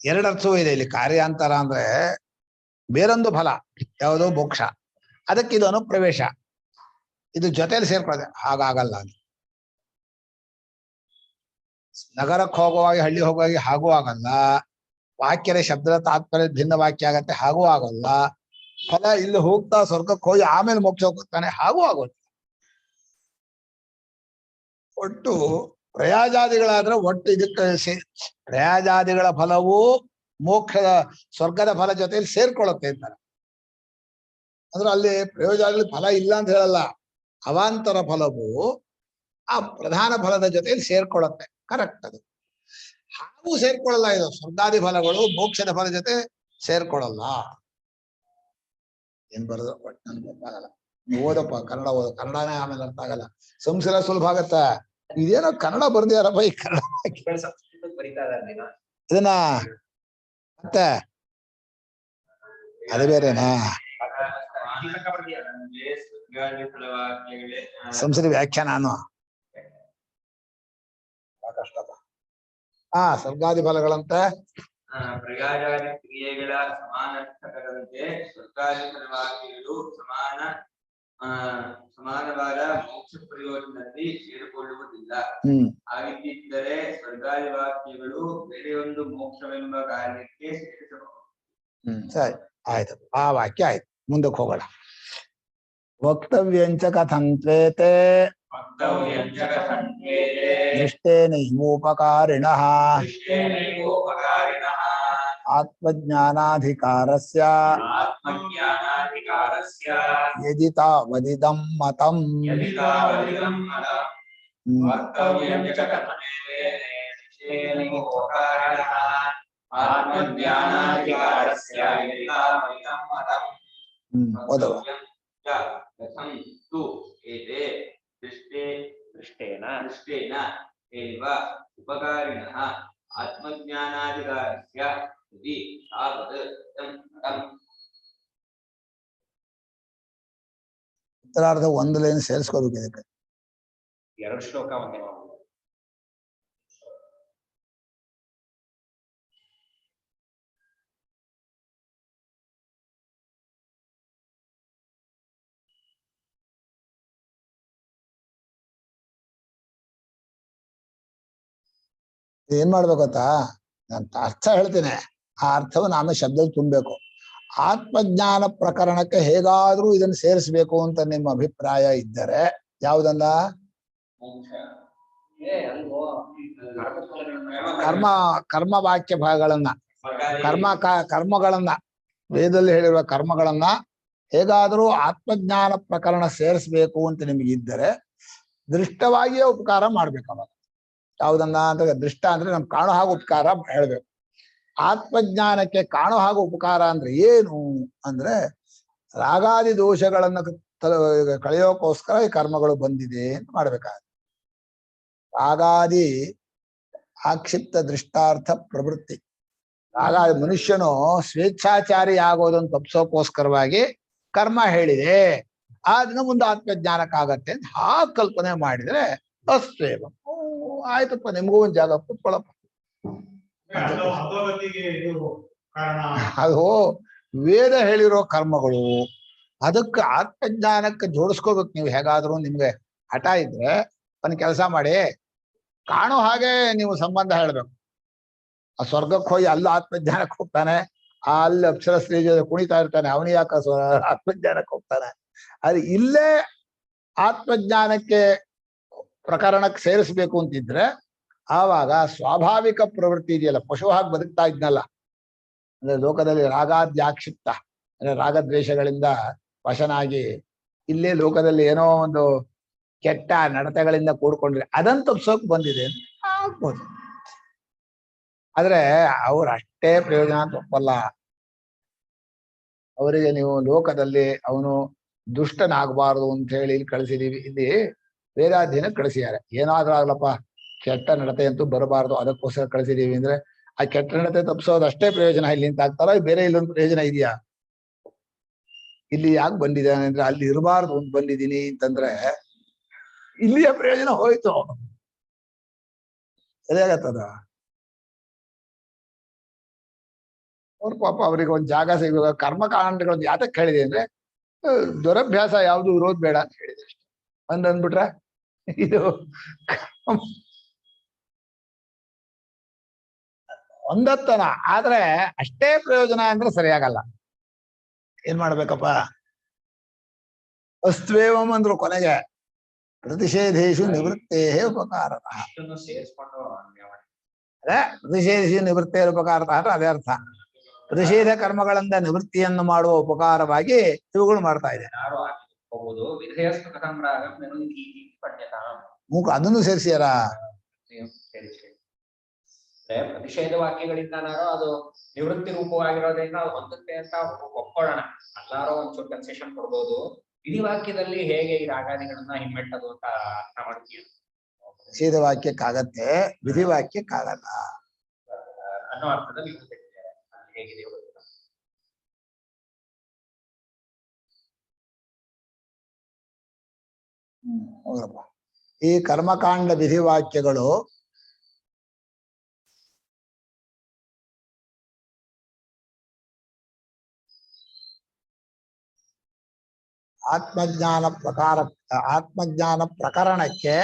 ಎರಡು ಅರ್ಥವೂ ಇದೆ ಇಲ್ಲಿ. ಕಾರ್ಯಾಂತರ ಅಂದ್ರೆ ಬೇರೊಂದು ಫಲ, ಯಾವುದೋ ಮೋಕ್ಷ, ಅದಕ್ಕೆ ಇದು ಅನುಪ್ರವೇಶ, ಇದು ಜೊತೆಯಲ್ಲಿ ಸೇರ್ಕೊಳ್ಳದೆ. ಹಾಗಾಗಲ್ಲ. ನಗರಕ್ಕೆ ಹೋಗುವಾಗ ಹಳ್ಳಿ ಹೋಗುವಾಗ ಹಾಗೂ ಆಗಲ್ಲ. ವಾಕ್ಯದ ಶಬ್ದದ ತಾತ್ಪರ್ಯ ಭಿನ್ನ ವಾಕ್ಯ ಆಗತ್ತೆ, ಹಾಗೂ ಆಗಲ್ಲ. ಫಲ ಇಲ್ಲಿ ಹೋಗ್ತಾ ಸ್ವರ್ಗಕ್ಕೆ ಹೋಗಿ ಆಮೇಲೆ ಮೋಕ್ಷ ಹೋಗ್ತಾನೆ, ಹಾಗೂ ಆಗೋದು. ಒಟ್ಟು ಪ್ರಯಾಜಾದಿಗಳಾದ್ರೆ ಒಟ್ಟು ಇದಕ್ಕೆ ಪ್ರಯಾಜಾದಿಗಳ ಫಲವು ಮೋಕ್ಷದ ಸ್ವರ್ಗದ ಫಲ ಜೊತೆಯಲ್ಲಿ ಸೇರ್ಕೊಳ್ಳುತ್ತೆ ಅಂತಾರೆ. ಅಂದ್ರೆ ಅಲ್ಲಿ ಪ್ರಯೋಜನದಲ್ಲಿ ಫಲ ಇಲ್ಲ ಅಂತ ಹೇಳಲ್ಲ, ಅವಾಂತರ ಫಲವು ಆ ಪ್ರಧಾನ ಫಲದ ಜೊತೆಯಲ್ಲಿ ಸೇರ್ಕೊಳ್ಳುತ್ತೆ. ಕರೆಕ್ಟ್. ಅದು ಹಾಗೂ ಸೇರ್ಕೊಳ್ಳಲ್ಲ. ಇದು ಸ್ವರ್ಗಾದಿ ಫಲಗಳು ಮೋಕ್ಷದ ಫಲ ಜೊತೆ ಸೇರ್ಕೊಳ್ಳಲ್ಲ. ಏನ್ ಬರೋದು ಒಟ್ಟು ನನ್ಗೆ ಗೊತ್ತಾಗಲ್ಲ. ನೀವು ಓದಪ್ಪ, ಕನ್ನಡ ಓದ, ಕನ್ನಡನೇ ಆಮೇಲೆ ಅರ್ಥ ಆಗಲ್ಲ. ಸಂಸ್ಕೃತ ಸುಲಭ ಆಗತ್ತ. ಇದೇನೋ ಕನ್ನಡ ಬರ್ದಿಯಾರಪ್ಪ ಈ ಕನ್ನಡ ಬರೀತಾ ಇದ್ದಾರೆ ಇದನ್ನ ಮತ್ತೆ ಅದು ಬೇರೆನಾ? ಸಂಸ್ಕೃತ ವ್ಯಾಖ್ಯಾನ ಸಾಕಷ್ಟಪ್ಪ. ಸ್ವರ್ಗಾದಿ ಫಲಗಳಂತೆ ಪ್ರಯಾಜಾದಿ ಕ್ರಿಯೆಗಳ ಸಮಾನಾರ್ಥಕದಂತೆ ಸ್ವರ್ಗಾದಿ ಫಲವಾಕ್ಯಗಳು ಸಮಾನವಾದ ಮೋಕ್ಷ ಪ್ರಯೋಜನದಲ್ಲಿ ಸೇರಿಕೊಳ್ಳುವುದಿಲ್ಲ. ಹಾಗಿದ್ದರೆ ಸ್ವರ್ಗಾದಿ ವಾಕ್ಯಗಳು ಬೇರೆಯೊಂದು ಮೋಕ್ಷವೆಂಬ ಕಾರ್ಯಕ್ಕೆ ಸೇರಿಸಬಹುದು. ಸರಿ, ಆಯ್ತು. ಆ ವಾಕ್ಯ ಆಯ್ತು. ಮುಂದಕ್ಕೆ ಹೋಗೋಣ. ವಕ್ತವ್ಯಂಚ ಕಥಂತ್ವೇತೆ ದೃಷ್ಟೇನೈವೋಪಕಾರಿಣಃ ಆತ್ಮಜ್ಞಾನಾಧಿಕಾರಸ್ಯ ಯದಿ ತಾವದಿದಂ ಮತಂ. ಓದವ ದೃಷ್ಟೇನ ಏವ ಉಪಕಾರಿಣಃ ಆತ್ಮಜ್ಞಾನಾಧಿಕಾರಸ್ಯ ಯದಿ ತಾವದ್ ಮತಂ. ಉತ್ತರಾರ್ಧ ಒಂದು ಲೈನ್ ಸೇರಿಸ್ಕೋಬೇಕು ಇದಕ್ಕೆ. ಎರಡು ಶ್ಲೋಕ ಒಂದೇ ಮಾಡುದು. ಏನ್ ಮಾಡ್ಬೇಕು ಗೊತ್ತಾ? ನಾನು ಅರ್ಥ ಹೇಳ್ತೇನೆ, ಆ ಅರ್ಥವನ್ನು ಆಮೇಲೆ ಶಬ್ದದಲ್ಲಿ ತುಂಬಬೇಕು. ಆತ್ಮಜ್ಞಾನ ಪ್ರಕರಣಕ್ಕೆ ಹೇಗಾದ್ರೂ ಇದನ್ನು ಸೇರಿಸ್ಬೇಕು ಅಂತ ನಿಮ್ಮ ಅಭಿಪ್ರಾಯ ಇದ್ದರೆ ಯಾವುದನ್ನ? ಕರ್ಮ ವಾಕ್ಯ ಭಾಗಗಳನ್ನ ಕರ್ಮಗಳನ್ನ ವೇದದಲ್ಲಿ ಹೇಳಿರುವ ಕರ್ಮಗಳನ್ನ ಹೇಗಾದರೂ ಆತ್ಮಜ್ಞಾನ ಪ್ರಕರಣ ಸೇರಿಸ್ಬೇಕು ಅಂತ ನಿಮಗಿದ್ದರೆ ದೃಷ್ಟವಾಗಿಯೇ ಉಪಕಾರ ಮಾಡ್ಬೇಕು ಅವಾಗ. ಯಾವುದನ್ನ ಅಂತ ದೃಷ್ಟ ಅಂದ್ರೆ ನಮ್ಗೆ ಕಾಣೋ ಹಾಗೆ ಉಪಕಾರ ಹೇಳ್ಬೇಕು. ಆತ್ಮಜ್ಞಾನಕ್ಕೆ ಕಾಣೋ ಹಾಗೆ ಉಪಕಾರ ಅಂದ್ರೆ ಏನು ಅಂದ್ರೆ ರಾಗಾದಿ ದೋಷಗಳನ್ನ ಕಳೆಯೋಕೋಸ್ಕರ ಈ ಕರ್ಮಗಳು ಬಂದಿದೆ ಅಂತ ಮಾಡ್ಬೇಕಾಗುತ್ತೆ. ರಾಗಾದಿ ಆಕ್ಷಿಪ್ತ ದೃಷ್ಟಾರ್ಥ ಪ್ರವೃತ್ತಿ, ರಾಗಾದಿ ಮನುಷ್ಯನು ಸ್ವೇಚ್ಛಾಚಾರಿ ಆಗೋದನ್ನು ತಪ್ಪಿಸೋಕೋಸ್ಕರವಾಗಿ ಕರ್ಮ ಹೇಳಿದೆ, ಆ ದಿನ ಮುಂದೆ ಆತ್ಮಜ್ಞಾನಕ್ಕಾಗತ್ತೆ ಅಂತ ಆ ಕಲ್ಪನೆ ಮಾಡಿದ್ರೆ ಅಸ್ತೇವ. ಆಯ್ತಪ್ಪ, ನಿಮ್ಗೂ ಒಂದ್ ಜಾಗ ಕೂತ್ಕೊಳ್ಳಪ್ಪ. ಅದು ವೇದ ಹೇಳಿರೋ ಕರ್ಮಗಳು, ಅದಕ್ಕೆ ಆತ್ಮಜ್ಞಾನಕ್ಕೆ ಜೋಡಿಸ್ಕೋಬೇಕು. ನೀವು ಹೇಗಾದ್ರೂ ನಿಮ್ಗೆ ಹಠ ಇದ್ರೆ ಒಂದ್ ಕೆಲಸ ಮಾಡಿ, ಕಾಣೋ ಹಾಗೆ ನೀವು ಸಂಬಂಧ ಹೇಳ್ಬೇಕು. ಆ ಸ್ವರ್ಗಕ್ಕೆ ಹೋಗಿ ಅಲ್ಲಿ ಆತ್ಮಜ್ಞಾನಕ್ಕೆ ಹೋಗ್ತಾನೆ, ಅಲ್ಲಿ ಅಪ್ಸರ ಸ್ತ್ರೀ ಕುಣಿತಾ ಇರ್ತಾನೆ, ಅವನಿಗೆ ಯಾಕೆ ಆತ್ಮಜ್ಞಾನಕ್ಕೆ ಹೋಗ್ತಾನೆ? ಅದು ಇಲ್ಲೇ ಆತ್ಮಜ್ಞಾನಕ್ಕೆ ಪ್ರಕರಣಕ್ಕೆ ಸೇರಿಸ್ಬೇಕು ಅಂತಿದ್ರೆ ಆವಾಗ ಸ್ವಾಭಾವಿಕ ಪ್ರವೃತ್ತಿ ಇದೆಯಲ್ಲ, ಪಶು ಹಾಗೆ ಬದುಕ್ತಾ ಇದ್ನಲ್ಲ, ಅಂದ್ರೆ ಲೋಕದಲ್ಲಿ ರಾಗಾದ್ಯಾಕ್ಷಿಪ್ತ ಅಂದ್ರೆ ರಾಗದ್ವೇಷಗಳಿಂದ ವಶನಾಗಿ ಇಲ್ಲೇ ಲೋಕದಲ್ಲಿ ಏನೋ ಒಂದು ಕೆಟ್ಟ ನಡತೆಗಳಿಂದ ಕೂಡ್ಕೊಂಡ್ರೆ ಅದನ್ನ ತಪ್ಸೋಕ್ ಬಂದಿದೆ ಆಗ್ಬೋದು. ಆದ್ರೆ ಅವ್ರು ಅಷ್ಟೇ ಪ್ರಯೋಜನ ತಪ್ಪಲ್ಲ. ಅವರಿಗೆ ನೀವು ಲೋಕದಲ್ಲಿ ಅವನು ದುಷ್ಟನಾಗಬಾರದು ಅಂತ ಹೇಳಿ ಇಲ್ಲಿ ಕಳಿಸಿದೀವಿ, ಇಲ್ಲಿ ವೇದಾಧ್ಯಯನ ಕಳಿಸಿದ್ದಾರೆ. ಏನಾದ್ರೂ ಆಗ್ಲಪ್ಪ, ಕೆಟ್ಟ ನಡತೆ ಅಂತೂ ಬರಬಾರ್ದು, ಅದಕ್ಕೋಸ್ಕರ ಕಳಿಸಿದೀವಿ ಅಂದ್ರೆ ಆ ಕೆಟ್ಟ ನಡತೆ ತಪ್ಪಿಸೋದು ಅಷ್ಟೇ ಪ್ರಯೋಜನ ಇಲ್ಲಿ ಅಂತ ಆಗ್ತಾರ, ಬೇರೆ ಇಲ್ಲೊಂದು ಪ್ರಯೋಜನ ಇದೆಯಾ? ಇಲ್ಲಿ ಯಾಕೆ ಬಂದಿದ್ದಾನೆ ಅಂದ್ರೆ ಅಲ್ಲಿ ಇರಬಾರ್ದು ಅಂತ ಬಂದಿದ್ದೀನಿ ಅಂತಂದ್ರೆ ಇಲ್ಲಿಯ ಪ್ರಯೋಜನ ಹೋಯ್ತು, ಸರಿಯಾಗತ್ತದ. ಅವ್ರ ಪಾಪ ಅವ್ರಿಗೆ ಒಂದ್ ಜಾಗ ಸಿಗುವ ಕರ್ಮಕಾಂಡಗಳನ್ನ ಯಾತಕ್ಕೆ ಹೇಳಿದೆ ಅಂದ್ರೆ ದುರಭ್ಯಾಸ ಯಾವ್ದು ಇರೋದ್ ಬೇಡ ಅಂತ ಹೇಳಿದೆ ಅಷ್ಟೆ. ಅಂದ್ಬಿಟ್ರೆ ಇದು ಒಂದತ್ತನ ಆದ್ರೆ ಅಷ್ಟೇ ಪ್ರಯೋಜನ ಅಂದ್ರೆ ಸರಿಯಾಗಲ್ಲ. ಏನ್ ಮಾಡ್ಬೇಕಪ್ಪ? ಅಸ್ತ್ವೇವಂ ಅಂದ್ರು ಕೊನೆಗೆ ಪ್ರತಿಷೇಧೇಶು ನಿವೃತ್ತೇ ಉಪಕಾರ. ಅದೇ ಪ್ರತಿಷೇಧೇಶು ನಿವೃತ್ತೇ ಉಪಕಾರ ಅಂದ್ರೆ ಅದೇ ಅರ್ಥ. ಪ್ರತಿಷೇಧ ಕರ್ಮಗಳಿಂದ ನಿವೃತ್ತಿಯನ್ನು ಮಾಡುವ ಉಪಕಾರವಾಗಿ ಇವುಗಳು ಮಾಡ್ತಾ ಇದೆ. ಮೂಕ ಅದನ್ನು ಸೇರಿಸಿಯಾರ. ಪ್ರತಿಷೇಧ ವಾಕ್ಯಗಳಿಂದನಾರೋ ಅದು ನಿವೃತ್ತಿ ರೂಪವಾಗಿರೋದ್ರಿಂದ ಒಂದಕ್ಕೆ ಅಂತ ಒಪ್ಕೊಳ್ಳೋಣ, ಎಲ್ಲಾರೋ ಒಂಚೂರು ಕನ್ಸೆಷನ್ ಕೊಡ್ಬೋದು. ವಿಧಿ ವಾಕ್ಯದಲ್ಲಿ ಹೇಗೆ ಈ ರಾಗಾದಿಗಳನ್ನ ಹಿಮ್ಮೆಟ್ಟದು ಅಂತ ಅರ್ಥ ಮಾಡ್ತೀವಿ. ಪ್ರತಿಷೇಧ ವಾಕ್ಯಕ್ಕಾಗತ್ತೆ, ವಿಧಿ ವಾಕ್ಯಕ್ಕಾಗಲ್ಲ ಅನ್ನೋ ಅರ್ಥದಲ್ಲಿ ಹೇಗಿದೆ ಹೌದಪ್ಪ. ಈ ಕರ್ಮಕಾಂಡ ವಿಧಿವಾಕ್ಯಗಳು ಆತ್ಮಜ್ಞಾನ ಪ್ರಕರಣಕ್ಕೆ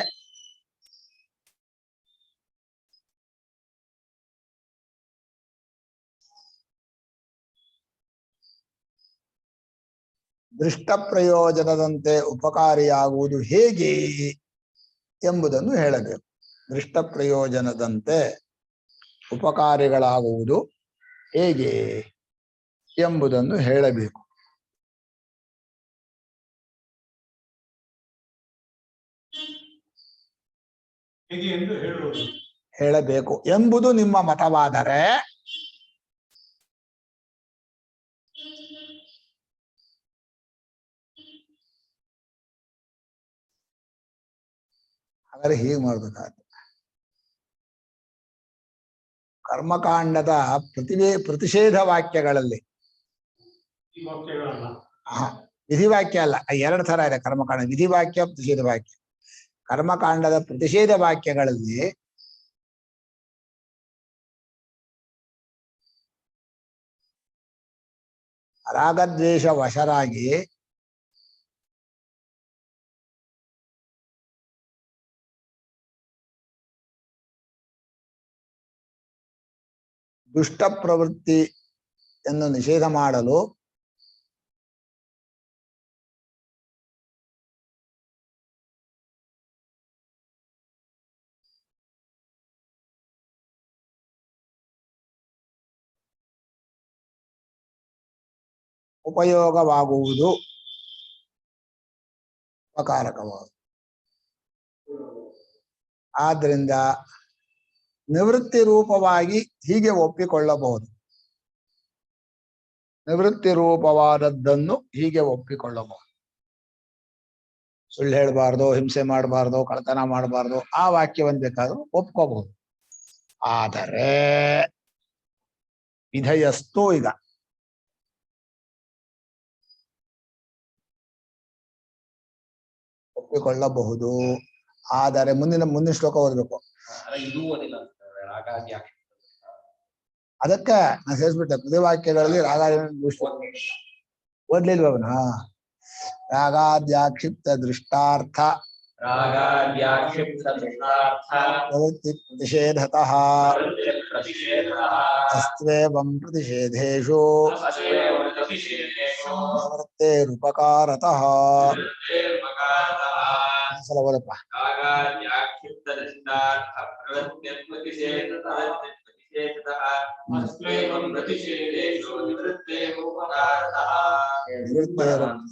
ದೃಷ್ಟ ಪ್ರಯೋಜನದಂತೆ ಉಪಕಾರಿಯಾಗುವುದು ಹೇಗೆ ಎಂಬುದನ್ನು ಹೇಳಬೇಕು. ದೃಷ್ಟ ಪ್ರಯೋಜನದಂತೆ ಉಪಕಾರಿಗಳಾಗುವುದು ಹೇಗೆ ಎಂಬುದನ್ನು ಹೇಳಬೇಕು. ಹೇಳಬೇಕು ಎಂಬುದು ನಿಮ್ಮ ಮತವಾದರೆ ಹಾಗಾದ್ರೆ ಹೀಗೆ ಮಾಡ್ಬೇಕಾಗುತ್ತೆ. ಕರ್ಮಕಾಂಡದ ಪ್ರತಿಷೇಧ ವಾಕ್ಯಗಳಲ್ಲಿ ವಿಧಿವಾಕ್ಯ ಅಲ್ಲ, ಎರಡು ತರ ಇದೆ ಕರ್ಮಕಾಂಡ. ವಿಧಿವಾಕ್ಯ, ಪ್ರತಿಷೇಧ ವಾಕ್ಯ. ಕರ್ಮಕಾಂಡದ ಪ್ರತಿಷೇಧ ವಾಕ್ಯಗಳಲ್ಲಿ ರಾಗದ್ವೇಷ ವಶರಾಗಿ ದುಷ್ಟ ಪ್ರವೃತ್ತಿಯನ್ನು ನಿಷೇಧ ಮಾಡಲು ಉಪಯೋಗವಾಗುವುದು ಉಪಕಾರಕವಾಗುವುದು. ಆದ್ದರಿಂದ ನಿವೃತ್ತಿ ರೂಪವಾಗಿ ಹೀಗೆ ಒಪ್ಪಿಕೊಳ್ಳಬಹುದು. ನಿವೃತ್ತಿ ರೂಪವಾದದ್ದನ್ನು ಹೀಗೆ ಒಪ್ಪಿಕೊಳ್ಳಬಹುದು. ಸುಳ್ಳು ಹೇಳಬಾರ್ದು, ಹಿಂಸೆ ಮಾಡಬಾರ್ದು, ಕಳ್ತನ ಮಾಡಬಾರ್ದು, ಆ ವಾಕ್ಯವನ್ನು ಬೇಕಾದ್ರೂ ಒಪ್ಕೋಬಹುದು. ಆದರೆ ವಿಧಯಸ್ತು ಈಗ ಒಪ್ಪಿಕೊಳ್ಳಬಹುದು. ಆದರೆ ಮುಂದಿನ ಶ್ಲೋಕ ಓದ್ಬೇಕು. ಇದು ಓದಿಲ್ಲ ಹಾಗಾಗಿ ಅದಕ್ಕೆ ನಾನು ಸೇರಿಸ್ಬಿಟ್ಟೆ. ಕೃತಿವಾಕ್ಯಗಳಲ್ಲಿ ರಾಗ ಓದ್ಲಿಲ್ವವನ ರಾಗಾದ್ಯಾಕ್ಷಿಪ್ತ ದೃಷ್ಟಾರ್ಥ ಪ್ರವೃತ್ತಿ ಪ್ರತಿಷೇಧತಃ ಅಸ್ತ್ವೇವಂ ಪ್ರತಿಷೇಧೇಷು ನಿವೃತ್ತೇರುಪಕಾರತಃ. ಸಲ ಓದಪ್ಪ.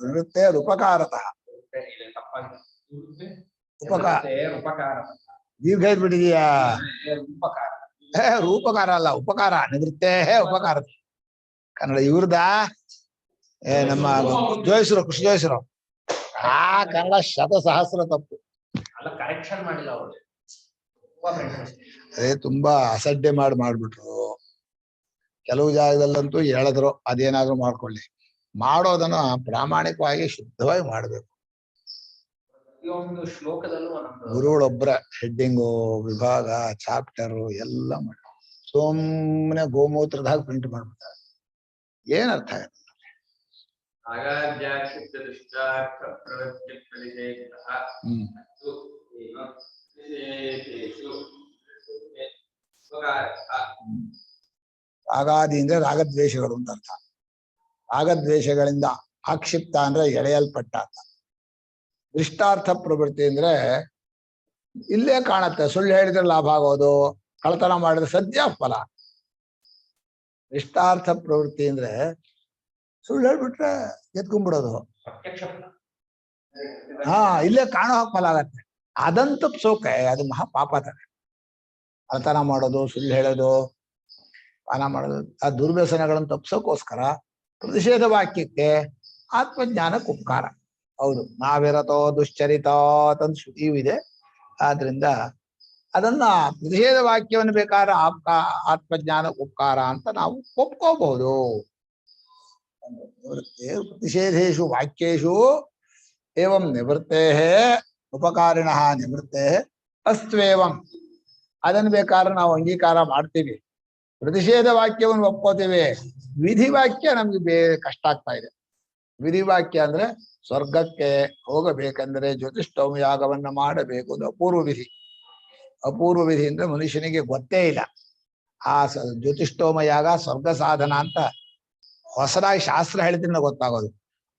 ನಿವೃತ್ತೇರುಪಕಾರತಃ. ದೀರ್ಘ ಇದ್ಬಿಟ್ಟಿದೀಯಾ? ರೂಪಕಾರ ಅಲ್ಲ, ಉಪಕಾರ. ನಿವೃತ್ತೇ ಉಪಕಾರ. ಕನ್ನಡ ಇವ್ರದ ನಮ್ಮ ಜೋಯಿಸರು, ಕೃಷಿ ಜೋಯಿಸರು. ಆ ಕನ್ನಡ ಶತಸಹಸ್ರ ತಪ್ಪು. ಕರೆಕ್ಷನ್ ಮಾಡಿಲ್ಲ ಅವರು. ಅದೇ ತುಂಬಾ ಅಸಡ್ಡೆ ಮಾಡ್ಬಿಟ್ರು. ಕೆಲವು ಜಾಗದಲ್ಲಂತೂ ಹೇಳಿದ್ರು ಅದೇನಾದ್ರೂ ಮಾಡ್ಕೊಳ್ಳಿ. ಮಾಡೋದನ್ನ ಪ್ರಾಮಾಣಿಕವಾಗಿ ಶುದ್ಧವಾಗಿ ಮಾಡ್ಬೇಕು. ಒಂದು ಶ್ಲೋಕದಲ್ಲೂ ಗುರುಗಳೊಬ್ಬರ ಹೆಡ್ಡಿಂಗು, ವಿಭಾಗ, ಚಾಪ್ಟರು ಎಲ್ಲ ಮಾಡ ಸುಮ್ಮನೆ ಗೋಮೂತ್ರದಾಗ ಪ್ರಿಂಟ್ ಮಾಡ್ಬಿಡ್ತಾರೆ. ಏನ್ ಅರ್ಥ ಆಗುತ್ತೆ? ರಾಗಾದಿ ಅಂದ್ರೆ ರಾಗದ್ವೇಷಗಳು ಅಂತ ಅರ್ಥ. ರಾಗದ್ವೇಷಗಳಿಂದ ಆಕ್ಷಿಪ್ತ ಅಂದ್ರೆ ಎಳೆಯಲ್ಪಟ್ಟ ಅಂತ. ದೃಷ್ಟಾರ್ಥ ಪ್ರವೃತ್ತಿ ಅಂದ್ರೆ ಇಲ್ಲೇ ಕಾಣತ್ತೆ. ಸುಳ್ಳು ಹೇಳಿದ್ರೆ ಲಾಭ ಆಗೋದು, ಕಳ್ತನ ಮಾಡಿದ್ರೆ ಸದ್ಯ ಫಲ. ದೃಷ್ಟಾರ್ಥ ಪ್ರವೃತ್ತಿ ಅಂದ್ರೆ ಸುಳ್ಳು ಹೇಳ್ಬಿಟ್ರೆ ಎತ್ಕೊಂಡ್ಬಿಡೋದು. ಇಲ್ಲೇ ಕಾಣೋ ಫಲ ಆಗತ್ತೆ. ಅದಂತ ಸೋಕೆ ಅದು ಮಹಾ ಪಾಪ ತಾನೆ. ಕಳ್ತನ ಮಾಡೋದು, ಸುಳ್ಳು ಹೇಳೋದು, ಪಾನ ಮಾಡೋದು, ಆ ದುರ್ವ್ಯಸನಗಳನ್ನು ತಪ್ಸೋಕೋಸ್ಕರ ಪ್ರತಿಷೇಧ ವಾಕ್ಯಕ್ಕೆ ಆತ್ಮಜ್ಞಾನಕ್ಕೆ ಉಪಕಾರ. ಹೌದು, ನಾವಿರತೋ ದುಶ್ಚರಿತ ತಂದು ಶ್ರುತಿಯೂ ಇದೆ. ಆದ್ರಿಂದ ಅದನ್ನ ಪ್ರತಿಷೇಧ ವಾಕ್ಯವನ್ನು ಬೇಕಾದ್ರೆ ಆತ್ಮಜ್ಞಾನ ಉಪಕಾರ ಅಂತ ನಾವು ಒಪ್ಕೋಬಹುದು. ಪ್ರತಿಷೇಧೇಶು ವಾಕ್ಯೇಶು ಏವಂ ನಿವೃತ್ತೇ ಉಪಕಾರಿಣ ನಿವೃತ್ತೇ ಅಸ್ತ್ವೇವಂ. ಅದನ್ನು ಬೇಕಾದ್ರೆ ನಾವು ಅಂಗೀಕಾರ ಮಾಡ್ತೀವಿ. ಪ್ರತಿಷೇಧ ವಾಕ್ಯವನ್ನು ಒಪ್ಕೋತೀವಿ. ವಿಧಿ ವಾಕ್ಯ ನಮ್ಗೆ ಕಷ್ಟ ಆಗ್ತಾ ಇದೆ. ವಿಧಿ ವಾಕ್ಯ ಅಂದ್ರೆ ಸ್ವರ್ಗಕ್ಕೆ ಹೋಗಬೇಕಂದ್ರೆ ಜ್ಯೋತಿಷ್ಠೋಮ ಯಾಗವನ್ನ ಮಾಡಬೇಕು. ಅದು ಅಪೂರ್ವ ವಿಧಿ. ಅಪೂರ್ವ ವಿಧಿ ಅಂದ್ರೆ ಮನುಷ್ಯನಿಗೆ ಗೊತ್ತೇ ಇಲ್ಲ. ಆ ಜ್ಯೋತಿಷ್ಠೋಮ ಯಾಗ ಸ್ವರ್ಗ ಸಾಧನ ಅಂತ ಹೊಸದಾಗಿ ಶಾಸ್ತ್ರ ಹೇಳಿದ್ರೆ ಗೊತ್ತಾಗೋದು.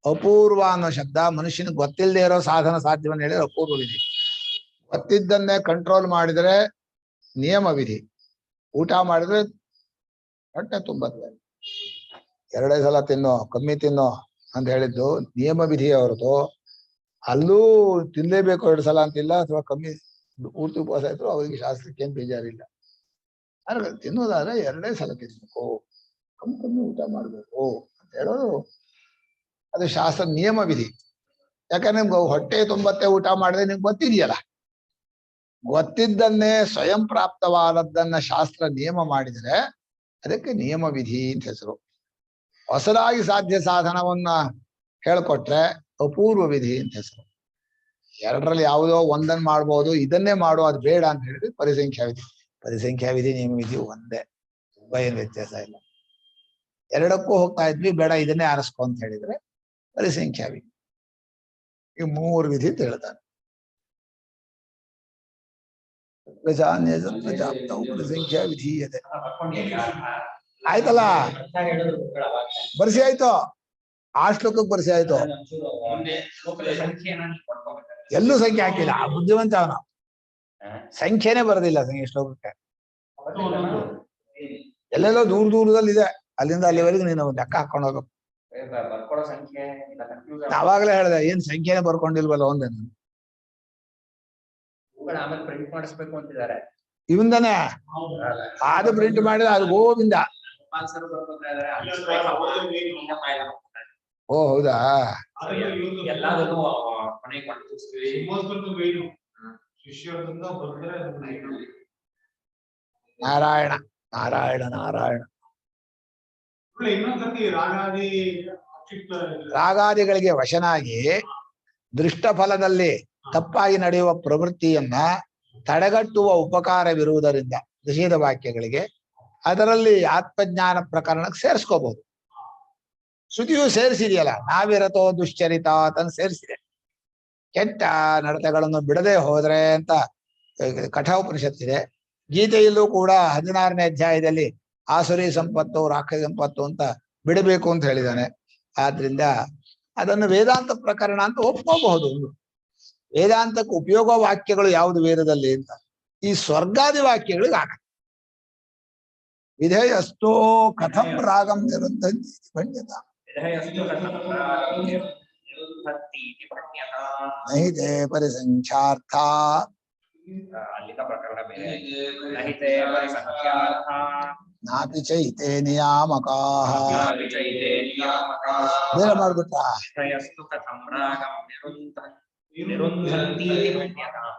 ಅಪೂರ್ವ ಅನ್ನೋ ಶಬ್ದ ಮನುಷ್ಯನಿಗೆ ಗೊತ್ತಿಲ್ಲದೆ ಇರೋ ಸಾಧನ ಸಾಧ್ಯವನ್ನ ಹೇಳಿದ್ರೆ ಅಪೂರ್ವ ವಿಧಿ. ಗೊತ್ತಿದ್ದನ್ನೇ ಕಂಟ್ರೋಲ್ ಮಾಡಿದ್ರೆ ನಿಯಮ ವಿಧಿ. ಊಟ ಮಾಡಿದ್ರೆ ಹೊಟ್ಟೆ ತುಂಬತ್ತೆ. 2 ಸಲ ತಿನ್ನೋ, ಕಮ್ಮಿ ತಿನ್ನೋ ಅಂತ ಹೇಳಿದ್ದು ನಿಯಮ ವಿಧಿ ಹೊರತು ಅಲ್ಲೂ ತಿನ್ಲೇಬೇಕು 2 ಸಲ ಅಂತಿಲ್ಲ. ಅಥವಾ ಕಮ್ಮಿ ಪೂರ್ತಿ ಉಪವಾಸ ಇದ್ರು ಅವರಿಗೆ ಶಾಸ್ತ್ರಕ್ಕೆ ಏನ್ ಬೇಜಾರಿಲ್ಲ. ಅಂದ್ರೆ ತಿನ್ನೋದಾದ್ರೆ 2 ಸಲ ತಿನ್ಬೇಕು, ಕಮ್ಮಿ ಊಟ ಮಾಡ್ಬೇಕು ಅಂತ ಹೇಳೋದು ಅದು ಶಾಸ್ತ್ರ ನಿಯಮ ವಿಧಿ. ಯಾಕಂದ್ರೆ ನಿಮ್ಗೆ ಹೊಟ್ಟೆ ತುಂಬತ್ತೆ ಊಟ ಮಾಡಿದ್ರೆ ನಿಮ್ಗೆ ಗೊತ್ತಿದೆಯಲ್ಲ. ಗೊತ್ತಿದ್ದನ್ನೇ ಸ್ವಯಂ ಪ್ರಾಪ್ತವಾದದ್ದನ್ನ ಶಾಸ್ತ್ರ ನಿಯಮ ಮಾಡಿದರೆ ಅದಕ್ಕೆ ನಿಯಮ ವಿಧಿ ಅಂತ ಹೆಸರು. ಹೊಸದಾಗಿ ಸಾಧ್ಯ ಸಾಧನವನ್ನ ಹೇಳ್ಕೊಟ್ರೆ ಅಪೂರ್ವ ವಿಧಿ ಅಂತ ಹೆಸರು. 2ರಲ್ಲಿ ಯಾವುದೋ ಒಂದನ್ನು ಮಾಡ್ಬೋದು, ಇದನ್ನೇ ಮಾಡೋ ಅದು ಬೇಡ ಅಂತ ಹೇಳಿದ್ರೆ ಪರಿಸಂಖ್ಯಾ ವಿಧಿ. ಪರಿಸಂಖ್ಯಾ ವಿಧಿ ನಿಯಮ ವಿಧಿ ಒಂದೇ, ತುಂಬಾ ಏನು ವ್ಯತ್ಯಾಸ ಇಲ್ಲ. 2ಕ್ಕೂ ಹೋಗ್ತಾ ಇದ್ವಿ, ಬೇಡ ಇದನ್ನೇ ಆರಿಸ್ಕೊ ಅಂತ ಹೇಳಿದ್ರೆ ಪರಿಸಂಖ್ಯಾ ವಿಧಿ. ಈ 3 ವಿಧಿ ಅಂತ ಹೇಳ್ತಾರೆ. ಪರಿಸಂಖ್ಯಾ ವಿಧಿ ಇದೆ. ಆಯ್ತಲ್ಲ, ಬರ್ಸಿ ಆಯ್ತು. ಆ ಶ್ಲೋಕಕ್ಕೆ ಬರ್ಸಿ ಆಯ್ತು. ಎಲ್ಲೂ ಸಂಖ್ಯೆ ಹಾಕಿಲ್ಲ. ಬುದ್ಧಿವಂತ ಅವನು, ಸಂಖ್ಯೆನೇ ಬರೋದಿಲ್ಲ ಶ್ಲೋಕಕ್ಕೆ. ಎಲ್ಲೆಲ್ಲೋ ದೂರದಲ್ಲಿ ಇದೆ. ಅಲ್ಲಿಂದ ಅಲ್ಲಿವರೆಗೂ ನೀನು ಲೆಕ್ಕ ಹಾಕೊಂಡು ಹೋಗ್ಬೇಕು. ಬರ್ಕೊಡೋ ಸಂಖ್ಯೆ ಇಲ್ಲ ಕನ್ಫ್ಯೂಸ್ ಯಾವಾಗಲೇ ಹೇಳಿದೆ ಏನ್ ಸಂಖ್ಯೆನೇ ಬರ್ಕೊಂಡಿಲ್ವಲ್ಲ ಒಂದೇ ಆಮೇಲೆ ಪ್ರಿಂಟ್ ಮಾಡಿಸ್ಬೇಕು ಅಂತಿದ್ದಾರೆ. ಇವಂದನೇ ಅದು ಪ್ರಿಂಟ್ ಮಾಡಿದ್ರೆ ಅದು ಗೋವಿಂದ. ಓ ಹೌದಾ. ಎಲ್ಲದನ್ನು ಕೊನೆಗೆ ಮಾಡ್ತೀವಿ. ನಾರಾಯಣ ನಾರಾಯಣ ನಾರಾಯಣ. ರಾಗಾದಿಗಳಿಗೆ ವಶನಾಗಿ ದೃಷ್ಟ ಫಲದಲ್ಲಿ ತಪ್ಪಾಗಿ ನಡೆಯುವ ಪ್ರವೃತ್ತಿಯನ್ನ ತಡೆಗಟ್ಟುವ ಉಪಕಾರವಿರುವುದರಿಂದ ನಿಷೇಧ ವಾಕ್ಯಗಳಿಗೆ ಅದರಲ್ಲಿ ಆತ್ಮಜ್ಞಾನ ಪ್ರಕರಣಕ್ಕೆ ಸೇರಿಸ್ಕೋಬಹುದು. ಶ್ರುತಿಯು ಸೇರಿಸಿದೆಯಲ್ಲ, ನಾವಿರತೋ ದುಶ್ಚರಿತ ಅಂತ ಸೇರಿಸಿದೆ. ಕೆಟ್ಟ ನಡತೆಗಳನ್ನು ಬಿಡದೆ ಹೋದ್ರೆ ಅಂತ ಕಠೋಪನಿಷತ್ತಿದೆ. ಗೀತೆಯಲ್ಲೂ ಕೂಡ 16ನೇ ಅಧ್ಯಾಯದಲ್ಲಿ ಆಸುರಿ ಸಂಪತ್ತು ರಾಕ್ಷಸ ಸಂಪತ್ತು ಅಂತ ಬಿಡಬೇಕು ಅಂತ ಹೇಳಿದ್ದಾನೆ. ಆದ್ರಿಂದ ಅದನ್ನು ವೇದಾಂತ ಪ್ರಕರಣ ಅಂತ ಒಪ್ಕೋಬಹುದು. ವೇದಾಂತಕ್ಕೆ ಉಪಯೋಗ ವಾಕ್ಯಗಳು ಯಾವುದು ವೇದದಲ್ಲಿ ಅಂತ ಈ ಸ್ವರ್ಗಾದಿ ವಾಕ್ಯಗಳಿಗೆ ಆಗತ್ತೆ. ವಿಧೇಯಸ್ತೋ ಕಥಂ ರಾಗಂ ನಿರುದ್ಧಂತಿ ಪಂಡಿತ ನಹಿತೆ ಪರಿಸಂಖ್ಯಾರ್ಥ. ಅಲ್ಲಿಕ ಪ್ರಕರಣ ಬೇರೆ. ನಹಿತೆ ಪರಿಸಂಖ್ಯಾರ್ಥ ನಾಪಿ ಚೈತೆ ನಿಯಾಮಕಾಃ. ಬೇರೆ ಮಾಡ್ಬಿಟ್ಟ. ವಿಧೇಯಸ್ತು ಕಥಂ ರಾಗಂ ನಿರುದ್ಧಂತೀತಿ ಭಣ್ಯತಾಂ.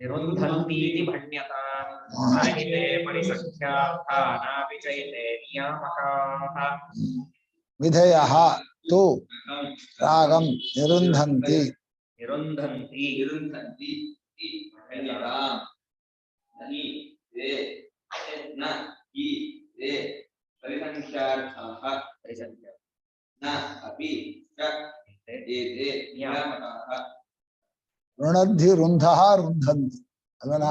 ನಿರುದ್ಧಂತೀತಿ ಭಣ್ಯತಾಂ. ನಹಿತೆ ಪರಿಸಂಖ್ಯಾರ್ಥ ನಾಪಿ ಚೈತೆ ನಿಯಾಮಕಾಃ. ವಿಧೇಯಃ ತು ರಾಗಂ ನಿರುಂಧಂತಿ. ನಿರುಂಧಂತಿ ನಿರುಂಧಂತಿ ಭಣ್ಯತಾಂ. ನಹಿ ತೇ ನ ಹಿ ತೇ ಪರಿಸಂಖ್ಯಾರ್ಥಾಃ ನ ಅಪಿ ಚ ಏತೆ ನಿಯಾಮಕಾಃ. ಋಣದ್ಧಿ ರುಂಧಃ ರುಂಧಂತಿ ಅಲ್ವನ.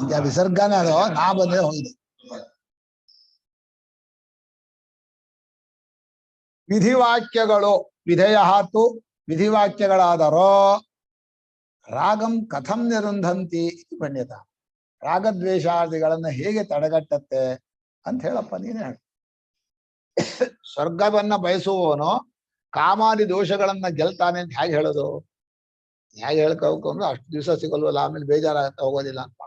ಈಗ ವಿಸರ್ಗನೇ ಅದು ನಾ ಬಂದ್ರೆ ಹೋಗಿದೆ. ವಿಧಿವಾಕ್ಯಗಳು ವಿಧೇಯಹಾತು ವಿಧಿವಾಕ್ಯಗಳಾದರೋ ರಾಗಂ ಕಥಂ ನಿರುಂಧಂತಿ ಪಣ್ಯತ. ರಾಗದ್ವೇಷಾದಿಗಳನ್ನ ಹೇಗೆ ತಡೆಗಟ್ಟತ್ತೆ ಅಂತ ಹೇಳಪ್ಪ ನೀನೇ ಹೇಳ. ಸ್ವರ್ಗವನ್ನ ಬಯಸುವವನು ಕಾಮಾದಿ ದೋಷಗಳನ್ನ ಗೆಲ್ತಾನೆ ಅಂತ ಹೇಗೆ ಹೇಳೋದು? ಹೇಗೆ ಹೇಳ್ಕೋಬೇಕು ಅಂದ್ರೆ ಅಷ್ಟು ದಿವಸ ಸಿಗಲ್ವಲ್ಲ, ಆಮೇಲೆ ಬೇಜಾರಾಗತ್ತ ಹೋಗೋದಿಲ್ಲ ಅಂತ.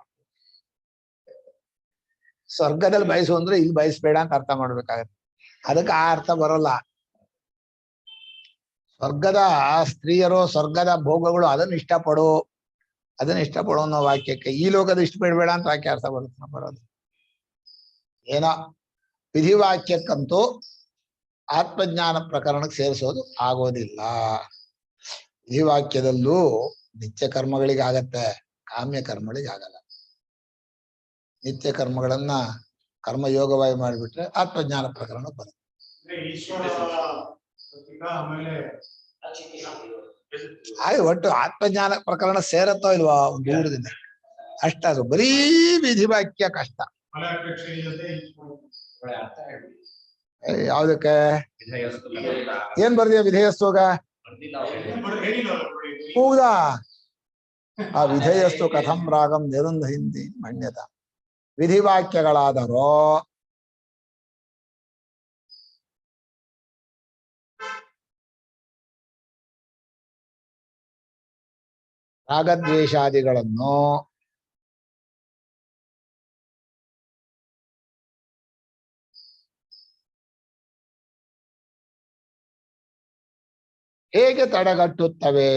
ಸ್ವರ್ಗದಲ್ಲಿ ಬಯಸು ಅಂದ್ರೆ ಇಲ್ಲಿ ಬಯಸ್ಬೇಡ ಅಂತ ಅರ್ಥ ಮಾಡ್ಬೇಕಾಗತ್ತೆ. ಅದಕ್ಕೆ ಆ ಅರ್ಥ ಬರೋಲ್ಲ. ಸ್ವರ್ಗದ ಸ್ತ್ರೀಯರು ಸ್ವರ್ಗದ ಭೋಗಗಳು ಅದನ್ನ ಇಷ್ಟಪಡು ಅನ್ನೋ ವಾಕ್ಯಕ್ಕೆ ಈ ಲೋಕದ ಇಷ್ಟಪಡಬೇಡ ಅಂತ ವಾಕ್ಯ ಅರ್ಥ ಬರೋದು ಏನೋ. ವಿಧಿವಾಕ್ಯಕ್ಕಂತೂ ಆತ್ಮಜ್ಞಾನ ಪ್ರಕರಣಕ್ಕೆ ಸೇರಿಸೋದು ಆಗೋದಿಲ್ಲ. ವಿಧಿವಾಕ್ಯದಲ್ಲೂ ನಿತ್ಯ ಕರ್ಮಗಳಿಗಾಗತ್ತೆ, ಕಾಮ್ಯ ಕರ್ಮಗಳಿಗಾಗಲ್ಲ. ನಿತ್ಯ ಕರ್ಮಗಳನ್ನ ಕರ್ಮಯೋಗವಾಗಿ ಮಾಡಿಬಿಟ್ರೆ ಆತ್ಮಜ್ಞಾನ ಪ್ರಕರಣ ಬರುತ್ತೆ. ಹಾಗೆ ಒಟ್ಟು ಆತ್ಮಜ್ಞಾನ ಪ್ರಕರಣ ಸೇರತ್ತೋ ಇಲ್ವಾ ಒಂದು ದೂರದಿಂದ ಅಷ್ಟದು. ಬರೀ ವಿಧಿವಾಕ್ಯ ಕಷ್ಟ. ಯಾವ್ದಕ್ಕೆ ಏನ್ ಬರ್ದಿಯ ವಿಧೇಯಸ್ತೋಗ ಹೌದಾ? ಆ ವಿಧೇಯಸ್ತು ಕಥಂ ರಾಗಂ ನಿರುಂಧಂತಿ ಮಣ್ಯತ. ವಿಧಿವಾಕ್ಯಗಳಾದರೋ ರಾಗದ್ವೇಷಾದಿಗಳನ್ನು ಹೇಗೆ ತಡೆಗಟ್ಟುತ್ತವೆ?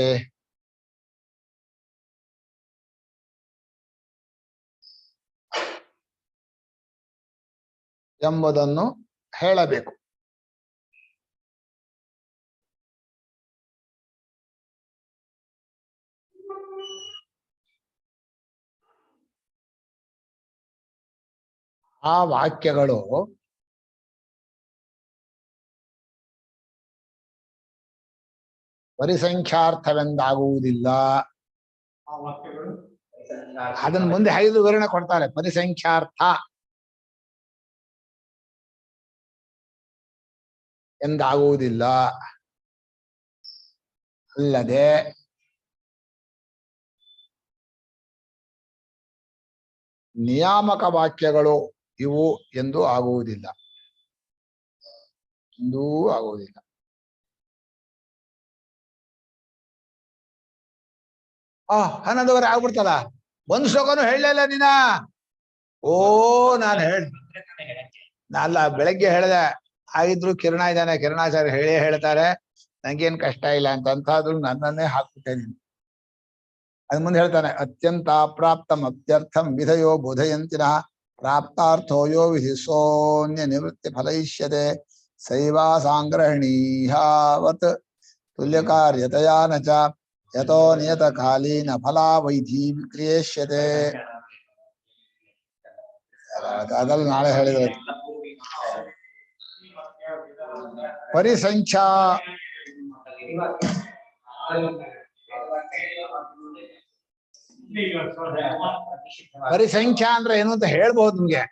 ಎಂಬುದನ್ನು ಹೇಳಬೇಕು. ಆ ವಾಕ್ಯಗಳು ಪರಿಸಂಖ್ಯಾರ್ಥವೆಂದಾಗುವುದಿಲ್ಲ. ಅದನ್ನ ಮುಂದೆ 5 ವಿವರಣೆ ಕೊಡ್ತಾರೆ. ಪರಿಸಂಖ್ಯಾರ್ಥ ಎಂದಾಗುವುದಿಲ್ಲ. ಅಲ್ಲದೆ ನಿಯಾಮಕ ವಾಕ್ಯಗಳು ಇವು ಎಂದು ಆಗುವುದಿಲ್ಲ. ಎಂದೂ ಆಗುವುದಿಲ್ಲ. ಹನ್ನೊಂದುವರೆ ಆಗ್ಬಿಡ್ತಲ್ಲ. ಒಂದು ಶ್ಲೋಕನು ಹೇಳಲಿಲ್ಲ ನೀನ. ಓ ನಾನು ಅಲ್ಲ, ಬೆಳಗ್ಗೆ ಹೇಳ್ದೆ. ಆಗಿದ್ರು ಕಿರಣ ಇದ್ದಾನೆ, ಕಿರಣಾಚಾರ್ಯ ಹೇಳ್ತಾರೆ, ನಂಗೇನ್ ಕಷ್ಟ ಇಲ್ಲ ಅಂತಂತಾದ್ರು ನನ್ನನ್ನೇ ಹಾಕ್ಬಿಟ್ಟೆ ನೀನು. ಅದ್ ಮುಂದೆ ಹೇಳ್ತಾನೆ, ಅತ್ಯಂತ ಪ್ರಾಪ್ತಂ ಅತ್ಯರ್ಥಂ ವಿಧಯೋ ಬೋಧಯಂತಿನ ಪ್ರಾಪ್ತಾರ್ಥೋ ವಿಧಿ ಸೋನ್ಯ ನಿವೃತ್ತಿ ಫಲಯಿಷ್ಯತೆ ಸೈವಾ ಸಾಂಗ್ರಹಣೀಯಾವತ್ ತುಲ್ಯಕಾರ್ಯತಯಾ ನ ಚ ಯತೋ ನಿಯತ ಕಾಲೀನ ಫಲಾವೈಧಿ ವಿಕ್ರಿಯೇಷ್ಯತೆ. ಅದಲ್ಲ ನಾಳೆ ಹೇಳಿದ್ರೆ ಪರಿಸಂಖ್ಯಾ ಪರಿಸಂಖ್ಯಾ ಅಂದ್ರೆ ಏನು ಅಂತ ಹೇಳ್ಬಹುದು ನಿಮ್ಗೆ.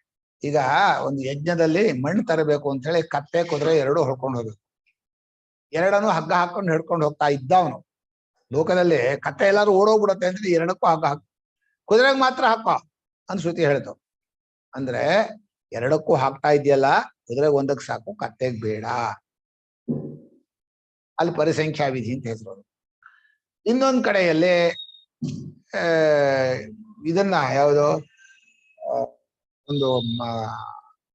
ಈಗ ಒಂದು ಯಜ್ಞದಲ್ಲಿ ಮಣ್ಣು ತರಬೇಕು ಅಂತ ಹೇಳಿ ಕತ್ತೆ ಕುದುರೆ ಎರಡು ಹೊಡ್ಕೊಂಡು ಹೋಗ್ಬೇಕು. ಎರಡನ್ನು ಹಗ್ಗ ಹಾಕೊಂಡು ಹಿಡ್ಕೊಂಡು ಹೋಗ್ತಾ ಇದ್ದ ಅವನು. ಲೋಕದಲ್ಲಿ ಕತ್ತೆ ಎಲ್ಲಾರು ಓಡೋಗ್ಬಿಡತ್ತೆ ಅಂದ್ರೆ ಎರಡಕ್ಕೂ ಹಗ್ಗ ಹಾಕು, ಕುದುರೆಗೆ ಮಾತ್ರ ಹಾಕೋ ಅಂತ ಶ್ರುತಿ ಹೇಳ್ತು. ಅಂದ್ರೆ ಎರಡಕ್ಕೂ ಹಾಕ್ತಾ ಇದೆಯಲ್ಲ, ಕುದುರೆಗೆ ಒಂದಕ್ಕೆ ಸಾಕು, ಕತ್ತೆಗೆ ಬೇಡ. ಅಲ್ಲಿ ಪರಿಸಂಖ್ಯಾ ವಿಧಿ ಅಂತ ಹೆಸರು. ಇನ್ನೊಂದ್ ಕಡೆಯಲ್ಲಿ ಇದನ್ನ ಯಾವುದು ಒಂದು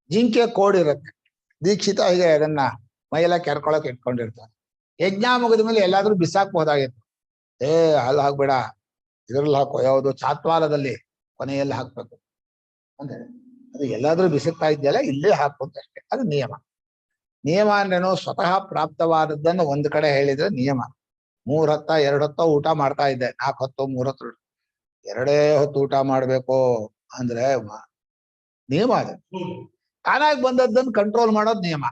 ಜಿಂಕೆ ಕೋಡ್ ಇರುತ್ತೆ, ದೀಕ್ಷಿತ ಹೀಗೆ ಅದನ್ನ ಮೈಯೆಲ್ಲ ಕೆರ್ಕೊಳಕ್ ಇಟ್ಕೊಂಡಿರ್ತಾರೆ. ಯಜ್ಞ ಮುಗಿದ ಮೇಲೆ ಎಲ್ಲಾದ್ರೂ ಬಿಸಾಕ್ಬಹುದಾಗಿತ್ತು. ಅಲ್ಲಿ ಹಾಕ್ಬೇಡ, ಇದ್ರಲ್ಲಿ ಹಾಕೋ, ಯಾವುದು ಚಾತ್ವಾಲದಲ್ಲಿ ಕೊನೆಯಲ್ಲಿ ಹಾಕ್ಬೇಕು ಅಂದ್ರೆ ಅದು ಎಲ್ಲಾದ್ರೂ ಬಿಸುಕ್ತಾ ಇದೆಯಲ್ಲ, ಇಲ್ಲೇ ಹಾಕುವಂತ ಅಷ್ಟೇ. ಅದು ನಿಯಮ. ನಿಯಮ ಅಂದ್ರೇನು? ಸ್ವತಃ ಪ್ರಾಪ್ತವಾದದ್ದನ್ನು ಒಂದ್ ಕಡೆ ಹೇಳಿದ್ರೆ ನಿಯಮ. 3 ಹೊತ್ತ 2 ಹೊತ್ತ ಊಟ ಮಾಡ್ತಾ ಇದ್ದೆ, 4 ಹೊತ್ತು 3 ಹೊತ್ತು 2 ಹೊತ್ತು ಊಟ ಮಾಡ್ಬೇಕು ಅಂದ್ರೆ ನಿಯಮ. ಅದು ತಾನಾಗಿ ಬಂದದ್ದನ್ನು ಕಂಟ್ರೋಲ್ ಮಾಡೋದು ನಿಯಮ.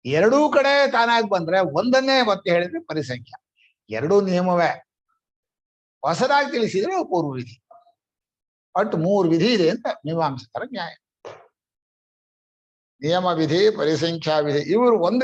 ಎರಡೂ ಕಡೆ ತಾನಾಗಿ ಬಂದ್ರೆ ಒಂದನ್ನೇ ಮತ್ತೆ ಹೇಳಿದ್ರೆ ಪರಿಸಂಖ್ಯಾ. ಎರಡೂ ನಿಯಮವೇ. ಹೊಸದಾಗಿ ತಿಳಿಸಿದ್ರೆ ಪೂರ್ವ ವಿಧಿ. ಒಟ್ಟು 3 ವಿಧಿ ಇದೆ ಅಂತ ಮೀಮಾಂಸಕರ ನ್ಯಾಯ. ನಿಯಮ ವಿಧಿ, ಪರಿಸಂಖ್ಯಾ ವಿಧಿ, ಇವರು ಒಂದು